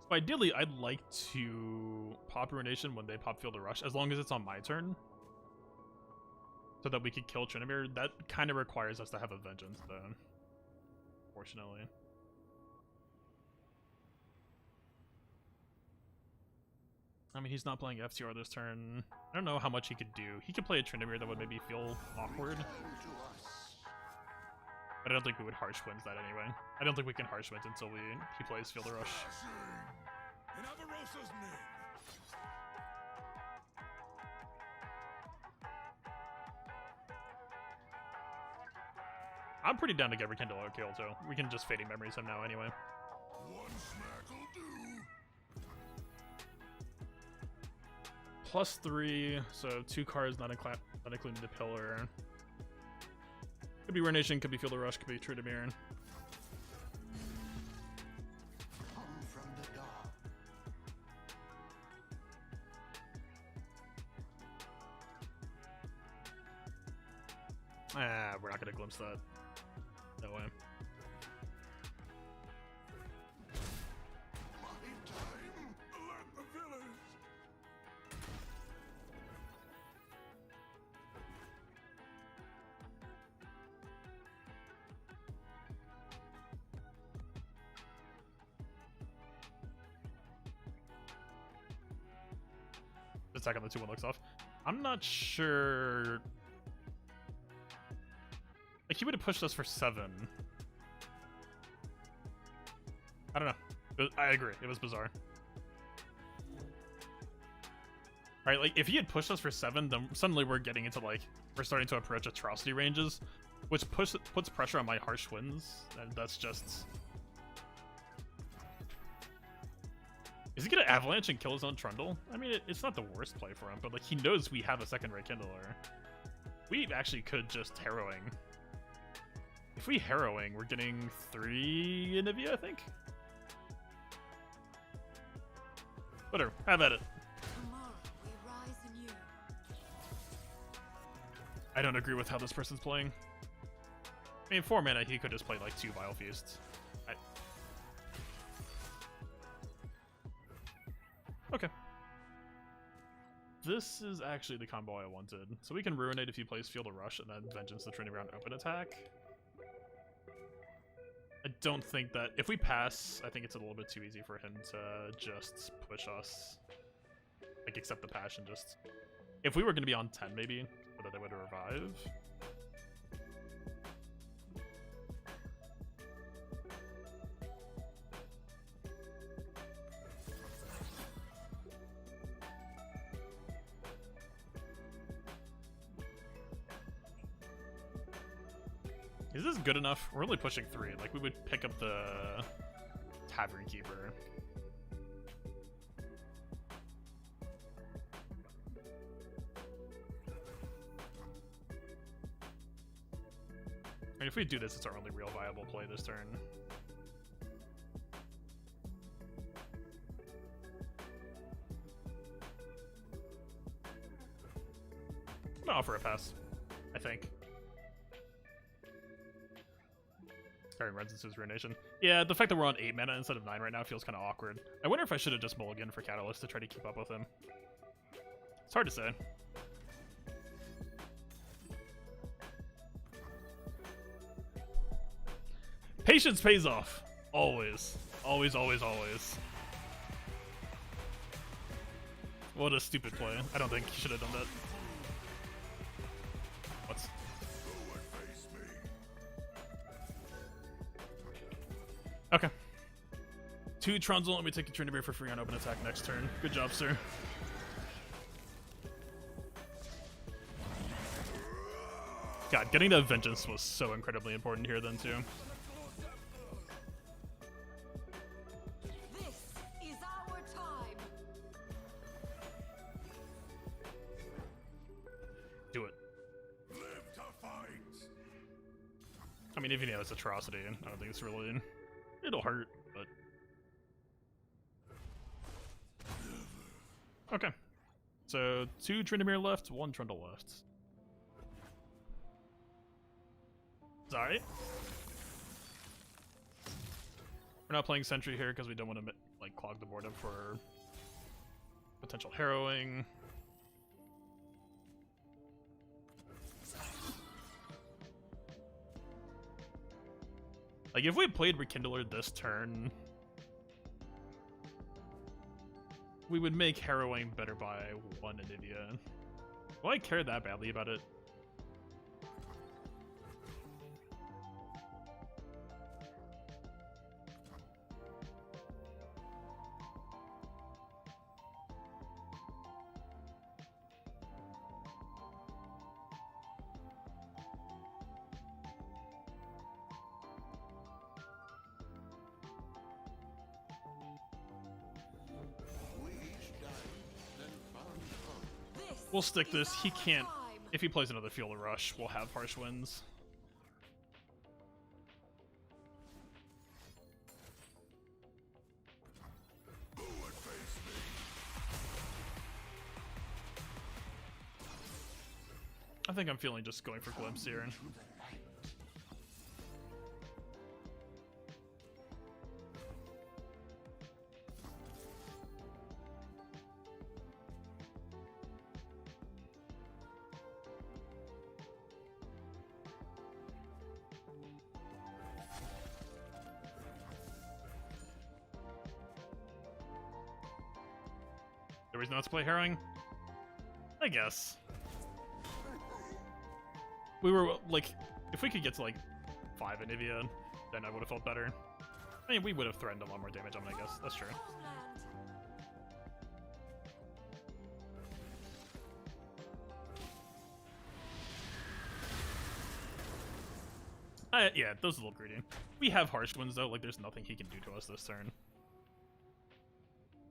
So ideally, I'd like to pop Ruination when they pop Field of Rush, as long as it's on my turn. So that we could kill Trinimir. That kind of requires us to have a Vengeance, though. Fortunately. I mean, he's not playing FTR this turn. I don't know how much he could do. He could play a Trinimir that would maybe feel awkward. But I don't think we would harsh winds that anyway. I don't think we can harsh winds until he plays Field of Rush. In Avarosa's name. I'm pretty down to get Rekindle or kill too. We can just Fading Memories him now anyway. One smack'll do. +3, so 2 cards not including the Pillar. Could be Ruination, could be Field of Rush, could be True to Mirror. Come from the dark. Ah, we're not gonna glimpse that. No way. My time. Let the village. Attack on the 2-1 looks off. I'm not sure. Like, he would have pushed us for 7. I don't know. I agree. It was bizarre. Right, like, if he had pushed us for 7, then suddenly we're getting into, like, we're starting to approach atrocity ranges, which puts pressure on my harsh winds, and that's just... Is he gonna Avalanche and kill his own Trundle? I mean, it's not the worst play for him, but, like, he knows we have a second Rekindler. We actually could just Harrowing. If we Harrowing, we're getting 3 Anivia, I think? Whatever, have at it. Tomorrow we rise anew. I don't agree with how this person's playing. I mean, 4 mana, he could just play, like, 2 Vile Feasts. Okay. This is actually the combo I wanted. So we can Ruinate if he plays Field of Rush and then Vengeance the Trinity round open attack. I don't think that... If we pass, I think it's a little bit too easy for him to just push us. Like, accept the passion, just... If we were going to be on 10, maybe, whether they would revive. Is this good enough? We're only pushing 3. Like, we would pick up the Tavern Keeper. I mean, if we do this, it's our only real viable play this turn. I'm gonna offer a pass, I think. Carrying Resonance's Ruination. Yeah, the fact that we're on 8 mana instead of 9 right now feels kind of awkward. I wonder if I should have just mulliganed for Catalyst to try to keep up with him. It's hard to say. Patience pays off. Always. Always, always, always. What a stupid play. I don't think he should have done that. What's... Okay. 2 Trundle, and we take a Trinity for free on open attack next turn. Good job, sir. God, getting that Vengeance was so incredibly important here then, too. This is our time. Do it. Live to fight. I mean, even though it's atrocity, I don't think it's really... It'll hurt, but... Okay. So, 2 Tryndamere left, 1 Trundle left. It's alright. We're not playing Sentry here because we don't want to, like, clog the board up for potential harrowing. Like, if we played Rekindler this turn, we would make harrowing better by 1 Anivia. Will I care that badly about it? We'll stick this. He It's our can't. time. If he plays another Field of Rush, we'll have harsh winds. I think I'm feeling just going for Glimpse here. The reason not to play Harrowing? I guess. We were, like, if we could get to, like, 5 Anivia, then I would have felt better. I mean, we would have threatened a lot more damage on it, I guess. That's true. Homeland. Yeah, those are a little greedy. We have Harsh Winds, though. Like, there's nothing he can do to us this turn.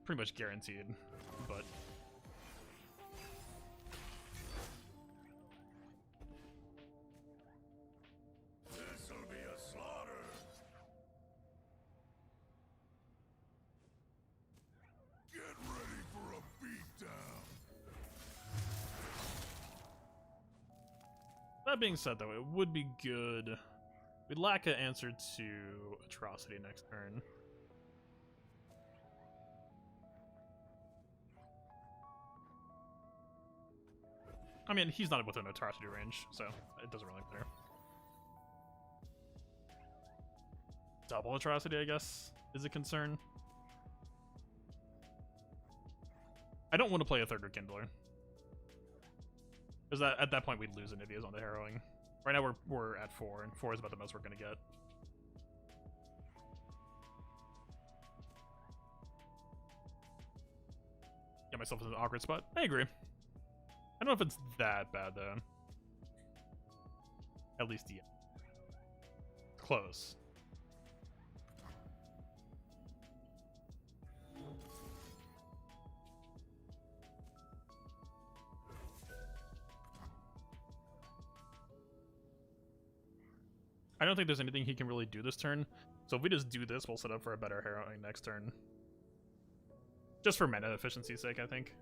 Pretty much guaranteed, but... This'll be a slaughter. Get ready for a beatdown. That being said, though, it would be good. We'd lack an answer to Atrocity next turn. I mean, he's not within Atrocity range, so it doesn't really matter. Double Atrocity, I guess, is a concern. I don't want to play a third Rekindler. Because at that point, we'd lose Anivias on the Harrowing. Right now, we're at 4, and 4 is about the most we're going to get. Get myself in an awkward spot. I agree. I don't know if it's that bad, though. At least, yeah. Close. I don't think there's anything he can really do this turn. So if we just do this, we'll set up for a better Harrowing next turn. Just for mana efficiency's sake, I think.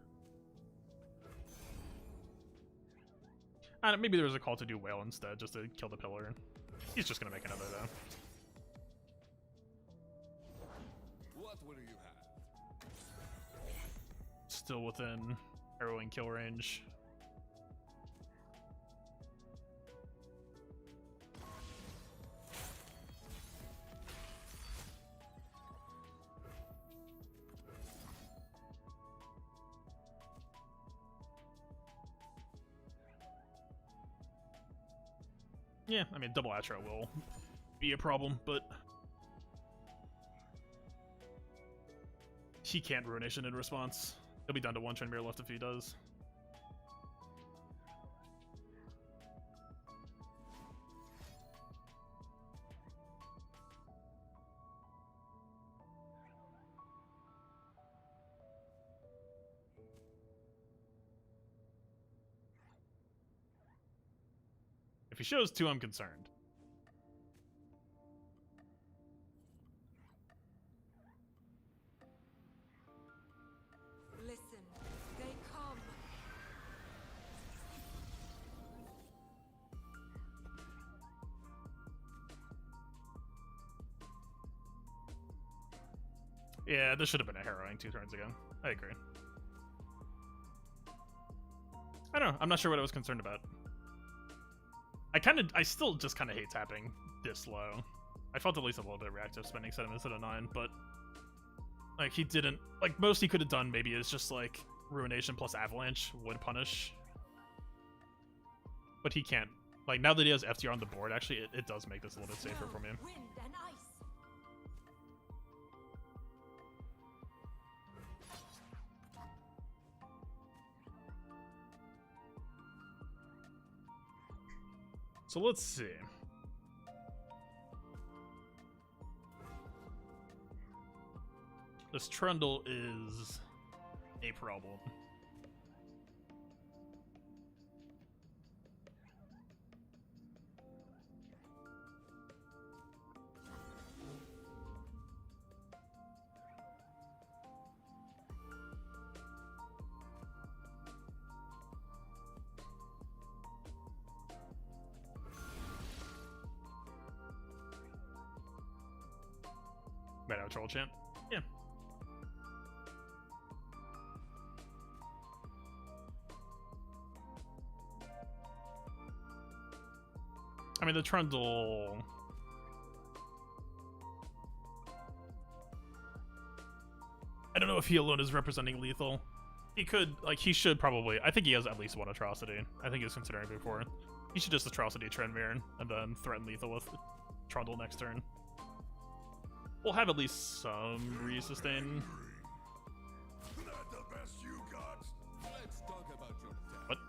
Maybe there was a call to do Whale instead, just to kill the pillar. He's just gonna make another, though. What will you have? Still within Harrowing kill range. Yeah, I mean, double Atro will be a problem, but he can't Ruination in response. He'll be down to 1 Train Mirror left if he does. If he shows 2, I'm concerned. Listen, they come. Yeah, this should have been a Harrowing 2 turns ago. I agree. I don't know. I'm not sure what I was concerned about. I still just kind of hate tapping this low. I felt at least a little bit reactive spending 7 instead of 9, but like he didn't, like most he could have done maybe is just like Ruination plus Avalanche would punish. But he can't. Like now that he has FTR on the board, actually it does make this a little bit safer for me. Wind and ice. So let's see. This Trundle is a problem. Right out troll chant. Yeah. I mean, the Trundle. I don't know if he alone is representing lethal. He could, like, he should probably. I think he has at least one atrocity. I think he was considering before. He should just atrocity Trendmere and then threaten lethal with Trundle next turn. We'll have at least some re-sustain. That the best you got? Let's talk about your attack. What?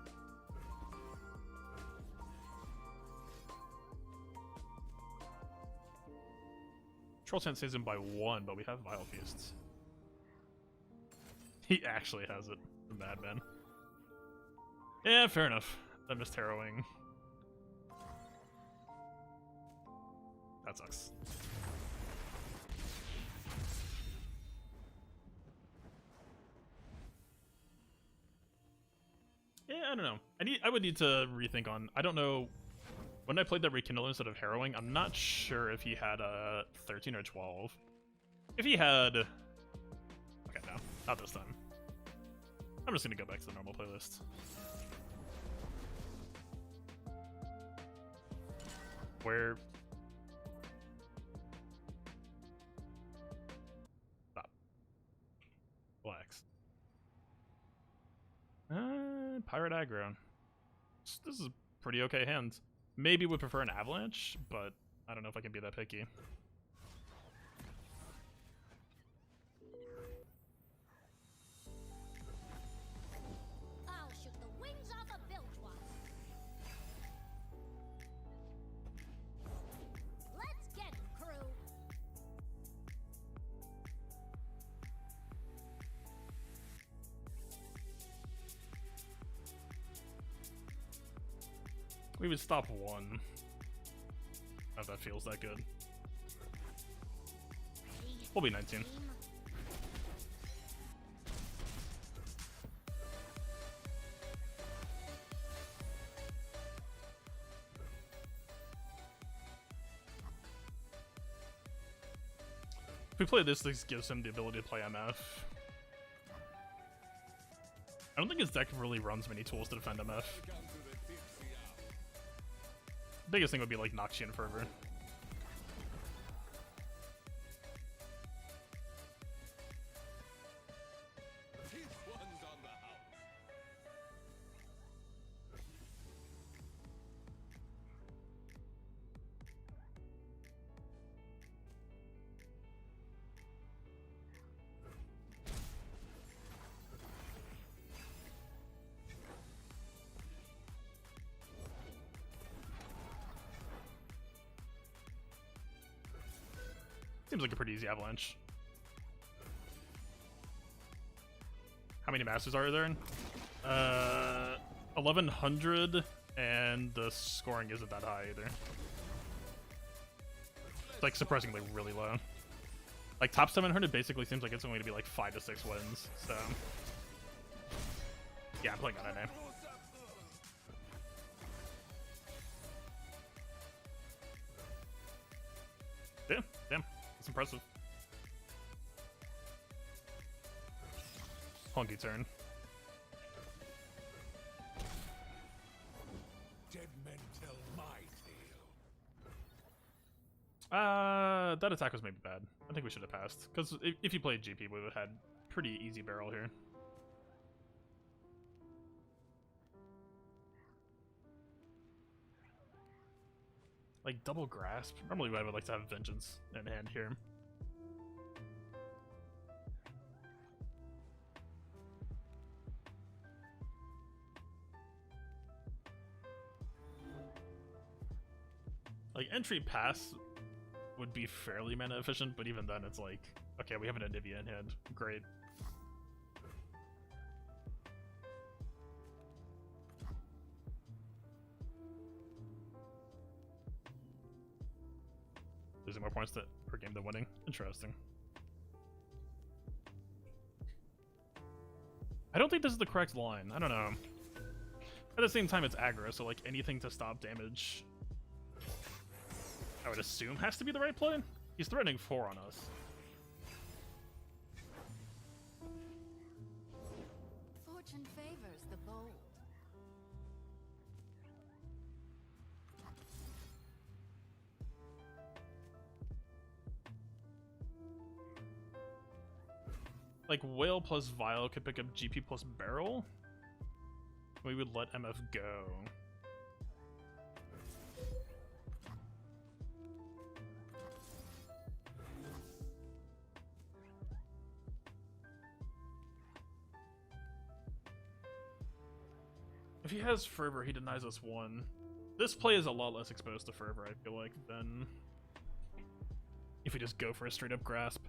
Troll Tent saves him by 1, but we have Vile Feasts. He actually has it. The madman. Yeah, fair enough. I missed harrowing. That sucks. Yeah, I don't know. I would need to rethink on. I don't know. When I played that Rekindle instead of harrowing, I'm not sure if he had a 13 or 12. If he had, okay, no, not this time. I'm just gonna go back to the normal playlist. Where? Stop. Relax. Pirate aggro. This is a pretty okay hand. Maybe would prefer an avalanche, but I don't know if I can be that picky. I'll shoot the wings off a bilge wasp. Let's get it, crew. We would stop 1. If that feels that good. We'll be 19. If we play this gives him the ability to play MF. I don't think his deck really runs many tools to defend MF. Biggest thing would be like Noxian Fervor. Seems like a pretty easy avalanche. How many masters are there? 1100, and the scoring isn't that high either. It's like surprisingly really low. Like top 700 basically seems like it's only to be like 5 to 6 wins. So yeah, I'm playing on NA. Damn. That's impressive. Honky turn. Dead men tell my tale. That attack was maybe bad. I think we should have passed. Because if you played GP, we would have had pretty easy barrel here. Like double grasp. Normally I would like to have vengeance in hand here. Like entry pass would be fairly mana efficient, but even then it's like, okay, we have an Anivia in hand. Great. Losing more points per game than winning. Interesting. I don't think this is the correct line. I don't know. At the same time, it's aggro, so like anything to stop damage, I would assume has to be the right play. He's threatening 4 on us. bold. Like Whale plus Vial could pick up GP plus Barrel. We would let MF go. If he has Fervor, he denies us one. This play is a lot less exposed to Fervor, I feel like, than if we just go for a straight up grasp.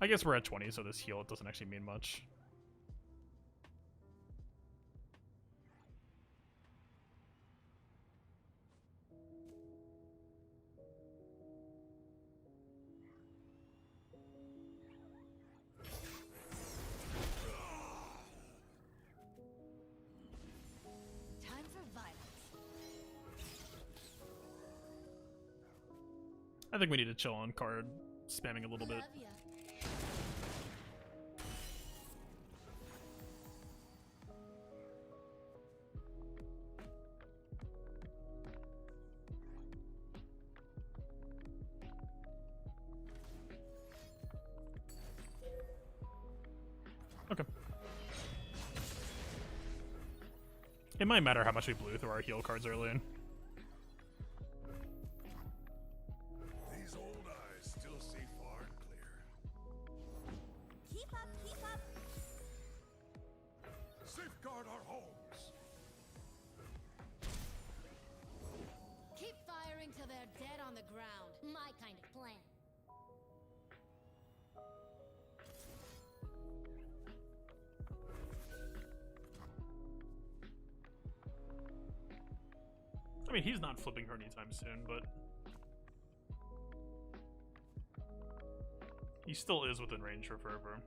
I guess we're at 20, so this heal doesn't actually mean much. Time for violence. I think we need to chill on card spamming a little bit. Love ya. Okay. It might matter how much we blew through our heal cards early in. These old eyes still see far and clear. Keep up, keep up. Safeguard our homes. Keep firing till they're dead on the ground. My kind of plan. I mean, he's not flipping her anytime soon, but he still is within range for Fervor.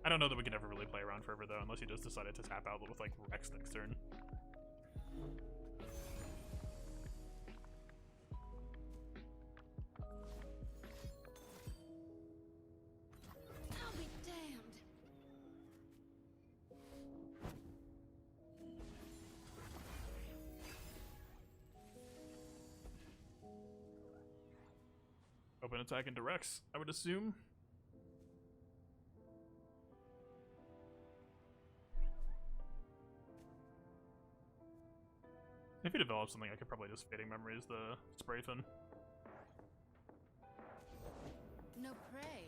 I don't know that we can ever really play around Fervor, though, unless he just decided to tap out with, like, Rex next turn. I'll be damned. Open attack into Rex, I would assume. If he develops something, I could probably just Fading Memories the Spray Fin. No prey,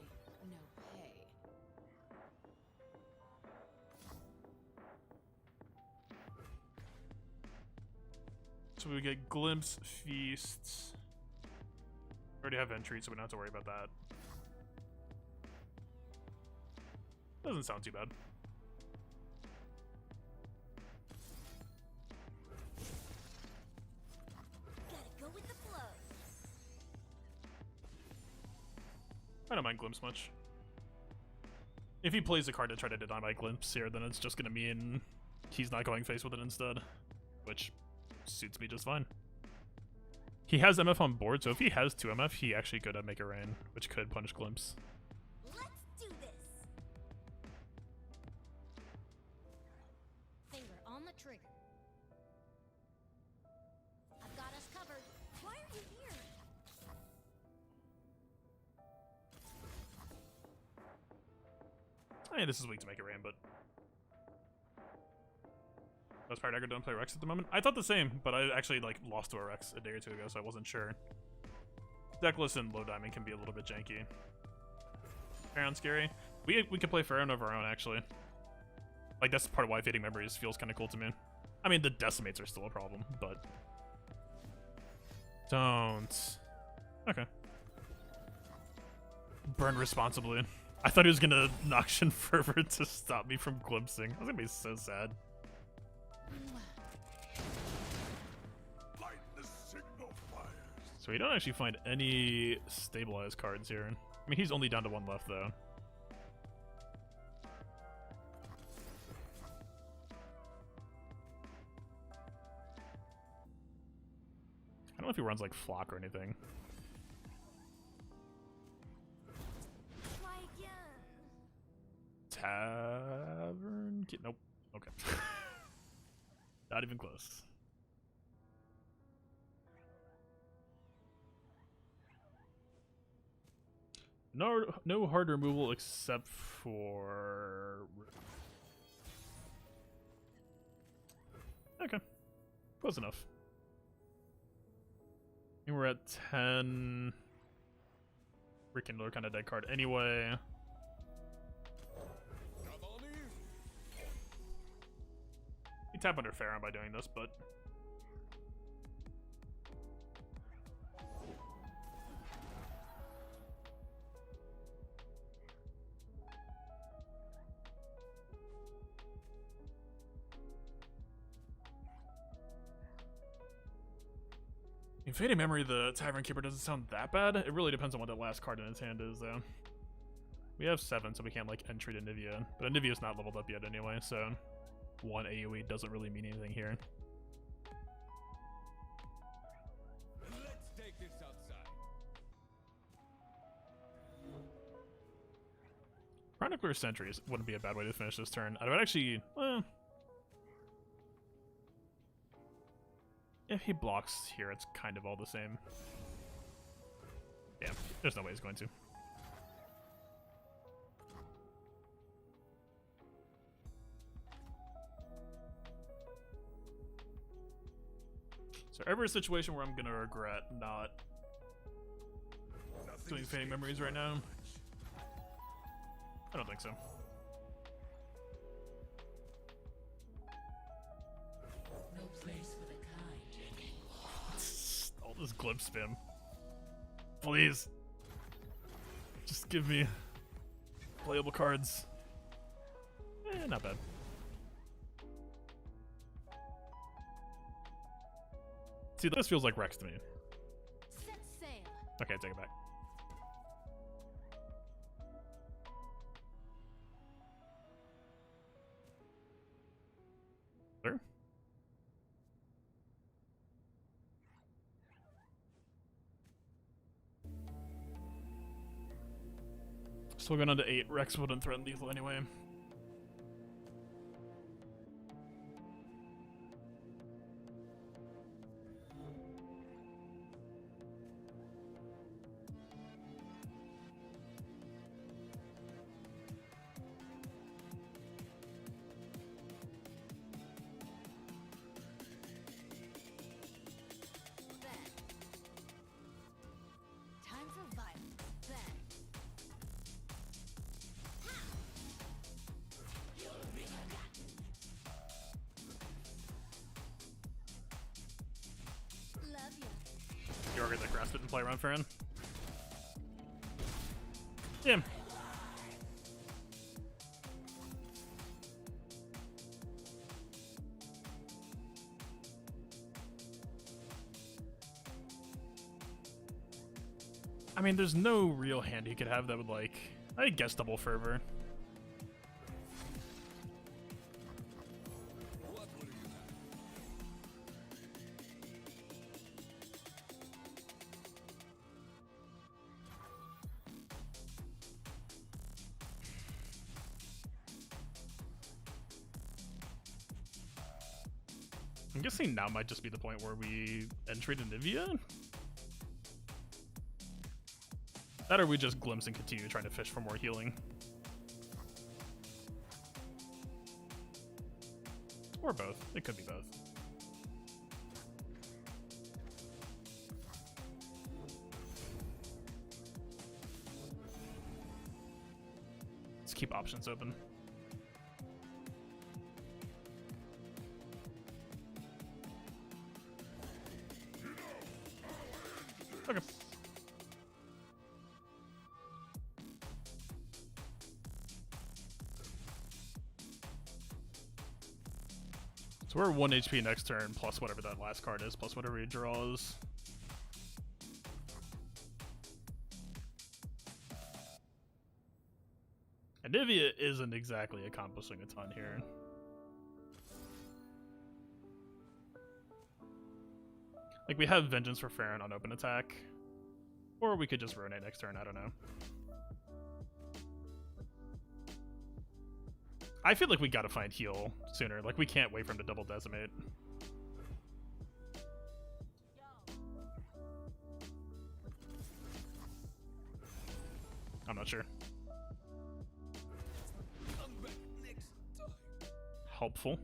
no pay. So we get Glimpse, Feasts. We already have Entry, so we don't have to worry about that. Doesn't sound too bad. Gotta go with the flow. I don't mind Glimpse much. If he plays a card to try to deny my Glimpse here, then it's just gonna mean he's not going face with it instead, which suits me just fine. He has MF on board, so if he has 2 MF, he actually could make a rain, which could punish Glimpse. Let's do this. Finger on the trigger. I've got us covered. Why are you here? I mean, this is weak to make a rain, but Most Pirate Aggro don't play Rex at the moment. I thought the same, but I actually like lost to a Rex a day or two ago, so I wasn't sure. Deckless and low diamond can be a little bit janky. Pharaoh's scary. We could play Pharaoh of our own, actually. Like, that's part of why Fading Memories feels kind of cool to me. I mean, the Decimates are still a problem, but... Don't. Okay. Burn responsibly. I thought he was gonna Noxian Fervor to stop me from glimpsing. I was gonna be so sad. Light the signal fires. So we don't actually find any stabilized cards here. I mean, he's only down to 1 left, though. I don't know if he runs like Flock or anything. Try again. Tavern? Nope. Okay. Not even close. No hard removal except for... Okay. Close enough. And we're at 10. Rekindler kind of dead card anyway. Come on in. You tap under Pharaoh by doing this, but... In Fading Memory, the Tavern Keeper doesn't sound that bad. It really depends on what that last card in his hand is, though. We have 7, so we can't, like, entry to Nivea. But Nivea's not leveled up yet anyway, so 1 AoE doesn't really mean anything here. Let's take this outside. Chronicler Sentries wouldn't be a bad way to finish this turn. I would actually... Well, if he blocks here, it's kind of all the same. Yeah, there's no way he's going to. So ever a situation where I'm gonna regret not doing Fading Memories right now? I don't think so. No place for the kind. All this glib spam. Please. Just give me playable cards. Not bad. See, this feels like Rex to me. Set sail. Okay, take it back. There. Still going on to 8. Rex wouldn't threaten lethal anyway. Time for violence. Then. Love ya. You're gonna grasp it and play around Farron. Yeah. I mean, there's no real hand he could have that would, like, I guess double fervor. What would you have? I'm guessing now might just be the point where we entry to Nivea? That or we just glimpse and continue trying to fish for more healing. Or both. It could be both. Let's keep options open. Okay. So we're 1 HP next turn, plus whatever that last card is, plus whatever he draws. And Nivea isn't exactly accomplishing a ton here. Like, we have Vengeance for Farron on open attack. Or we could just Ruinate next turn, I don't know. I feel like we gotta find heal sooner. Like, we can't wait for him to double decimate. I'm not sure. Come back next time. Helpful.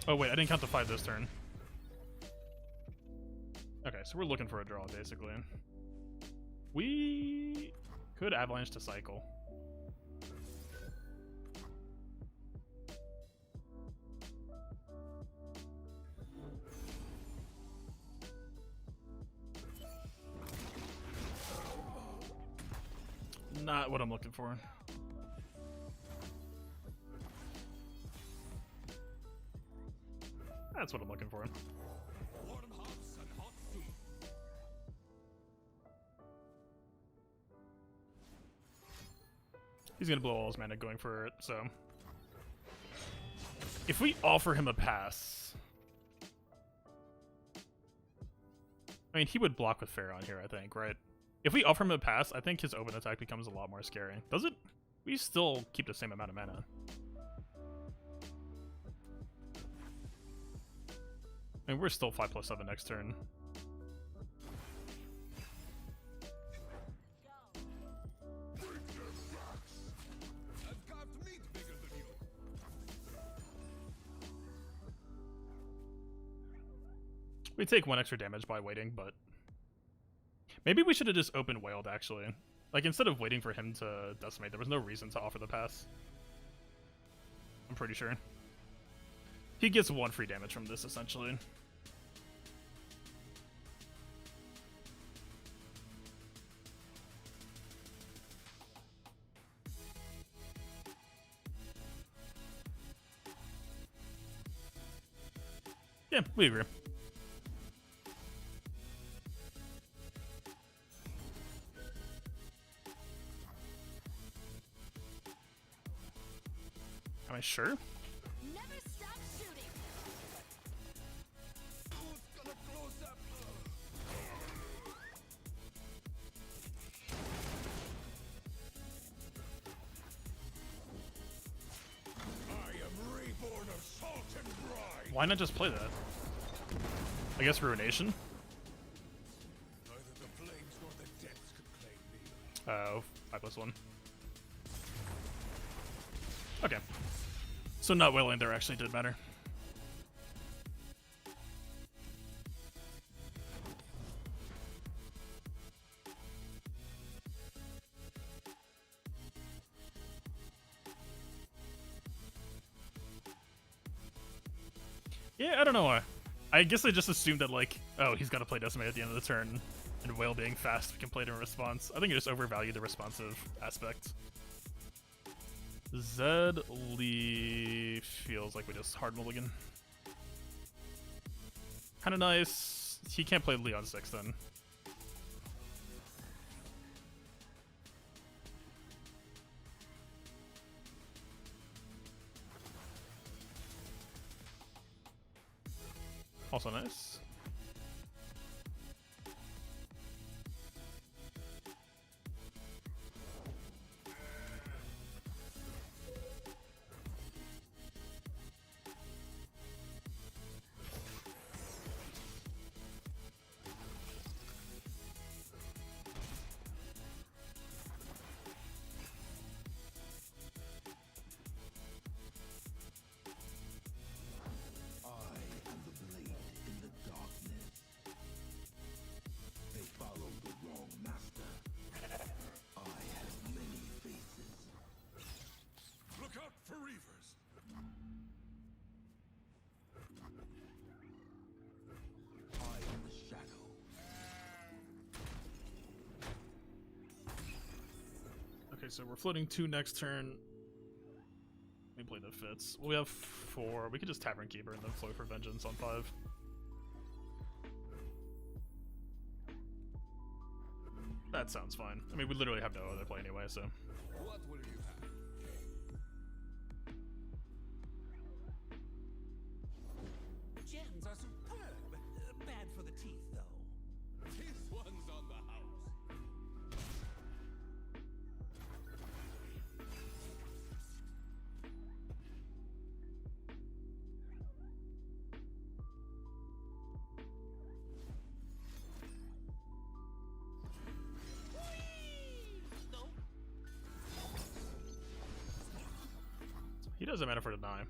Oh wait, I didn't count the 5 this turn. Okay, so we're looking for a draw, basically. We could Avalanche to cycle. Not what I'm looking for. That's what I'm looking for. Warm house and hot soup. He's gonna blow all his mana going for it, so. If we offer him a pass. I mean, he would block with Pharaoh here, I think, right? If we offer him a pass, I think his open attack becomes a lot more scary. Does it? We still keep the same amount of mana. I mean, we're still 5+7 next turn. I've carved meat bigger than you. We take 1 extra damage by waiting, but maybe we should have just open wailed, actually. Like, instead of waiting for him to decimate, there was no reason to offer the pass. I'm pretty sure. He gets 1 free damage from this, essentially. Yeah, we agree. Am I sure? Never stop shooting. Who's gonna close up? I am reborn of salt and brine. Why not just play that? I guess Ruination? Neither the flames nor the depths could claim me. Oh, 5+1. Okay. So not wailing there actually did matter. Yeah, I don't know why. I guess I just assumed that, like, oh, he's got to play Decimate at the end of the turn, and Whale being fast, we can play it in response. I think I just overvalued the responsive aspect. Zed Lee feels like we just hard mulligan. Kinda nice. He can't play Lee on 6 then. Also nice. I am the blade in the darkness. They follow the wrong master. I have many faces. Look out for reavers. I am the shadow. Okay, so we're floating 2 next turn. Let me play the fits. We have 4. We could just Tavern Keeper and then float for Vengeance on 5. That sounds fine. I mean, we literally have no other play anyway, so. What will you have? Gems are superb. Bad for the teeth, though. This one's on the house. He doesn't matter for deny.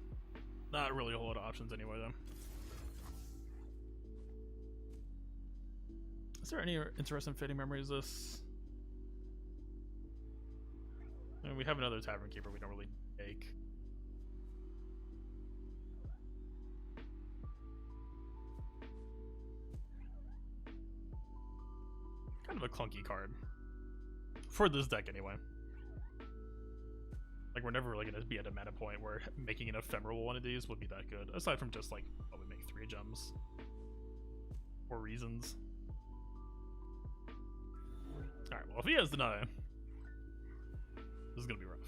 Not really a whole lot of options anyway, though. Is there any interesting fading memories of this? I mean, we have another Tavern Keeper we don't really take. Kind of a clunky card. For this deck, anyway. Like, we're never really going to be at a meta point where making an ephemeral one of these would be that good. Aside from just, like, oh, we make 3 gems. For reasons. Alright, well, if he has deny, this is going to be rough.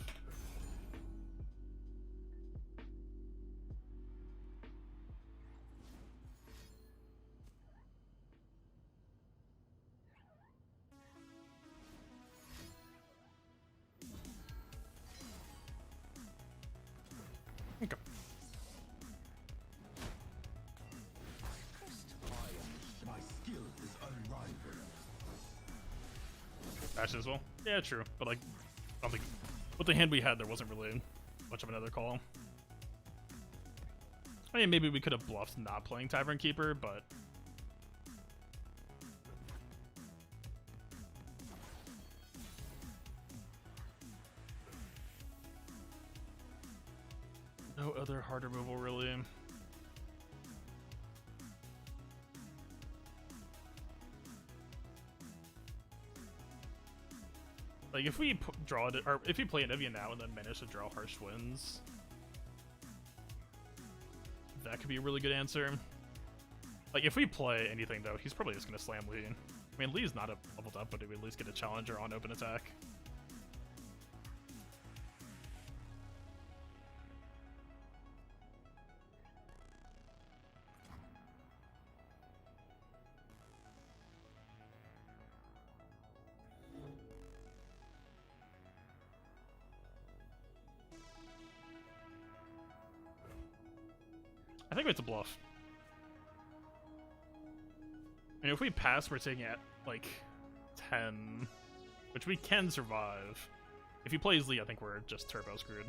Okay. My skill is unrivaled. Ashes as well? Yeah, true. But, like, I don't think with the hand we had, there wasn't really much of another call. I mean, maybe we could have bluffed not playing Tavern Keeper, but no other hard removal, really. Like, if we draw it, or if you play an Evian now and then manage to draw Harsh Winds, that could be a really good answer. Like, if we play anything, though, he's probably just going to slam Lee. I mean, Lee's not leveled up, but he would at least get a challenger on open attack. I think it's a bluff. I mean, if we pass, we're taking at, like, 10, which we can survive. If he plays Lee, I think we're just turbo screwed.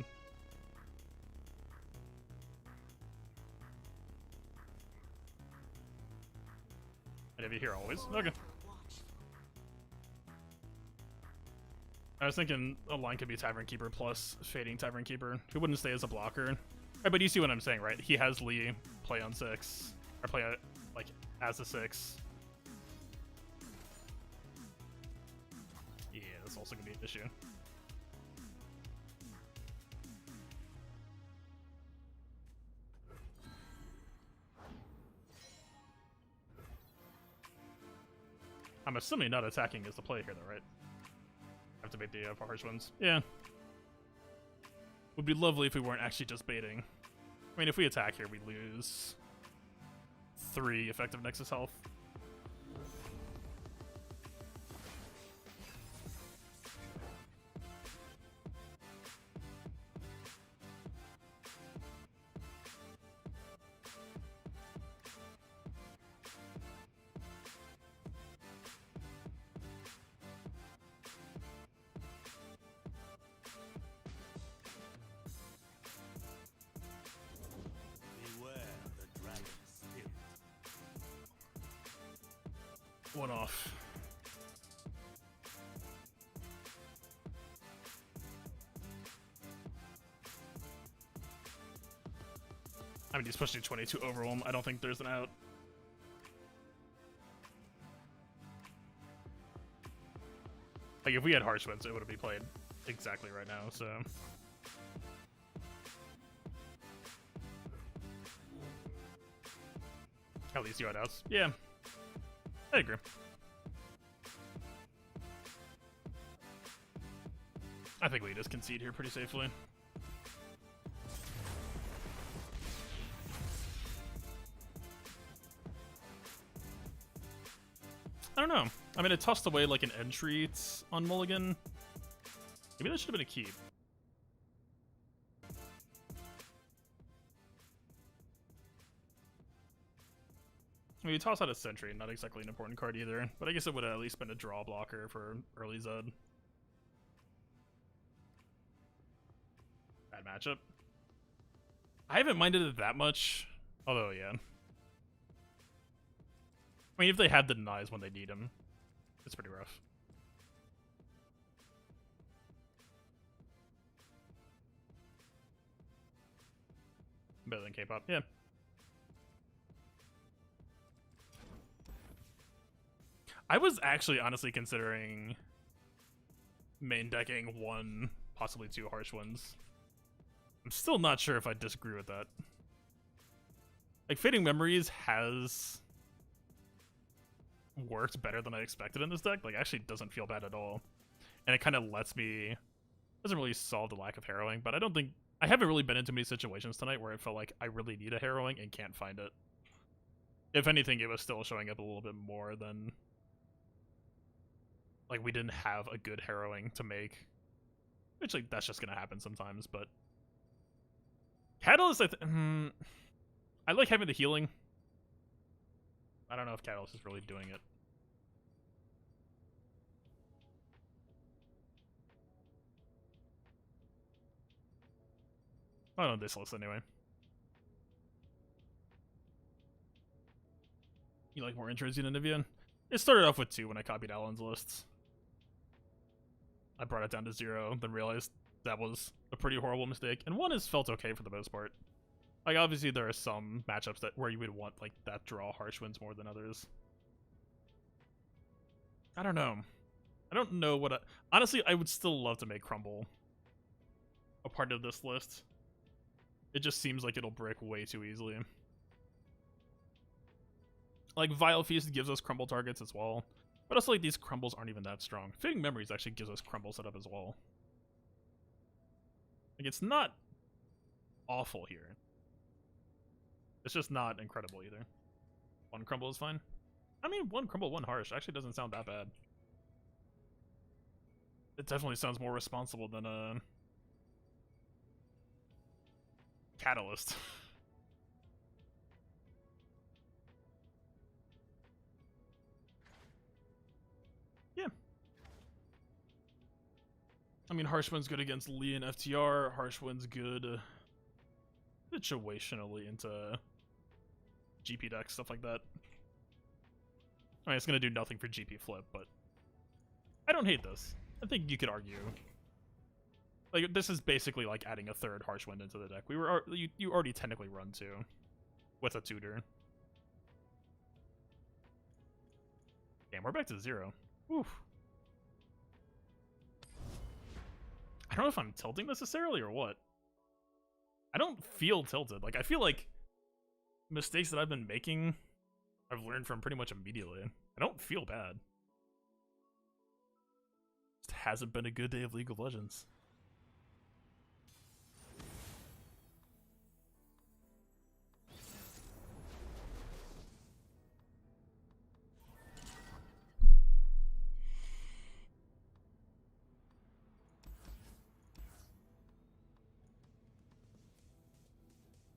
And if you hear always, okay. I was thinking a line could be Tavern Keeper plus Fading Tavern Keeper, who wouldn't stay as a blocker. Right, but you see what I'm saying, right? He has Lee play on 6, or play like as a 6. Yeah, that's also gonna be an issue. I'm assuming not attacking is the play here, though, right? Activate the harsh ones. Yeah. Would be lovely if we weren't actually just baiting. I mean, if we attack here, we lose 3 effective Nexus health. One off. I mean, he's pushing 22 overwhelm. I don't think there's an out. Like, if we had Harsh Winds, it would have been played exactly right now, so. At least you had outs. Yeah. I agree. I think we just concede here pretty safely. I don't know. I mean, it tossed away like an entry on Mulligan. Maybe that should have been a keep. I mean, we toss out a Sentry, not exactly an important card either, but I guess it would have at least been a draw blocker for early Zed. Bad matchup. I haven't minded it that much. Although, yeah. I mean, if they had the denies when they need them, it's pretty rough. Better than K-pop, yeah. I was actually honestly considering main decking 1, possibly 2 harsh ones. I'm still not sure if I disagree with that. Like, Fading Memories has worked better than I expected in this deck. Like, actually doesn't feel bad at all. And it kind of lets me... doesn't really solve the lack of harrowing, but I don't think... I haven't really been in too many situations tonight where I felt like I really need a harrowing and can't find it. If anything, it was still showing up a little bit more than... like, we didn't have a good harrowing to make. Which, like, that's just gonna happen sometimes, but... Catalyst, I like having the healing. I don't know if Catalyst is really doing it. I don't know this list anyway. You like more intros than Nivian? It started off with 2 when I copied Alan's lists. I brought it down to 0, then realized that was a pretty horrible mistake. And 1 has felt okay for the most part. Like, obviously there are some matchups that where you would want, like, that draw harsh wins more than others. I don't know. I don't know what honestly, I would still love to make Crumble a part of this list. It just seems like it'll break way too easily. Like, Vile Feast gives us Crumble targets as well. But also, like, these Crumbles aren't even that strong. Fading Memories actually gives us Crumble setup as well. Like, it's not awful here. It's just not incredible either. 1 Crumble is fine. I mean, 1 Crumble, 1 Harsh actually doesn't sound that bad. It definitely sounds more responsible than a Catalyst. Yeah. I mean, Harsh Wind's good against Lee and FTR. Harsh Wind's good situationally into GP decks, stuff like that. I mean, it's going to do nothing for GP flip, but I don't hate this. I think you could argue. Like, this is basically like adding a 3rd Harsh Wind into the deck. You already technically run 2 with a tutor. Damn, we're back to 0. Oof. I don't know if I'm tilting necessarily or what. I don't feel tilted. Like, I feel like mistakes that I've been making, I've learned from pretty much immediately. I don't feel bad. Just hasn't been a good day of League of Legends.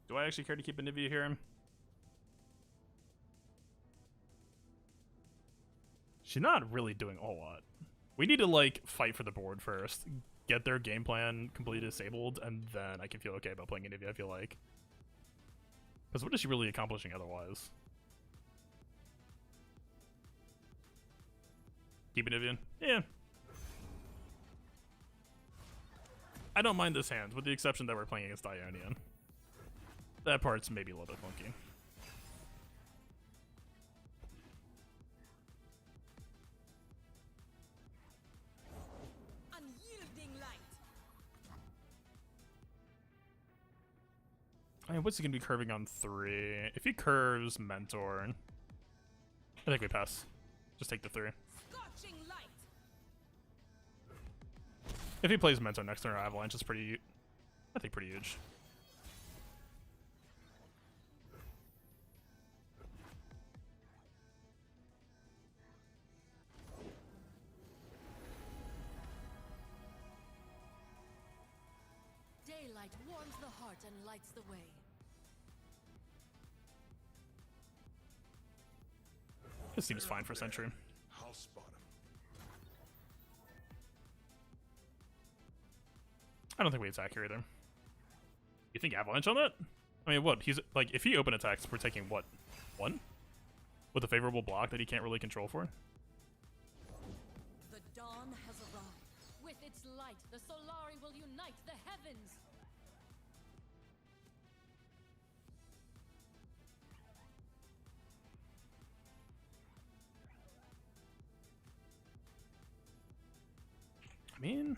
Do I actually care to keep a Nivea here? She's not really doing a whole lot. We need to, like, fight for the board first. Get their game plan completely disabled, and then I can feel okay about playing Nivea, I feel like. Because what is she really accomplishing otherwise? Keep it Nivea? Yeah. I don't mind this hand, with the exception that we're playing against Ionian. That part's maybe a little bit funky. Unyielding light. I mean, what's he gonna be curving on 3? If he curves Mentor, I think we pass. Just take the 3. Scorching light. If he plays Mentor next turn, Avalanche is pretty, I think, pretty huge. Daylight warms the heart and lights the way. This seems fine for Sentry. House bottom. I don't think we attack here either. You think Avalanche on that? I mean, what? He's like, if he open attacks, we're taking what? 1? With a favorable block that he can't really control for? The dawn has arrived. With its light, the Solari will unite the heavens. I mean,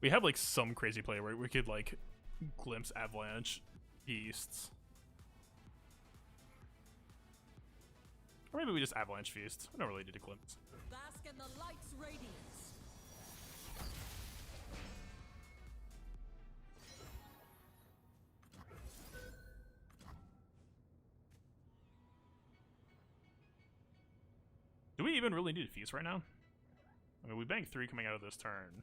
we have like some crazy play where we could like glimpse avalanche beasts. Or maybe we just avalanche feast. We don't really need to glimpse. Bask in the light's radiance. Do we even really need a feast right now? I mean, we banked 3 coming out of this turn.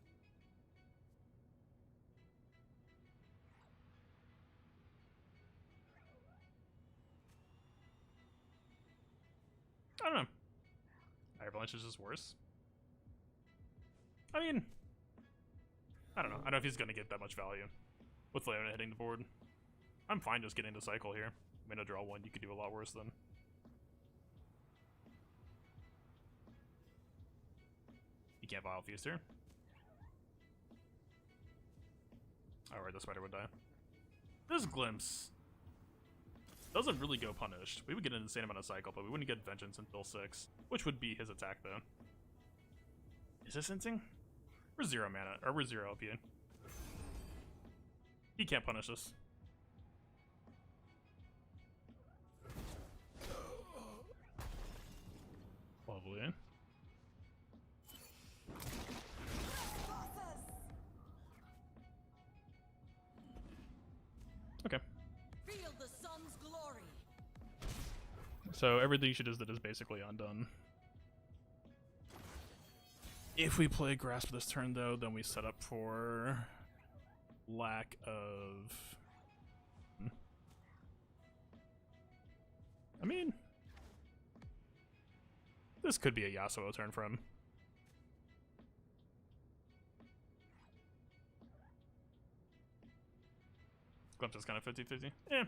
I don't know. Avalanche is just worse. I mean, I don't know. I don't know if he's going to get that much value with Leona hitting the board. I'm fine just getting the cycle here. I mean, a draw 1, you could do a lot worse than. You can't Vile Feast here. Alright, the spider would die. This glimpse doesn't really go punished. We would get an insane amount of cycle, but we wouldn't get vengeance until 6, which would be his attack though. Is this insing? We're 0 mana, or we're 0 LP. He can't punish us. Lovely. Okay. Feel the sun's glory. So everything she just did is basically undone. If we play Grasp this turn, though, then we set up for lack of. I mean, this could be a Yasuo turn for him. Glimpse is kind of 50-50. Yeah.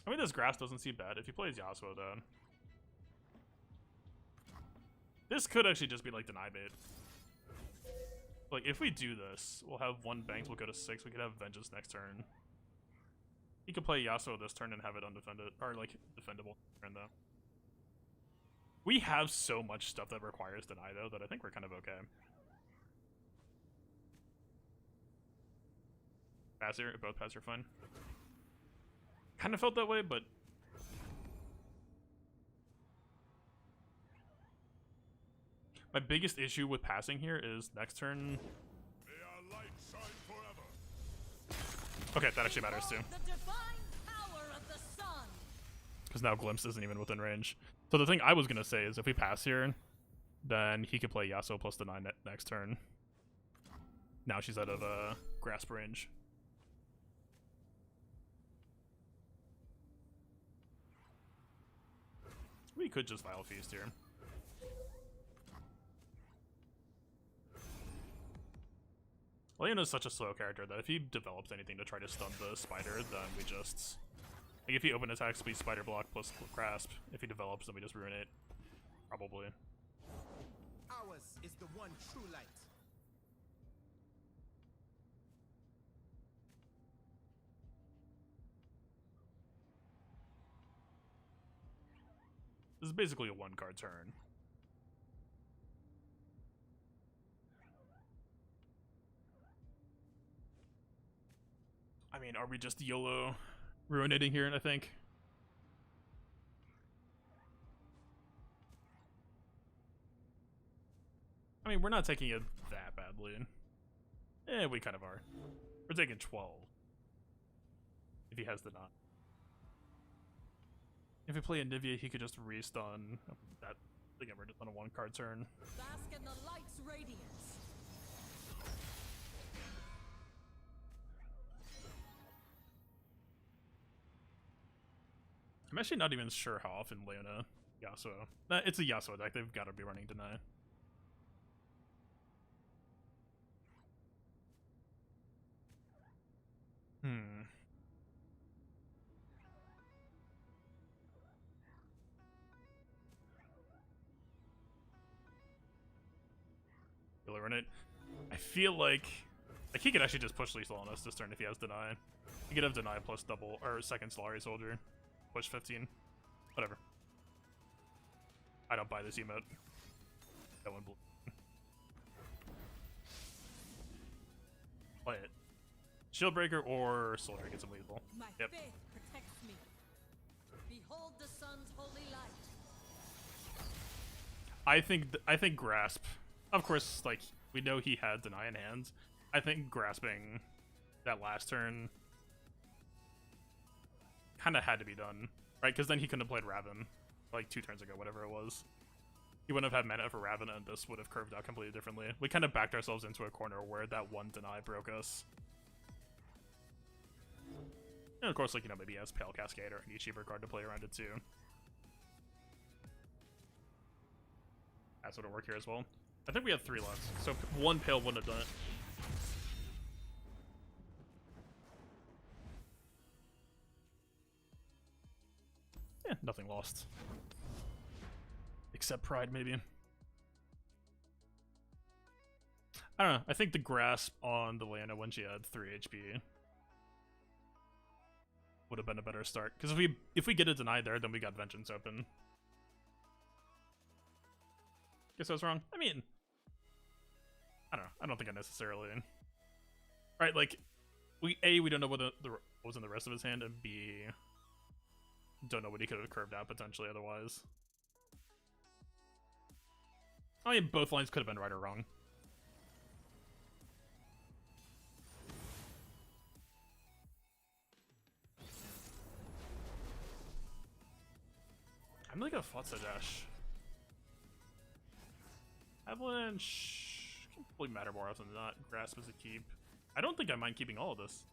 I mean, this grass doesn't seem bad if he plays Yasuo, though. This could actually just be like deny bait. Like, if we do this, we'll have 1 banked, we'll go to 6, we could have Vengeance next turn. He could play Yasuo this turn and have it undefended, or like, defendable turn, though. We have so much stuff that requires deny, though, that I think we're kind of okay. Pass here, both pass are fine. Kind of felt that way, but my biggest issue with passing here is next turn. May our light shine forever. Okay, that actually matters too, The divine power of the sun. because now Glimpse isn't even within range. So the thing I was gonna say is if we pass here, then he could play Yasuo plus the 9 next turn. Now she's out of grasp range. We could just Vile Feast here. Leona's such a slow character that if he develops anything to try to stun the spider, then we just... Like, if he open attacks, we spider block plus grasp. If he develops, then we just ruin it. Probably. Ours is the one true light. This is basically a 1-card turn. I mean, are we just YOLO ruinating here, I think? I mean, we're not taking it that badly. Eh, we kind of are. We're taking 12. If he has the knot. If we play a Nivea, he could just restun that thing ever on a 1-card turn. Bask in the light's radiance. I'm actually not even sure how often Leona Yasuo. It's a Yasuo deck, they've got to be running Deny. Runic. I feel like he could actually just push lethal on us this turn if he has deny. He could have deny plus double or second Solari Soldier, push 15, whatever. I don't buy this emote. That one blue. Play it. Shieldbreaker or Soldier gets him lethal. My Yep. faith protects me. Behold the sun's holy light. I think grasp. Of course, like we know he had deny in hand. I think grasping that last turn kind of had to be done, right? Because then he couldn't have played Raven like 2 turns ago, whatever it was. He wouldn't have had mana for Raven, and this would have curved out completely differently. We kind of backed ourselves into a corner where that one deny broke us. And of course, like, you know, maybe he has Pale Cascade or any cheaper card to play around it too. That's what it'll work here as well. I think we have 3 left, so 1 Pale wouldn't have done it. Yeah, nothing lost. Except pride, maybe. I don't know. I think the grasp on the Lana when she had 3 HP would have been a better start. Because if we get a deny there, then we got Vengeance open. Guess I was wrong. I mean, I don't know. I don't think I necessarily. Right, like, we don't know what was in the rest of his hand, and B, don't know what he could have curved out potentially otherwise. I mean, both lines could have been right or wrong. I'm really gonna Flotsa Dash. Avalanche can probably matter more often than not. Grasp is a keep. I don't think I mind keeping all of this.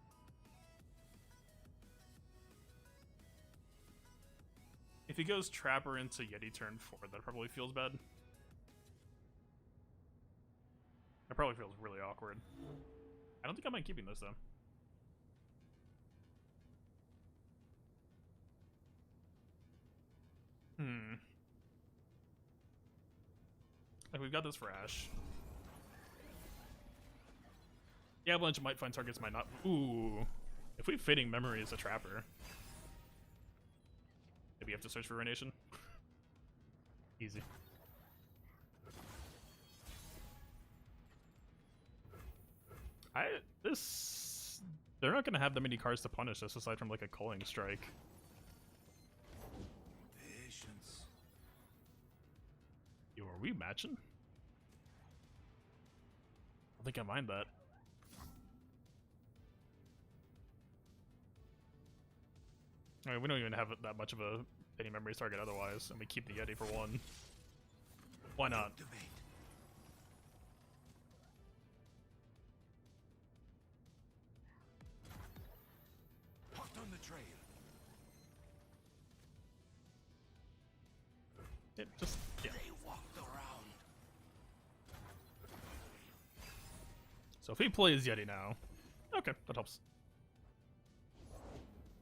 If he goes Trapper into Yeti turn 4, that probably feels bad. That probably feels really awkward. I don't think I mind keeping this though. Like, we've got this for Ash. The Avalanche might find targets, might not. Ooh. If we Fading Memory as a Trapper. Maybe you have to search for Ruination. Easy. They're not gonna have that many cards to punish us aside from like a Culling Strike. Patience. Yo, are we matching? I don't think I mind that. I mean, we don't even have that much of a Fading Memories target otherwise, and we keep the Yeti for 1. Why not? Activate. Hot on the trail. Yeah. They walked around. So if he plays Yeti now, okay, that helps.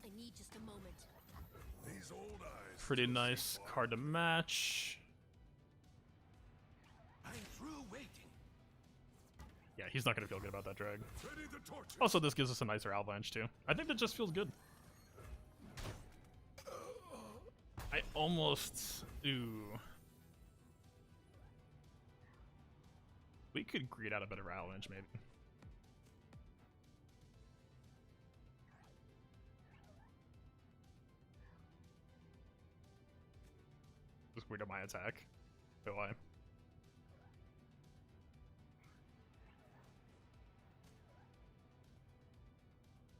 I need just a moment. These old eyes. Pretty nice card to match. I'm through waiting. Yeah, he's not gonna feel good about that drag. Ready the torches. Also, this gives us a nicer Avalanche too. I think that just feels good. I almost... Ooh. We could greed out a better Avalanche, maybe. Just greed out my attack. But why?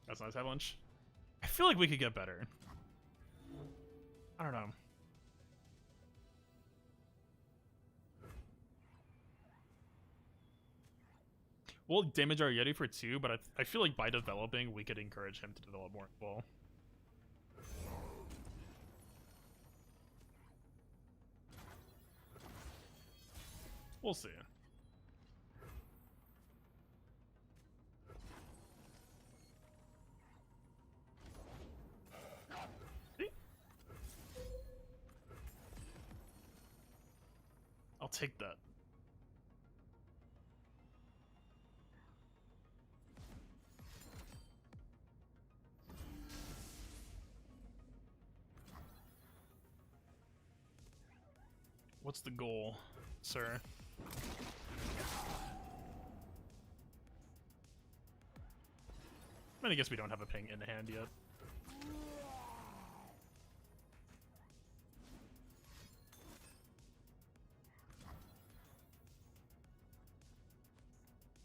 That's a nice Avalanche. I feel like we could get better. I don't know. We'll damage our Yeti for 2, but I feel like by developing, we could encourage him to develop more as well. We'll see. I'll take that. What's the goal, sir? I mean, I guess we don't have a ping in hand yet.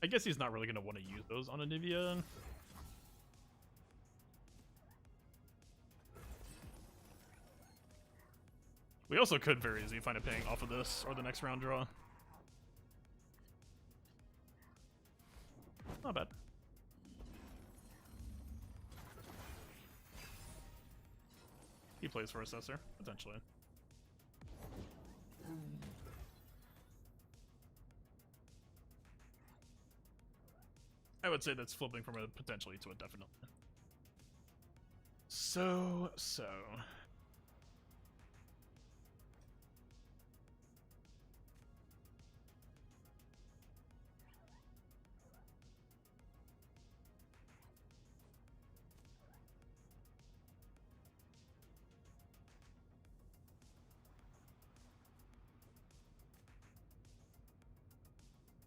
I guess he's not really going to want to use those on Anivia. We also could very easily find a ping off of this or the next round draw. Not bad. He plays for Assessor, potentially. I would say that's flipping from a potentially to a definitely. So.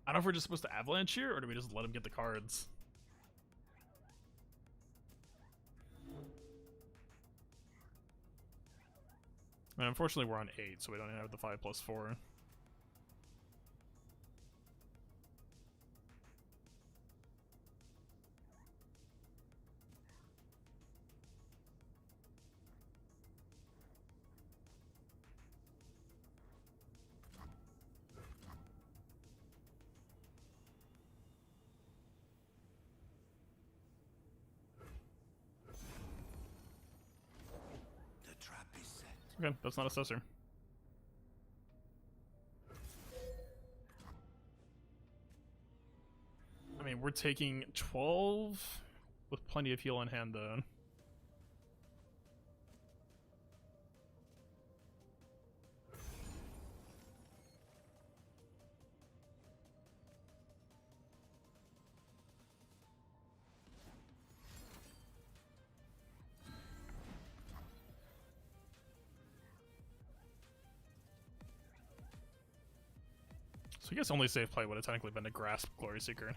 I don't know if we're just supposed to avalanche here, or do we just let him get the cards? I mean, unfortunately, we're on 8, so we don't have the 5+4. The trap is set. Okay, that's not Assessor. I mean, we're taking 12 with plenty of heal in hand, though. So I guess only safe play would have technically been to grasp Glory Seeker.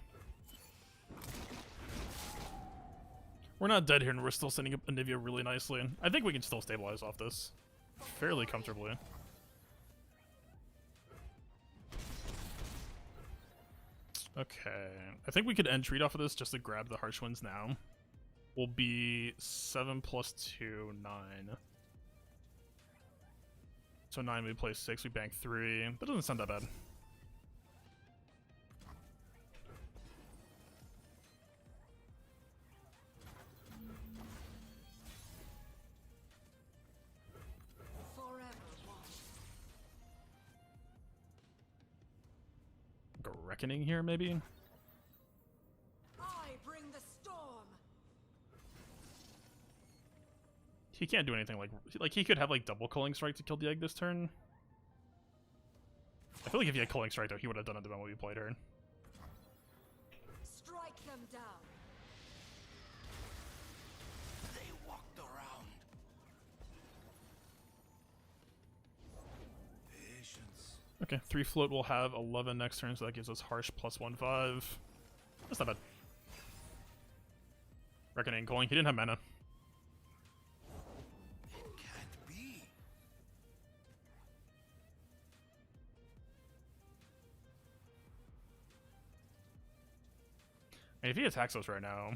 We're not dead here, and we're still setting up Anivia really nicely. I think we can still stabilize off this fairly comfortably. Okay, I think we could end treat off of this just to grab the Harsh Winds now. Will be 7 + 2, 9. So 9, we play 6, we bank 3. That doesn't sound that bad. Like a Reckoning here, maybe? I bring the storm. He can't do anything like he could have like double Culling Strike to kill the egg this turn. I feel like if he had Culling Strike though, he would have done it the moment we played her. Strike them down. They walked around. Patience. Okay, 3 float will have 11 next turn, so that gives us Harsh +1/5. That's not bad. Reckoning, Culling. He didn't have mana. It can't be. And if he attacks us right now,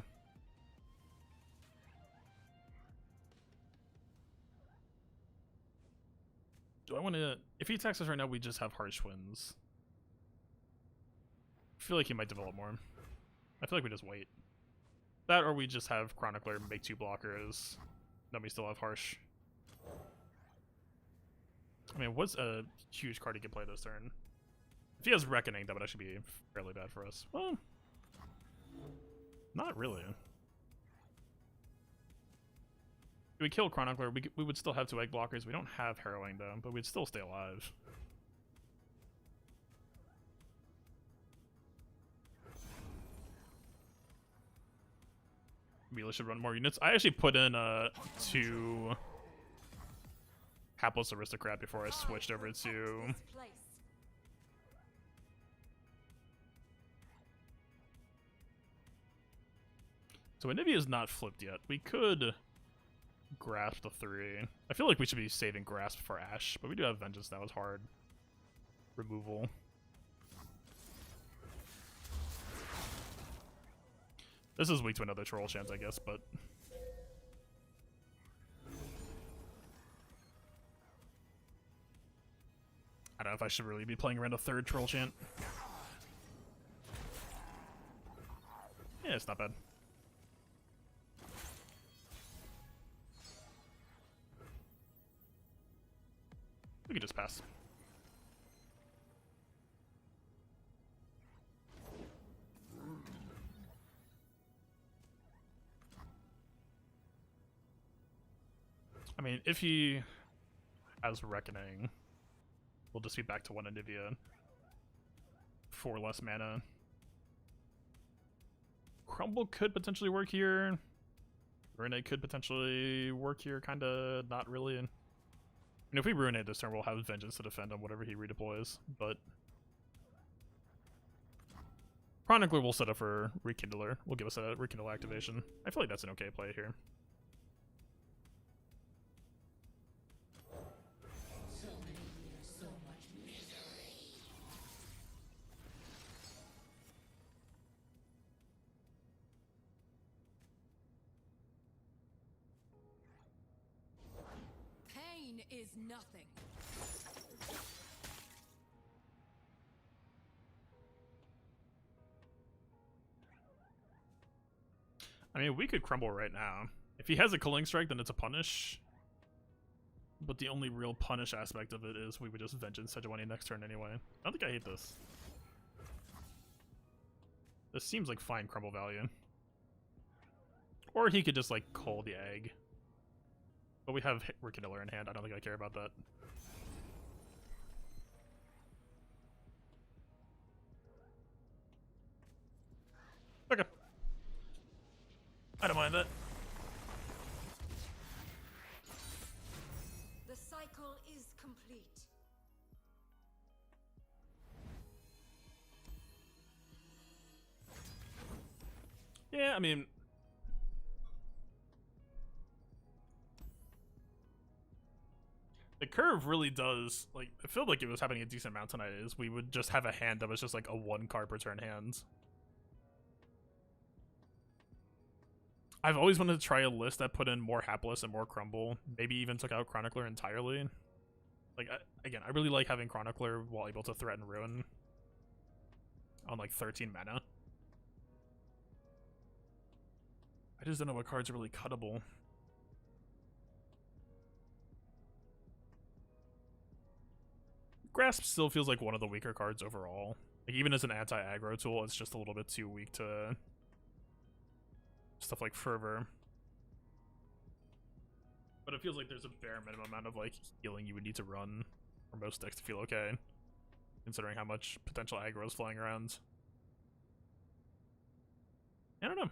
do I want to? If he attacks us right now, we just have Harsh Winds. I feel like he might develop more. I feel like we just wait. That, or we just have Chronicler make 2 blockers. Then we still have Harsh. I mean, what's a huge card he could play this turn? If he has Reckoning, that would actually be fairly bad for us. Well, not really. If we kill Chronicler, we would still have 2 egg blockers. We don't have Harrowing, though, but we'd still stay alive. Mila should run more units. I actually put in 2 Hapless Aristocrat before I switched over to... This place. So Anivia is not flipped yet. We could grasp the 3. I feel like we should be saving grasp for Ash, but we do have Vengeance now as hard removal. This is weak to another troll chance, I guess, but I don't know if I should really be playing around a 3rd troll chant. Yeah, it's not bad. We could just pass. I mean, if he has Reckoning, we'll just be back to 1 Anivia. 4 less mana. Crumble could potentially work here. Ruinate could potentially work here, kinda not really. I mean, if we Ruinate this turn, we'll have Vengeance to defend on whatever he redeploys, but Chronicler will set up for Rekindler. Will give us a Rekindle activation. I feel like that's an okay play here. Pain is nothing. I mean, we could crumble right now. If he has a Culling Strike, then it's a punish. But the only real punish aspect of it is we would just Vengeance Sejuani next turn anyway. I don't think I hate this. This seems like fine crumble value. Or he could just, like, call the egg. But we have Rekindler in hand. I don't think I care about that. Okay. I don't mind that. The cycle is complete. Yeah, I mean... the curve really does, like, I feel like it was happening a decent amount tonight, is we would just have a hand that was just like a 1 card per turn hand. I've always wanted to try a list that put in more Hapless and more Crumble, maybe even took out Chronicler entirely. Like, again, I really like having Chronicler while able to threaten Ruin on like 13 mana. I just don't know what cards are really cuttable. Grasp still feels like one of the weaker cards overall. Like, even as an anti-aggro tool, it's just a little bit too weak to stuff like Fervor. But it feels like there's a bare minimum amount of like healing you would need to run for most decks to feel okay, considering how much potential aggro is flying around. I don't know.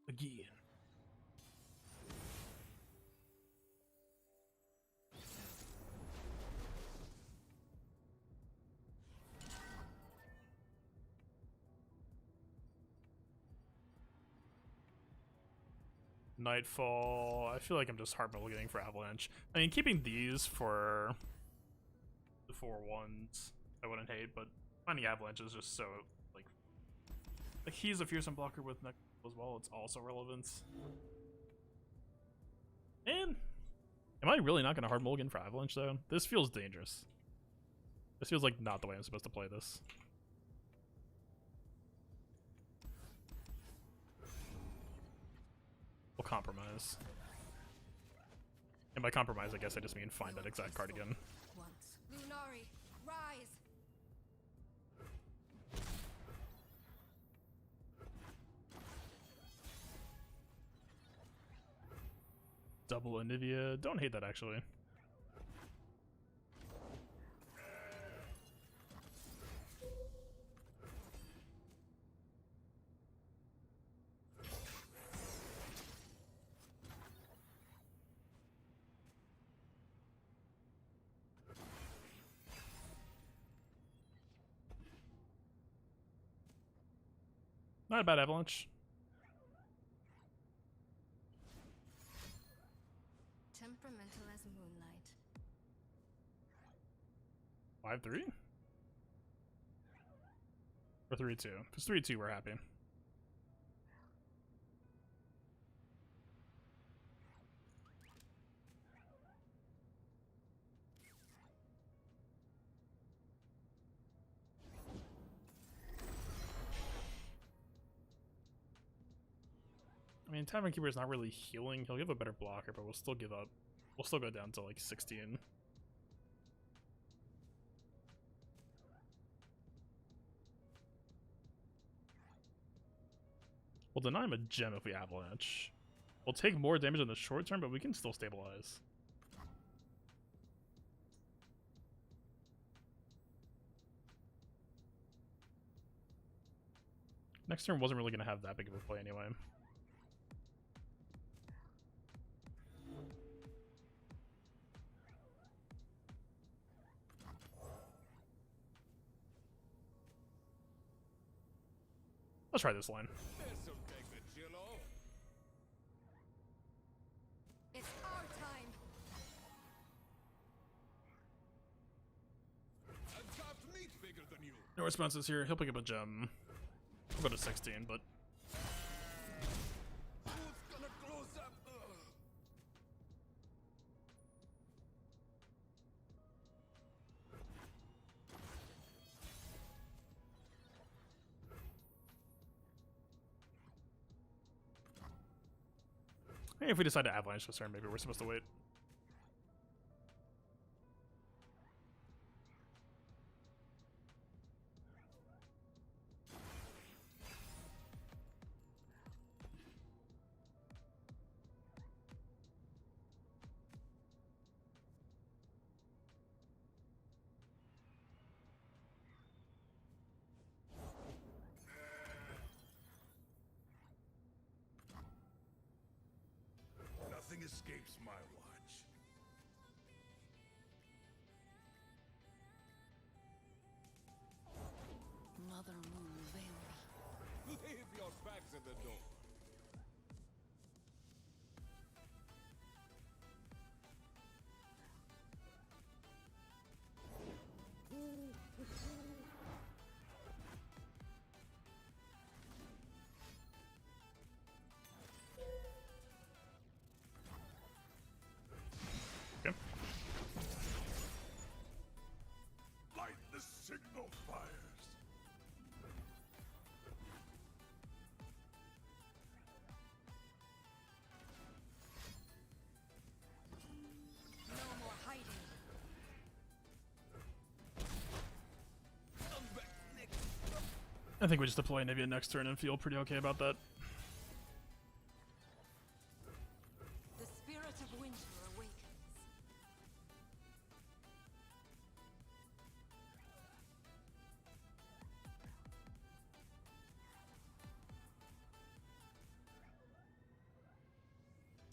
Again. Nightfall. I feel like I'm just hard mulliganing for Avalanche. I mean, keeping these for the 4/1s I wouldn't hate, but finding Avalanche is just so like he's a fearsome blocker with Nightfall as well. It's also relevant. And am I really not going to hard mulligan for Avalanche though? This feels dangerous. This feels like not the way I'm supposed to play this. We'll compromise. And by compromise, I guess I just mean find that exact card again. Lunari, rise! Double Anivia. Don't hate that, actually. Not a bad avalanche. Temperamental as moonlight. 5-3? Or 3-2? If it's 3-2, we're happy. I mean, Tavern Keeper is not really healing. He'll give a better blocker, but we'll still give up. We'll still go down to like 16. We'll deny him a gem if we avalanche. We'll take more damage in the short term, but we can still stabilize. Next turn wasn't really going to have that big of a play anyway. Let's try this line. This'll take the chill off. It's our time. I've got meat bigger than you. No responses here. He'll pick up a gem. We'll go to 16, but Who's gonna close up? hey, if we decide to avalanche this turn, maybe we're supposed to wait. Nothing escapes my watch. Mother Moon, veil me. Leave your bags at the door. Okay. Light the signal fires. No more hiding. I'm back next. I think we just deploy Nivea next turn and feel pretty okay about that. The spirit of winter awakens.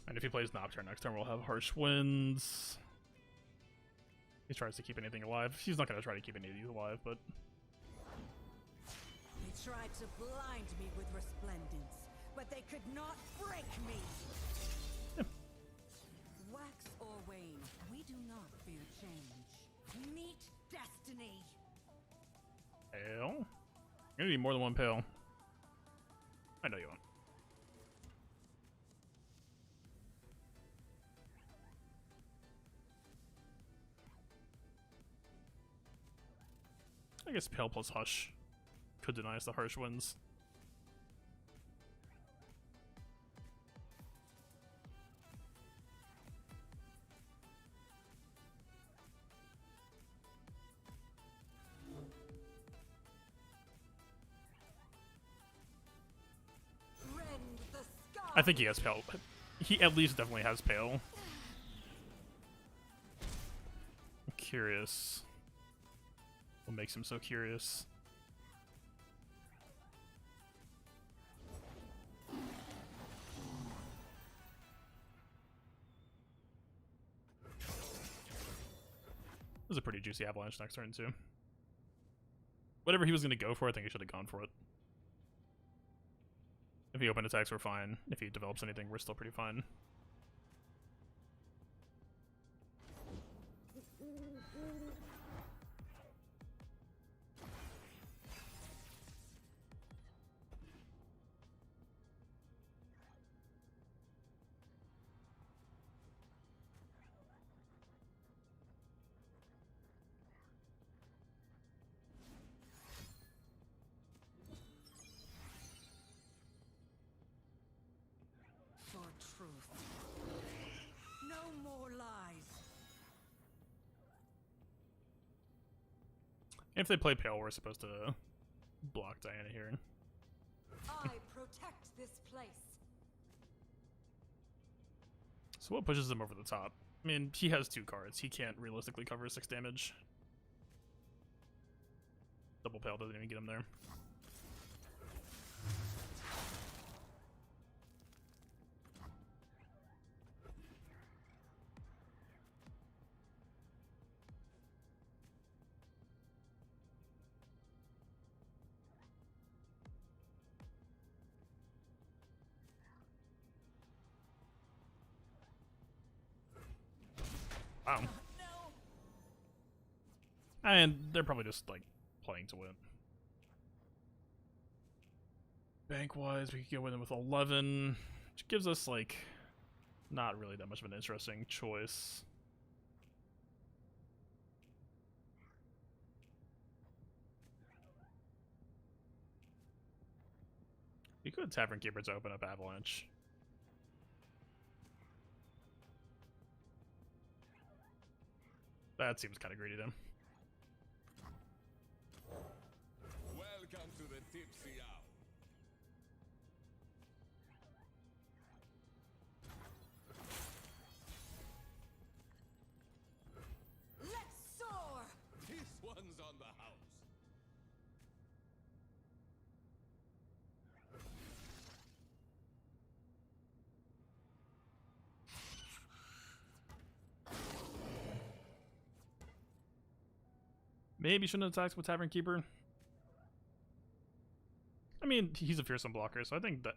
And if he plays Nocturne next turn, we'll have Harsh Winds. He tries to keep anything alive. He's not going to try to keep any of these alive, but They tried to blind me with resplendence, but they could not break me. Wax or wane, we do not fear change. Meet destiny. pale. You're gonna need more than one pale. I know you won't. I guess pale plus hush could deny us the harsh winds. Rend the sky. I think he has pale. He at least definitely has Pale. I'm curious. What makes him so curious? This is a pretty juicy avalanche next turn, too. Whatever he was going to go for, I think he should have gone for it. If he open attacks, we're fine. If he develops anything, we're still pretty fine. For truth. No more lies. If they play Pale, we're supposed to block Diana here. I protect this place. So what pushes him over the top? I mean, he has 2 cards. He can't realistically cover 6 damage. Double Pale doesn't even get him there. Wow. And they're probably just, like, playing to win. Bank-wise, we could go with him with 11, which gives us, like, not really that much of an interesting choice. We could Tavern Keeper to open up Avalanche. That seems kind of greedy to him. Welcome to the tipsy hour. Let's soar! This one's on the house. Maybe shouldn't have attacked with Tavern Keeper. I mean, he's a fearsome blocker, so I think that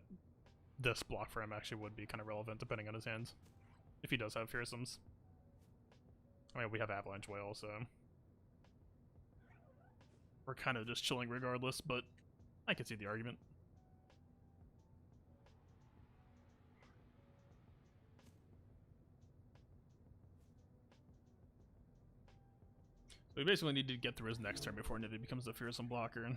this block for him actually would be kind of relevant depending on his hands. If he does have fearsomes. I mean, we have Avalanche Whale, so we're kind of just chilling regardless, but I can see the argument. So we basically need to get through his next turn before Nivy becomes the fearsome blocker.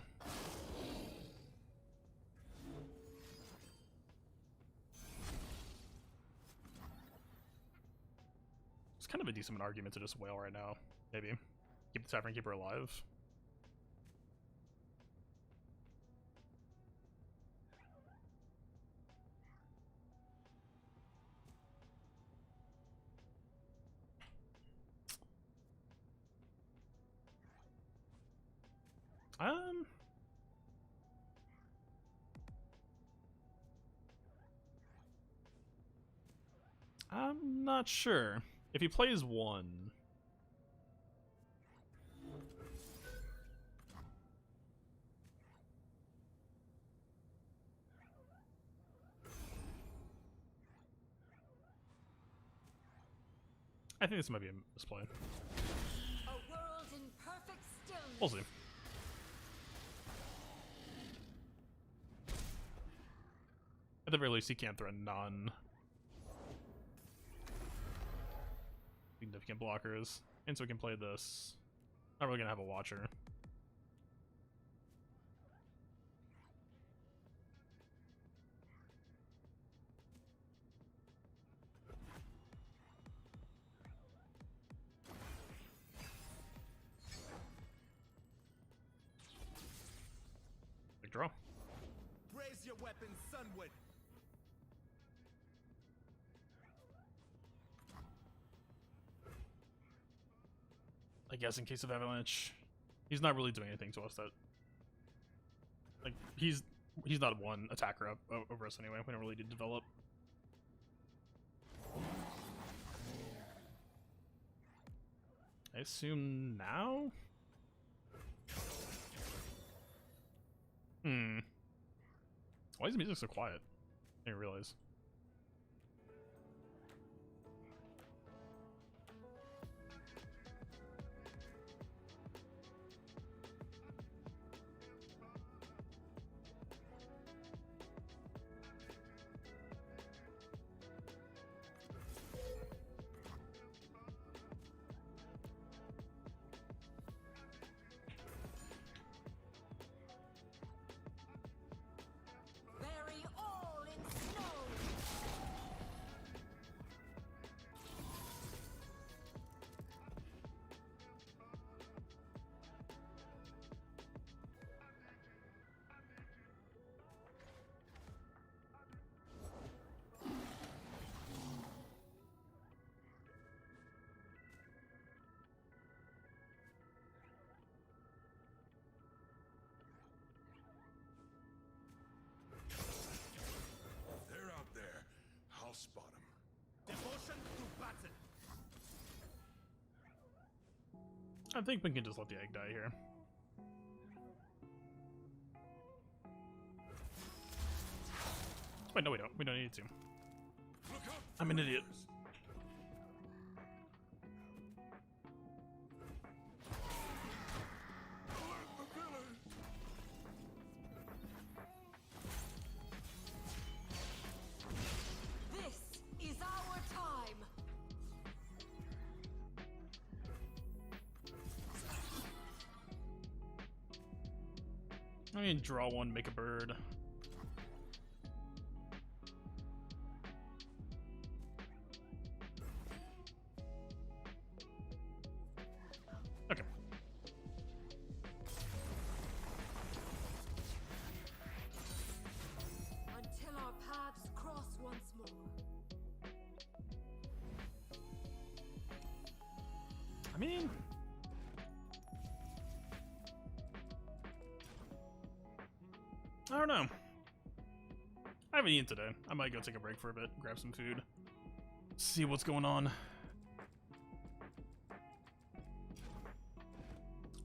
It's kind of a decent argument to just whale right now. Maybe keep the Tavern Keeper alive. I'm not sure. If he plays 1, I think this might be a misplay. A world in perfect stillness. We'll see. At the very least, he can't threaten non-significant blockers. And so we can play this. Not really gonna have a Watcher. Big draw. Raise your weapons sunward. guess, in case of avalanche. He's not really doing anything to us that... Like, he's not one attacker up over us anyway. We don't really need to develop. I assume now? Why is the music so quiet? I didn't realize. Bury all in snow. They're out there. I'll spot them. Devotion to battle. I think we can just let the egg die here. Wait, no, we don't. We don't need to. Look up, I'm an idiot. warriors. Alert the village. This is our time. I mean, draw one, make a bird. Okay. Until our paths cross once more. I mean... I don't know. I haven't eaten today. I might go take a break for a bit, grab some food, see what's going on.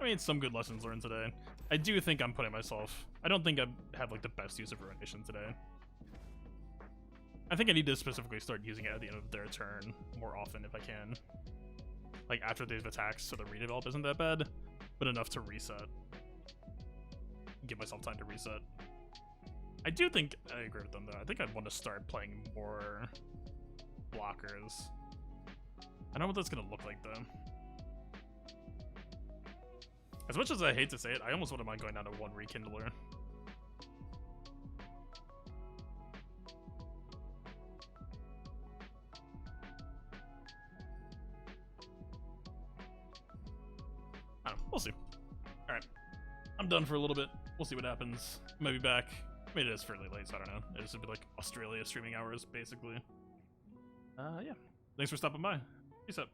I mean, some good lessons learned today. I do think I'm putting myself... I don't think I have, like, the best use of Ruination today. I think I need to specifically start using it at the end of their turn more often if I can. Like, after they've attacked, so the redevelop isn't that bad, but enough to reset. Give myself time to reset. I do think I agree with them, though. I think I'd want to start playing more blockers. I don't know what that's going to look like, though. As much as I hate to say it, I almost wouldn't mind going down to one Rekindler. I don't know. We'll see. Alright. I'm done for a little bit. We'll see what happens. Might be back. I mean, it is fairly late, so I don't know. This would be like Australia streaming hours, basically. Yeah. Thanks for stopping by. Peace out.